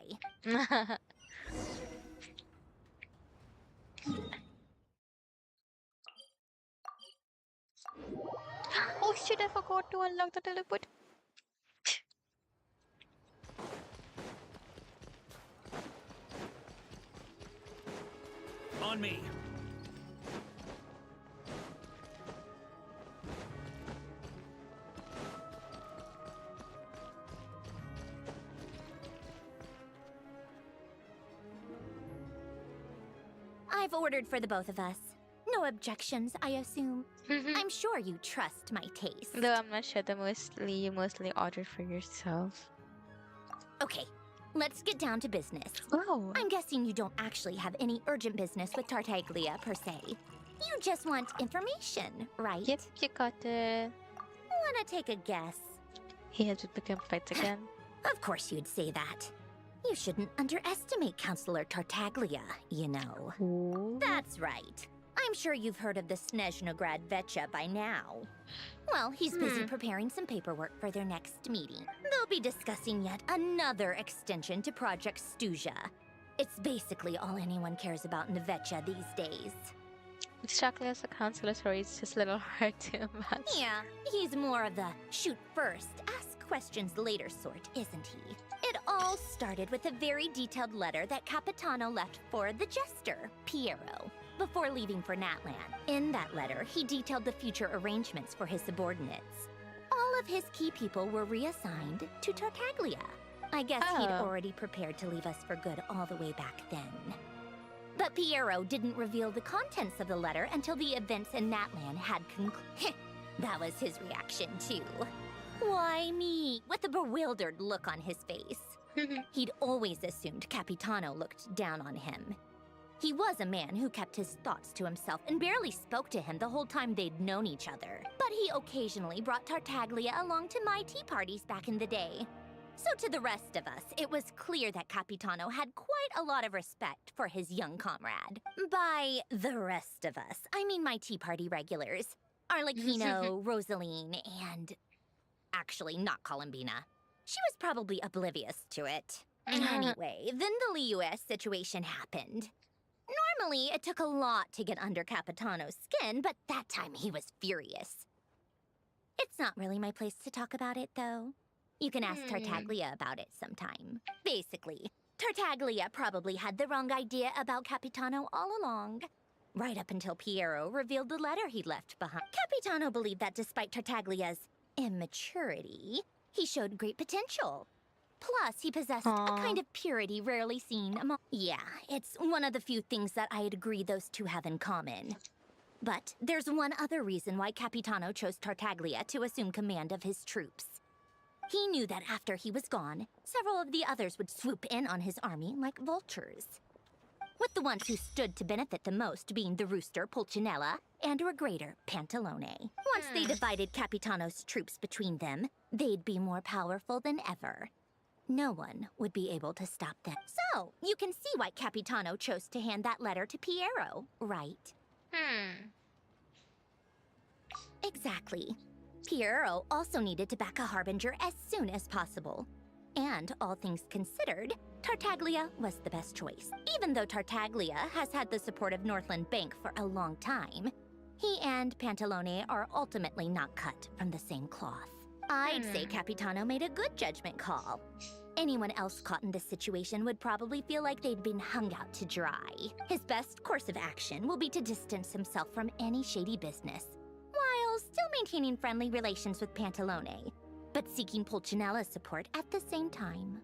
A: Oh shit, I forgot to unlock the teleport.
Q: On me.
C: I've ordered for the both of us. No objections, I assume. I'm sure you trust my taste.
A: Though I'm not sure, you mostly ordered for yourself.
C: Okay, let's get down to business.
A: Oh.
C: I'm guessing you don't actually have any urgent business with Tartaglia, per se. You just want information, right?
A: Yep, you got it.
C: Wanna take a guess?
A: He has become fights again.
C: Of course you'd say that. You shouldn't underestimate Counselor Tartaglia, you know.
A: Ooh.
C: That's right. I'm sure you've heard of the Snezhnograd Vecha by now. Well, he's busy preparing some paperwork for their next meeting. They'll be discussing yet another extension to Project Stuja. It's basically all anyone cares about in the Vecha these days.
A: Exactly as a counselor, sorry, it's just a little hard to imagine.
C: Yeah, he's more of the shoot first, ask questions later sort, isn't he? It all started with a very detailed letter that Capitano left for the jester, Piero, before leaving for Natlan. In that letter, he detailed the future arrangements for his subordinates. All of his key people were reassigned to Tartaglia. I guess he'd already prepared to leave us for good all the way back then. But Piero didn't reveal the contents of the letter until the events in Natlan had concluded. That was his reaction, too. Why me? With a bewildered look on his face. He'd always assumed Capitano looked down on him. He was a man who kept his thoughts to himself and barely spoke to him the whole time they'd known each other. But he occasionally brought Tartaglia along to my tea parties back in the day. So to the rest of us, it was clear that Capitano had quite a lot of respect for his young comrade. By the rest of us, I mean my tea party regulars. Arlecchino, Rosaline, and... actually, not Columbina. She was probably oblivious to it. Anyway, then the Liu-S situation happened. Normally, it took a lot to get under Capitano's skin, but that time he was furious. It's not really my place to talk about it, though. You can ask Tartaglia about it sometime. Basically, Tartaglia probably had the wrong idea about Capitano all along. Right up until Piero revealed the letter he'd left behind. Capitano believed that despite Tartaglia's immaturity, He showed great potential. Plus, he possessed a kind of purity rarely seen among... Yeah, it's one of the few things that I'd agree those two have in common. But there's one other reason why Capitano chose Tartaglia to assume command of his troops. He knew that after he was gone, several of the others would swoop in on his army like vultures. With the ones who stood to benefit the most being the Rooster, Pulcinella, and Regrator, Pantalone. Once they divided Capitano's troops between them, they'd be more powerful than ever. No one would be able to stop them. So, you can see why Capitano chose to hand that letter to Piero, right? Exactly. Piero also needed to back a Harbinger as soon as possible. And, all things considered, Tartaglia was the best choice. Even though Tartaglia has had the support of Northland Bank for a long time, he and Pantalone are ultimately not cut from the same cloth. I'd say Capitano made a good judgment call. Anyone else caught in this situation would probably feel like they'd been hung out to dry. His best course of action will be to distance himself from any shady business, while still maintaining friendly relations with Pantalone, but seeking Pulcinella's support at the same time.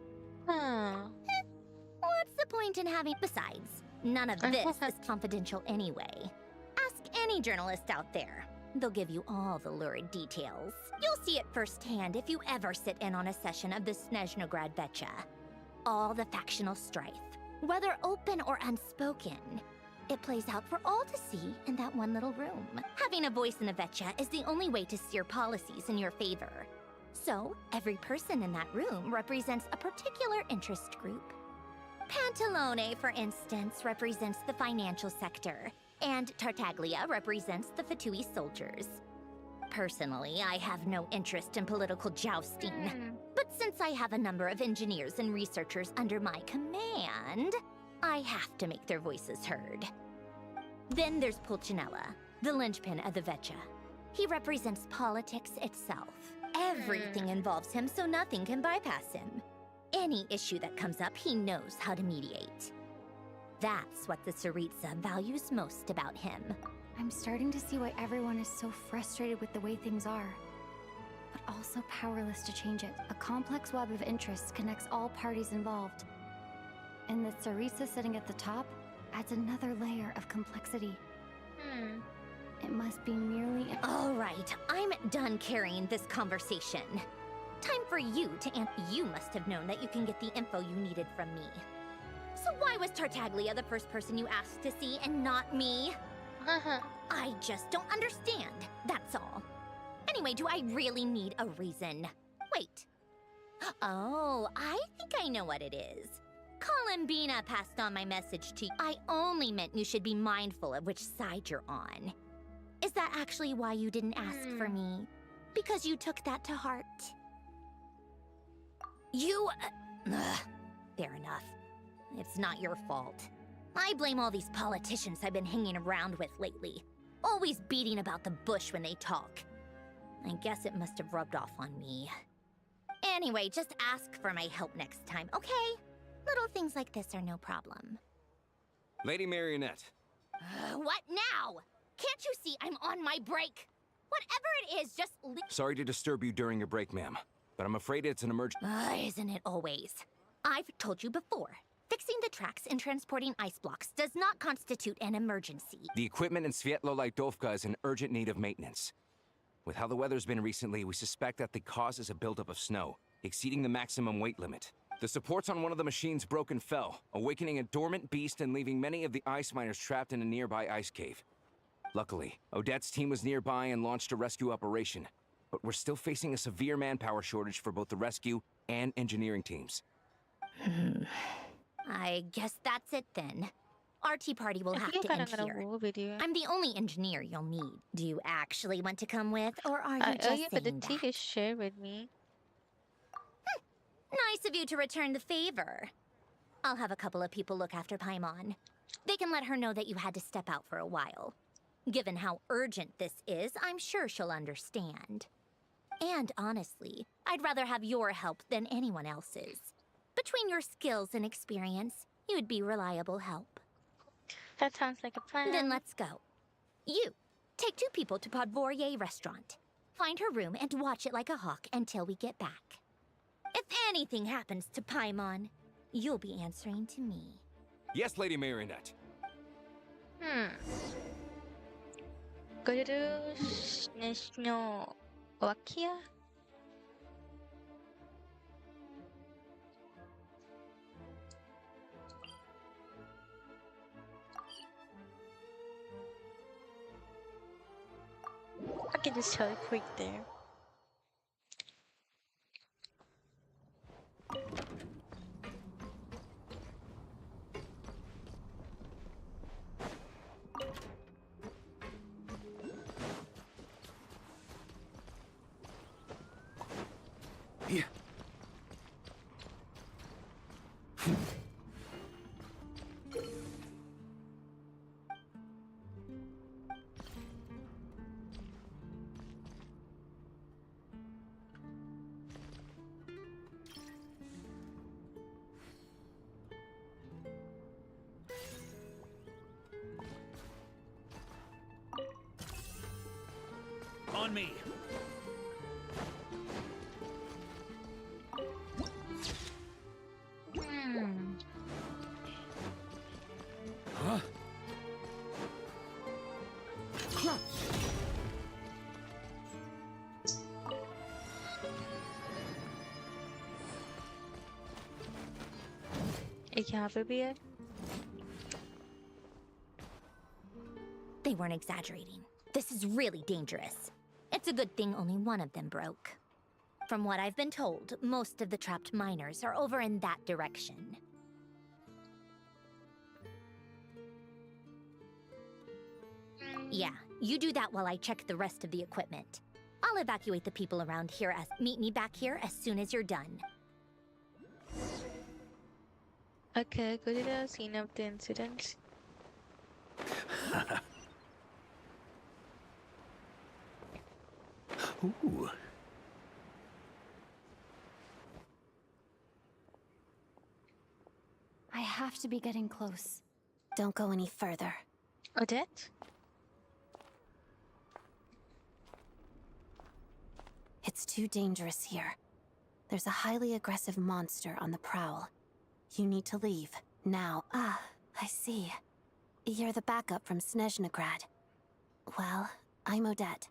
C: What's the point in having... Besides, none of this is confidential anyway. Ask any journalist out there. They'll give you all the lurid details. You'll see it firsthand if you ever sit in on a session of the Snezhnaya Vecha. All the factional strife, whether open or unspoken, it plays out for all to see in that one little room. Having a voice in the Vecha is the only way to steer policies in your favor. So, every person in that room represents a particular interest group. Pantalone, for instance, represents the financial sector, and Tartaglia represents the Fatui soldiers. Personally, I have no interest in political jousting, but since I have a number of engineers and researchers under my command, I have to make their voices heard. Then there's Pulcinella, the linchpin of the Vecha. He represents politics itself. Everything involves him, so nothing can bypass him. Any issue that comes up, he knows how to mediate. That's what the Tsaritsa values most about him.
B: I'm starting to see why everyone is so frustrated with the way things are, but also powerless to change it. A complex web of interests connects all parties involved. And the Tsaritsa sitting at the top adds another layer of complexity. It must be merely...
C: All right, I'm done carrying this conversation. Time for you to You must have known that you can get the info you needed from me. So why was Tartaglia the first person you asked to see and not me? I just don't understand, that's all. Anyway, do I really need a reason? Wait. Oh, I think I know what it is. Columbina passed on my message to you. I only meant you should be mindful of which side you're on. Is that actually why you didn't ask for me? Because you took that to heart? You... fair enough. It's not your fault. I blame all these politicians I've been hanging around with lately. Always beating about the bush when they talk. I guess it must have rubbed off on me. Anyway, just ask for my help next time, okay? Little things like this are no problem.
K: Lady Marionette.
C: What now? Can't you see I'm on my break? Whatever it is, just leave.
K: Sorry to disturb you during your break, ma'am, but I'm afraid it's an emergency.
C: Isn't it always? I've told you before. Fixing the tracks and transporting ice blocks does not constitute an emergency.
K: The equipment in Svietlo-Laidovka is in urgent need of maintenance. With how the weather's been recently, we suspect that the cause is a buildup of snow, exceeding the maximum weight limit. The supports on one of the machines broke and fell, awakening a dormant beast and leaving many of the ice miners trapped in a nearby ice cave. Luckily, Odette's team was nearby and launched a rescue operation, but we're still facing a severe manpower shortage for both the rescue and engineering teams.
C: I guess that's it then. Our tea party will have to end here. I'm the only engineer you'll need. Do you actually want to come with, or are you just saying
A: but the
C: that?
A: tea is share with me.
C: Nice of you to return the favor. I'll have a couple of people look after Paimon. They can let her know that you had to step out for a while. Given how urgent this is, I'm sure she'll understand. And honestly, I'd rather have your help than anyone else's. Between your skills and experience, you'd be reliable help.
A: That sounds like a plan.
C: Then let's go. You, take 2 people to Podvorye Restaurant. Find her room and watch it like a hawk until we get back. If anything happens to Paimon, you'll be answering to me.
K: Yes, Lady Marionette.
A: 그리고 Snezhnaya? I can just teleport there.
K: Yeah.
Q: On me.
K: Huh?
A: एक यहाँ पे भी है.
C: They weren't exaggerating. This is really dangerous. It's a good thing only one of them broke. From what I've been told, most of the trapped miners are over in that direction. Yeah, you do that while I check the rest of the equipment. I'll evacuate the people around here meet me back here as soon as you're done.
A: Okay, go to the scene of the incident.
P: Ooh.
B: I have to be getting close.
D: Don't go any further.
A: Odette?
D: It's too dangerous here. There's a highly aggressive monster on the prowl. You need to leave, now. Ah, I see. You're the backup from Snezhnagrad. Well, I'm Odette.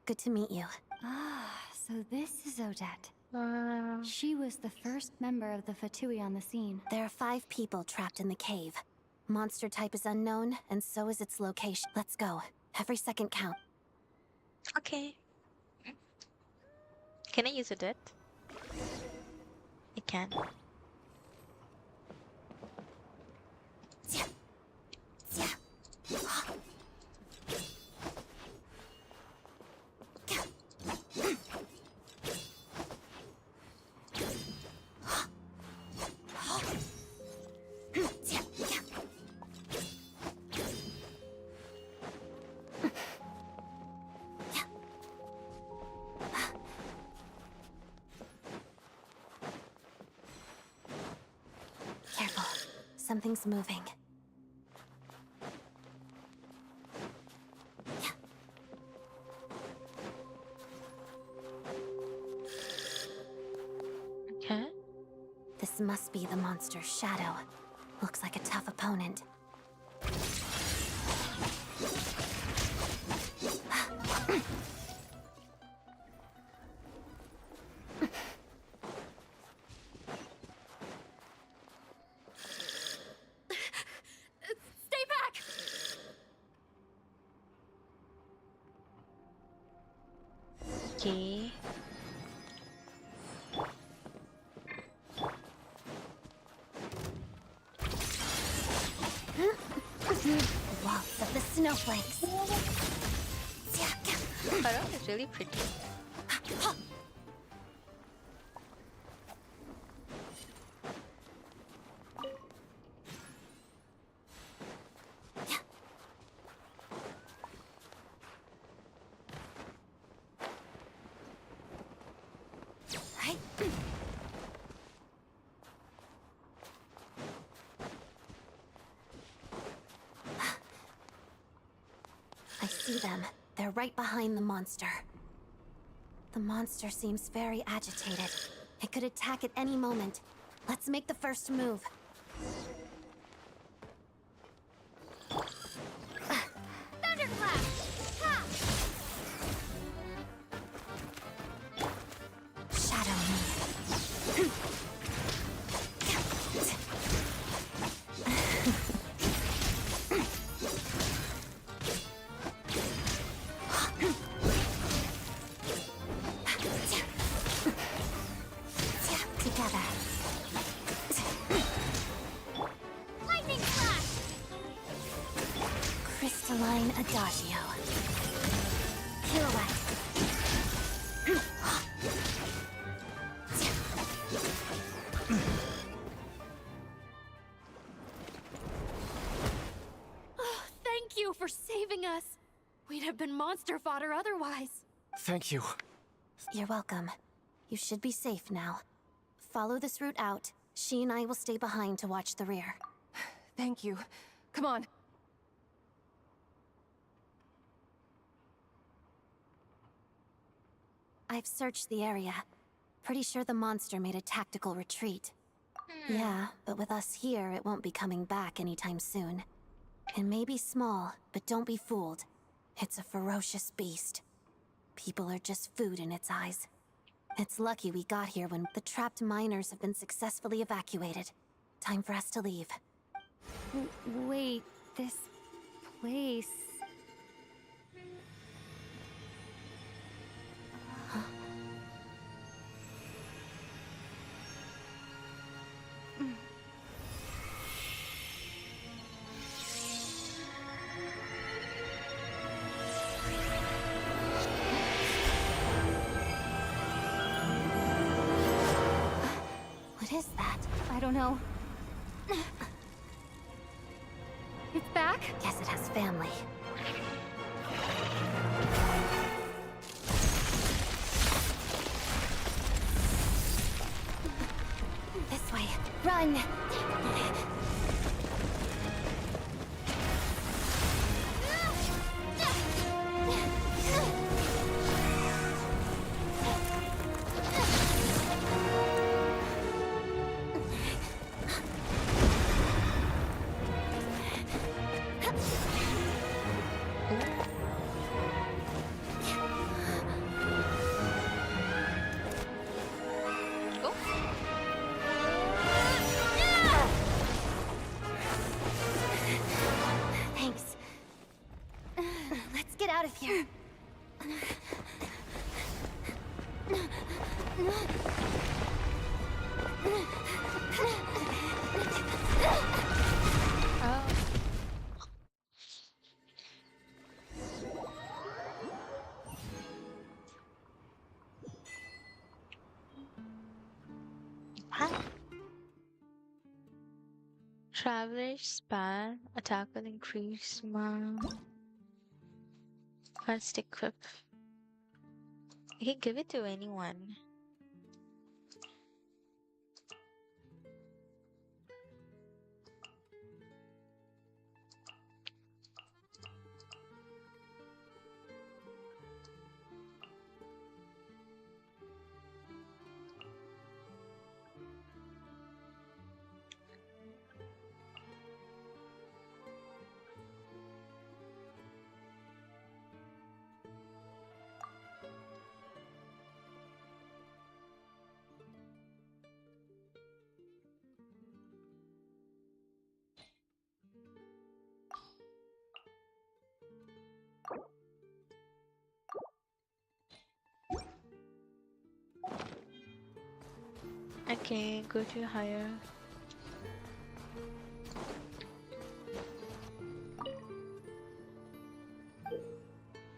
D: Good to meet you.
B: Ah, so this is Odette. She was the first member of the Fatui on the scene.
D: There are 5 people trapped in the cave. Monster type is unknown, and so is its location. Let's go. Every second count.
A: Okay. Can I use Odette? I can.
D: Careful. Something's moving.
A: Okay.
D: This must be the monster's shadow. Looks like a tough opponent.
C: Stay back!
A: Okay.
D: Waltz of the snowflakes.
A: Farah is really pretty.
D: I see them. They're right behind the monster.
Q: The monster seems very agitated. It could attack at any moment. Let's make the first move.
C: Thunderclap! Ha!
Q: Shadow move. Together.
C: Lightning flash!
Q: Crystalline Adagio. Pirouette.
B: Oh, thank you for saving us. We'd have been monster fodder otherwise.
E: Thank you.
Q: You're welcome. You should be safe now. Follow this route out. She and I will stay behind to watch the rear.
H: Thank you. Come on.
Q: I've searched the area. Pretty sure the monster made a tactical retreat. Yeah, but with us here, it won't be coming back anytime soon. It may be small, but don't be fooled. It's a ferocious beast. People are just food in its eyes. It's lucky we got here when the trapped miners have been successfully evacuated. Time for us to leave.
B: Wait, this place...
Q: What is that?
B: I don't know. It's back?
Q: Guess it has family. This way. Run! Thanks. Let's get out of here.
A: Traveler's span. Attack will increase my first equip. You can give it to anyone. Okay, go to higher.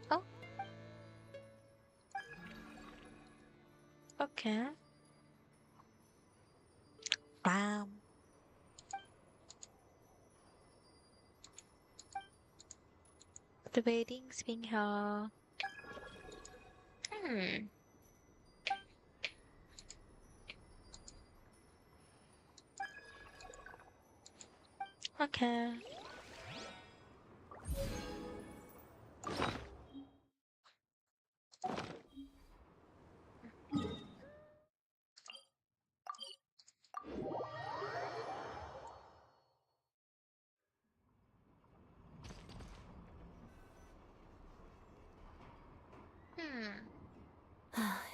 A: Oh. Okay. Bam. The wedding's being held. Okay.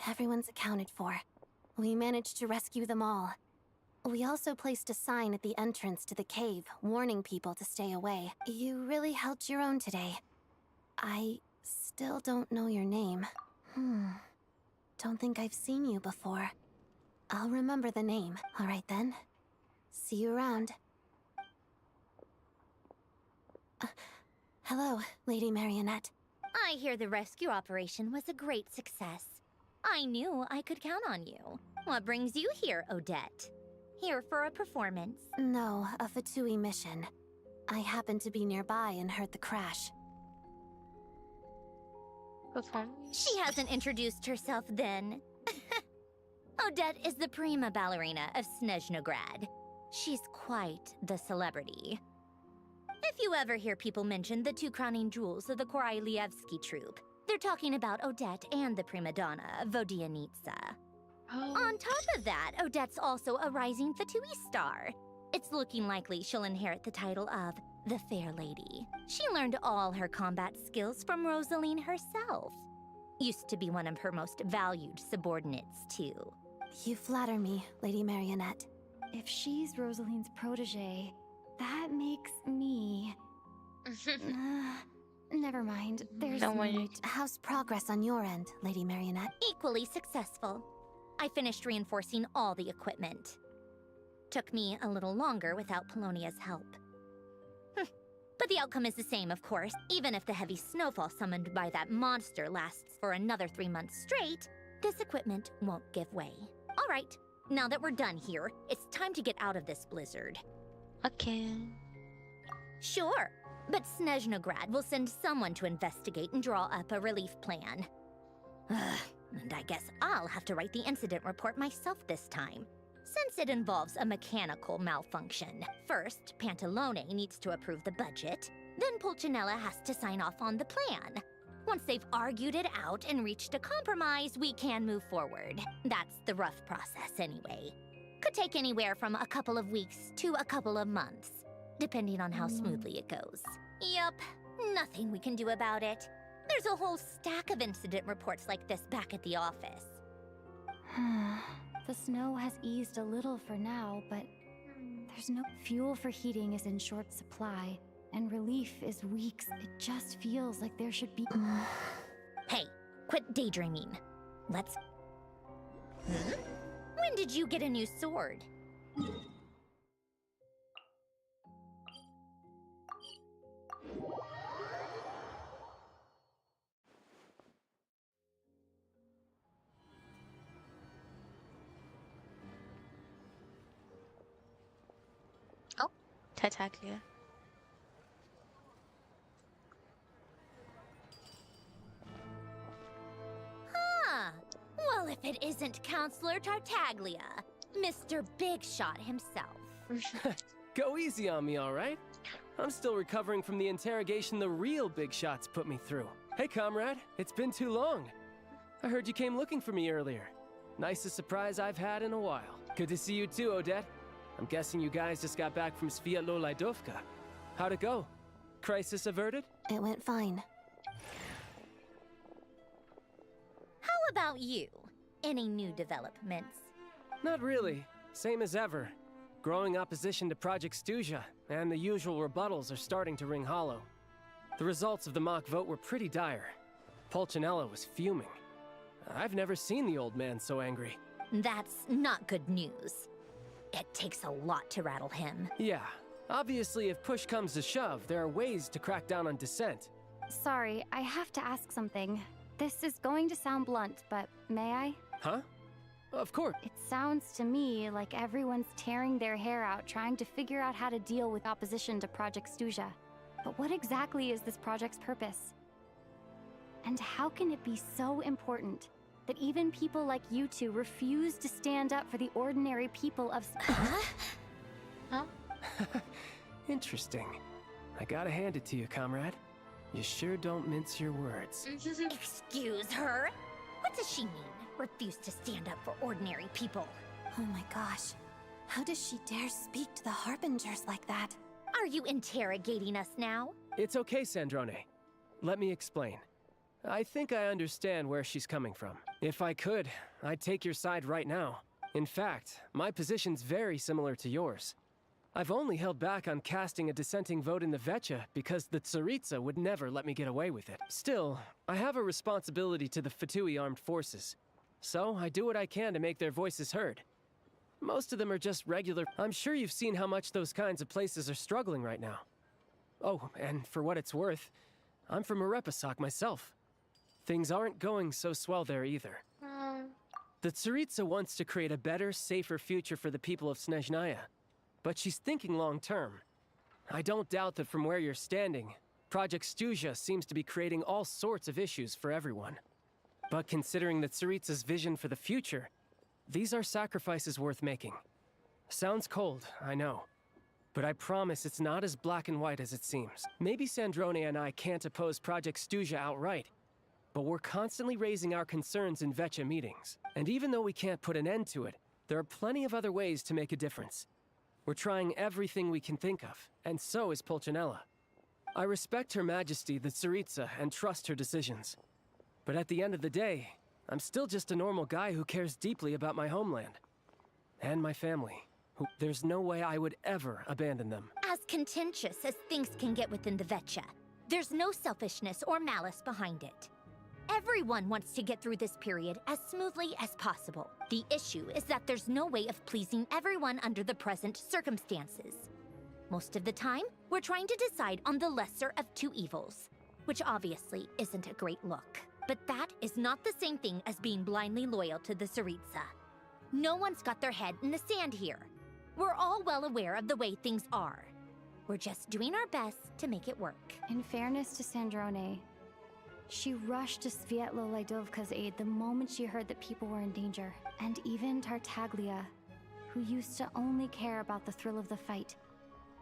Q: Everyone's accounted for. We managed to rescue them all. We also placed a sign at the entrance to the cave, warning people to stay away. You really held your own today. I still don't know your name. Don't think I've seen you before. I'll remember the name. All right then. See you around. Hello, Lady Marionette.
C: I hear the rescue operation was a great success. I knew I could count on you. What brings you here, Odette? Here for a performance?
Q: No, a Fatui mission. I happened to be nearby and heard the crash.
C: She hasn't introduced herself then. Odette is the prima ballerina of Snezhnograd. She's quite the celebrity. If you ever hear people mention the two crowning jewels of the Korailievsky troupe, they're talking about Odette and the prima donna, Vodianitsa. On top of that, Odette's also a rising Fatui star. It's looking likely she'll inherit the title of the Fair Lady. She learned all her combat skills from Rosaline herself. Used to be one of her most valued subordinates, too.
Q: You flatter me, Lady Marionette.
B: If she's Rosaline's protege, that makes me... never mind. There's no need.
Q: How's progress on your end, Lady Marionette?
C: Equally successful. I finished reinforcing all the equipment. Took me a little longer without Polonia's help. But the outcome is the same, of course. Even if the heavy snowfall summoned by that monster lasts for another 3 months straight, this equipment won't give way. All right, now that we're done here, it's time to get out of this blizzard.
A: Okay.
C: Sure, but Snezhnograd will send someone to investigate and draw up a relief plan. And I guess I'll have to write the incident report myself this time, since it involves a mechanical malfunction. First, Pantalone needs to approve the budget, then Pulcinella has to sign off on the plan. Once they've argued it out and reached a compromise, we can move forward. That's the rough process anyway. Could take anywhere from a couple of weeks to a couple of months, depending on how smoothly it goes. Yup, nothing we can do about it. There's a whole stack of incident reports like this back at the office.
B: The snow has eased a little for now, but there's no fuel for heating is in short supply, and relief is weeks. It just feels like there should be...
C: Hey, quit daydreaming. Let's... When did you get a new sword?
A: Oh, Tartaglia.
C: Well, if it isn't Counselor Tartaglia, Mr. Big Shot himself.
R: Go easy on me, all right? I'm still recovering from the interrogation the real Big Shots put me through. Hey, comrade, it's been too long. I heard you came looking for me earlier. Nicest surprise I've had in a while. Good to see you too, Odette. I'm guessing you guys just got back from Sviatlo-Laidovka. How'd it go? Crisis averted?
Q: It went fine.
C: How about you? Any new developments?
R: Not really. Same as ever. Growing opposition to Project Stuzha, and the usual rebuttals are starting to ring hollow. The results of the mock vote were pretty dire. Pulcinella was fuming. I've never seen the old man so angry.
C: That's not good news. It takes a lot to rattle him.
R: Yeah. Obviously, if push comes to shove, there are ways to crack down on dissent.
B: Sorry, I have to ask something. This is going to sound blunt, but may I?
R: Huh? Of course.
B: It sounds to me like everyone's tearing their hair out trying to figure out how to deal with opposition to Project Stuzha. But what exactly is this project's purpose? And how can it be so important that even people like you two refuse to stand up for the ordinary people of...
A: Huh?
R: Interesting. I gotta hand it to you, comrade. You sure don't mince your words.
C: Excuse her? What does she mean? Refuse to stand up for ordinary people.
Q: Oh my gosh. How does she dare speak to the Harbingers like that?
C: Are you interrogating us now?
R: It's okay, Sandrone. Let me explain. I think I understand where she's coming from. If I could, I'd take your side right now. In fact, my position's very similar to yours. I've only held back on casting a dissenting vote in the Vecha because the Tsaritsa would never let me get away with it. Still, I have a responsibility to the Fatui armed forces, so I do what I can to make their voices heard. Most of them are just regular. I'm sure you've seen how much those kinds of places are struggling right now. Oh, and for what it's worth, I'm from Arepasak myself. Things aren't going so swell there either. The Tsaritsa wants to create a better, safer future for the people of Snezhnaya, but she's thinking long-term. I don't doubt that from where you're standing, Project Stuzha seems to be creating all sorts of issues for everyone. But considering the Tsaritsa's vision for the future, these are sacrifices worth making. Sounds cold, I know. But I promise it's not as black and white as it seems. Maybe Snezhnaya and I can't oppose Project Stuzha outright, but we're constantly raising our concerns in Vecha meetings. And even though we can't put an end to it, there are plenty of other ways to make a difference. We're trying everything we can think of, and so is Pulcinella. I respect Her Majesty, the Tsaritsa, and trust her decisions. But at the end of the day, I'm still just a normal guy who cares deeply about my homeland. And my family. There's no way I would ever abandon them.
C: As contentious as things can get within the Vecha, there's no selfishness or malice behind it. Everyone wants to get through this period as smoothly as possible. The issue is that there's no way of pleasing everyone under the present circumstances. Most of the time, we're trying to decide on the lesser of two evils, which obviously isn't a great look. But that is not the same thing as being blindly loyal to the Tsaritsa. No one's got their head in the sand here. We're all well aware of the way things are. We're just doing our best to make it work.
B: In fairness to Sandrone, she rushed to Svietlo Laidovka's aid the moment she heard that people were in danger. And even Tartaglia, who used to only care about the thrill of the fight,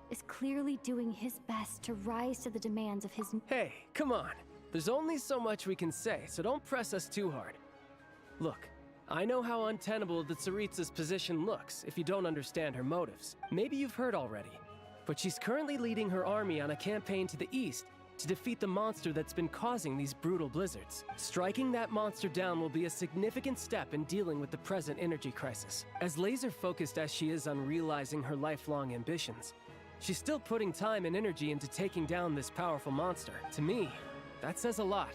B: is clearly doing his best to rise to the demands of his...
R: Hey, come on. There's only so much we can say, so don't press us too hard. Look, I know how untenable the Tsaritsa's position looks if you don't understand her motives. Maybe you've heard already, but she's currently leading her army on a campaign to the east to defeat the monster that's been causing these brutal blizzards. Striking that monster down will be a significant step in dealing with the present energy crisis. As laser-focused as she is on realizing her lifelong ambitions, she's still putting time and energy into taking down this powerful monster. To me, that says a lot.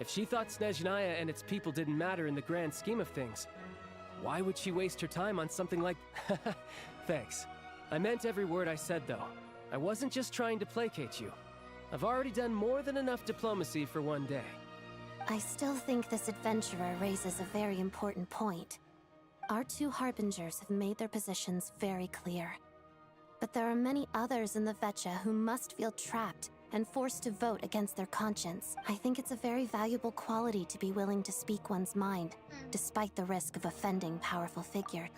R: If she thought Snezhnaya and its people didn't matter in the grand scheme of things, why would she waste her time on something like... Thanks. I meant every word I said, though. I wasn't just trying to placate you. I've already done more than enough diplomacy for one day.
Q: I still think this adventurer raises a very important point. Our two harbingers have made their positions very clear. But there are many others in the Vecha who must feel trapped and forced to vote against their conscience. I think it's a very valuable quality to be willing to speak one's mind, despite the risk of offending powerful figures.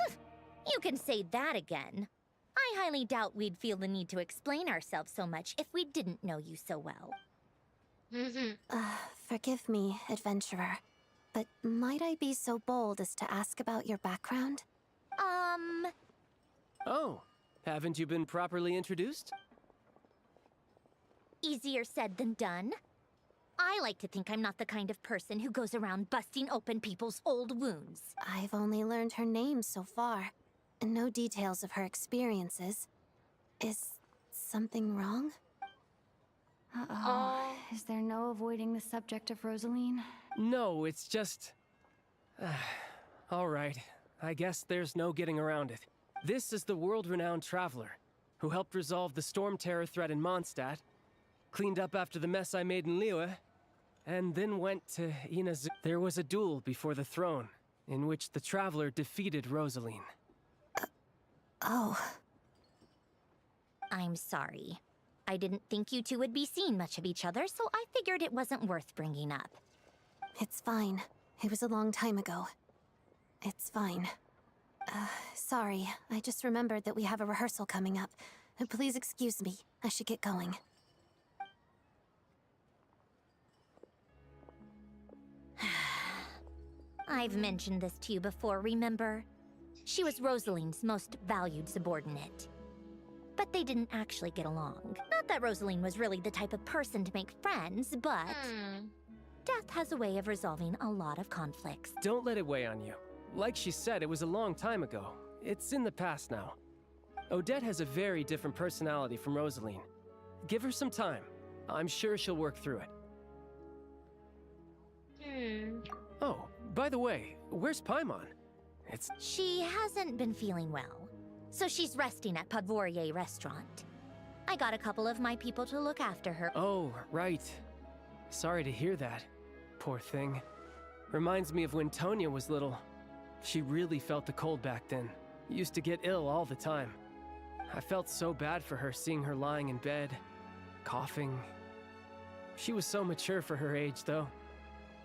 C: You can say that again. I highly doubt we'd feel the need to explain ourselves so much if we didn't know you so well.
Q: Forgive me, adventurer, but might I be so bold as to ask about your background?
R: Oh, haven't you been properly introduced?
C: Easier said than done. I like to think I'm not the kind of person who goes around busting open people's old wounds.
Q: I've only learned her name so far, and no details of her experiences. Is something wrong?
B: Uh-oh. Is there no avoiding the subject of Rosaline?
R: No, it's just... all right. I guess there's no getting around it. This is the world-renowned traveler, who helped resolve the storm terror threat in Mondstadt, cleaned up after the mess I made in Liyue, and then went to Inazu. There was a duel before the throne, in which the traveler defeated Rosaline.
Q: Oh.
C: I'm sorry. I didn't think you two would be seeing much of each other, so I figured it wasn't worth bringing up.
Q: It's fine. It was a long time ago. It's fine. Sorry. I just remembered that we have a rehearsal coming up. Please excuse me. I should get going.
C: I've mentioned this to you before, remember? She was Rosaline's most valued subordinate. But they didn't actually get along. Not that Rosaline was really the type of person to make friends, but...
S: Death has a way of resolving a lot of conflicts.
R: Don't let it weigh on you. Like she said, it was a long time ago. It's in the past now. Odette has a very different personality from Rosaline. Give her some time. I'm sure she'll work through it. Oh, by the way, where's Paimon?
S: She hasn't been feeling well, so she's resting at Podvorier Restaurant. I got a couple of my people to look after her.
R: Oh, right. Sorry to hear that. Poor thing. Reminds me of when Tonya was little. She really felt the cold back then. Used to get ill all the time. I felt so bad for her seeing her lying in bed, coughing. She was so mature for her age, though.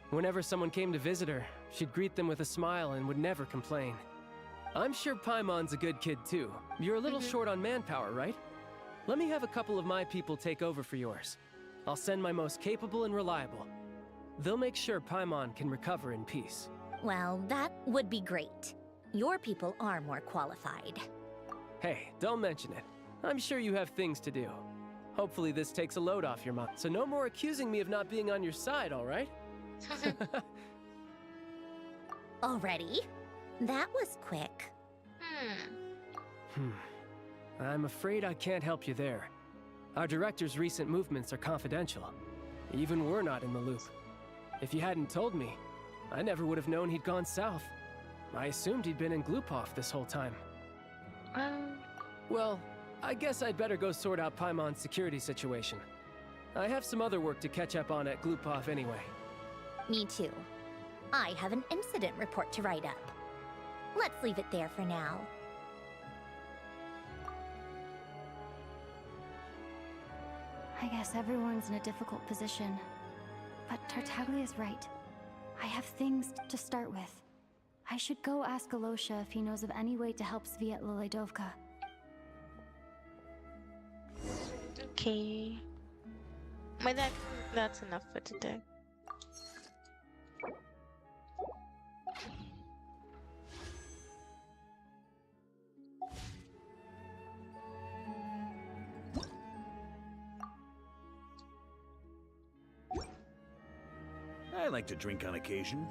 R: Whenever someone came to visit her, she'd greet them with a smile and would never complain. I'm sure Paimon's a good kid, too. You're a little short on manpower, right? Let me have a couple of my people take over for yours. I'll send my most capable and reliable. They'll make sure Paimon can recover in peace.
S: Well, that would be great. Your people are more qualified.
R: Hey, don't mention it. I'm sure you have things to do. Hopefully this takes a load off your mind. So no more accusing me of not being on your side, all right?
S: Already? That was quick.
R: I'm afraid I can't help you there. Our director's recent movements are confidential. Even we're not in the loop. If you hadn't told me, I never would have known he'd gone south. I assumed he'd been in Glupov this whole time. Well, I guess I'd better go sort out Paimon's security situation. I have some other work to catch up on at Glupov anyway.
S: Me too. I have an incident report to write up. Let's leave it there for now.
B: I guess everyone's in a difficult position. But Tartaglia's right. I have things to start with. I should go ask Alosha if he knows of any way to help Sviatla Ledovka.
A: Okay. But that's enough for today.
T: I like to drink on occasion.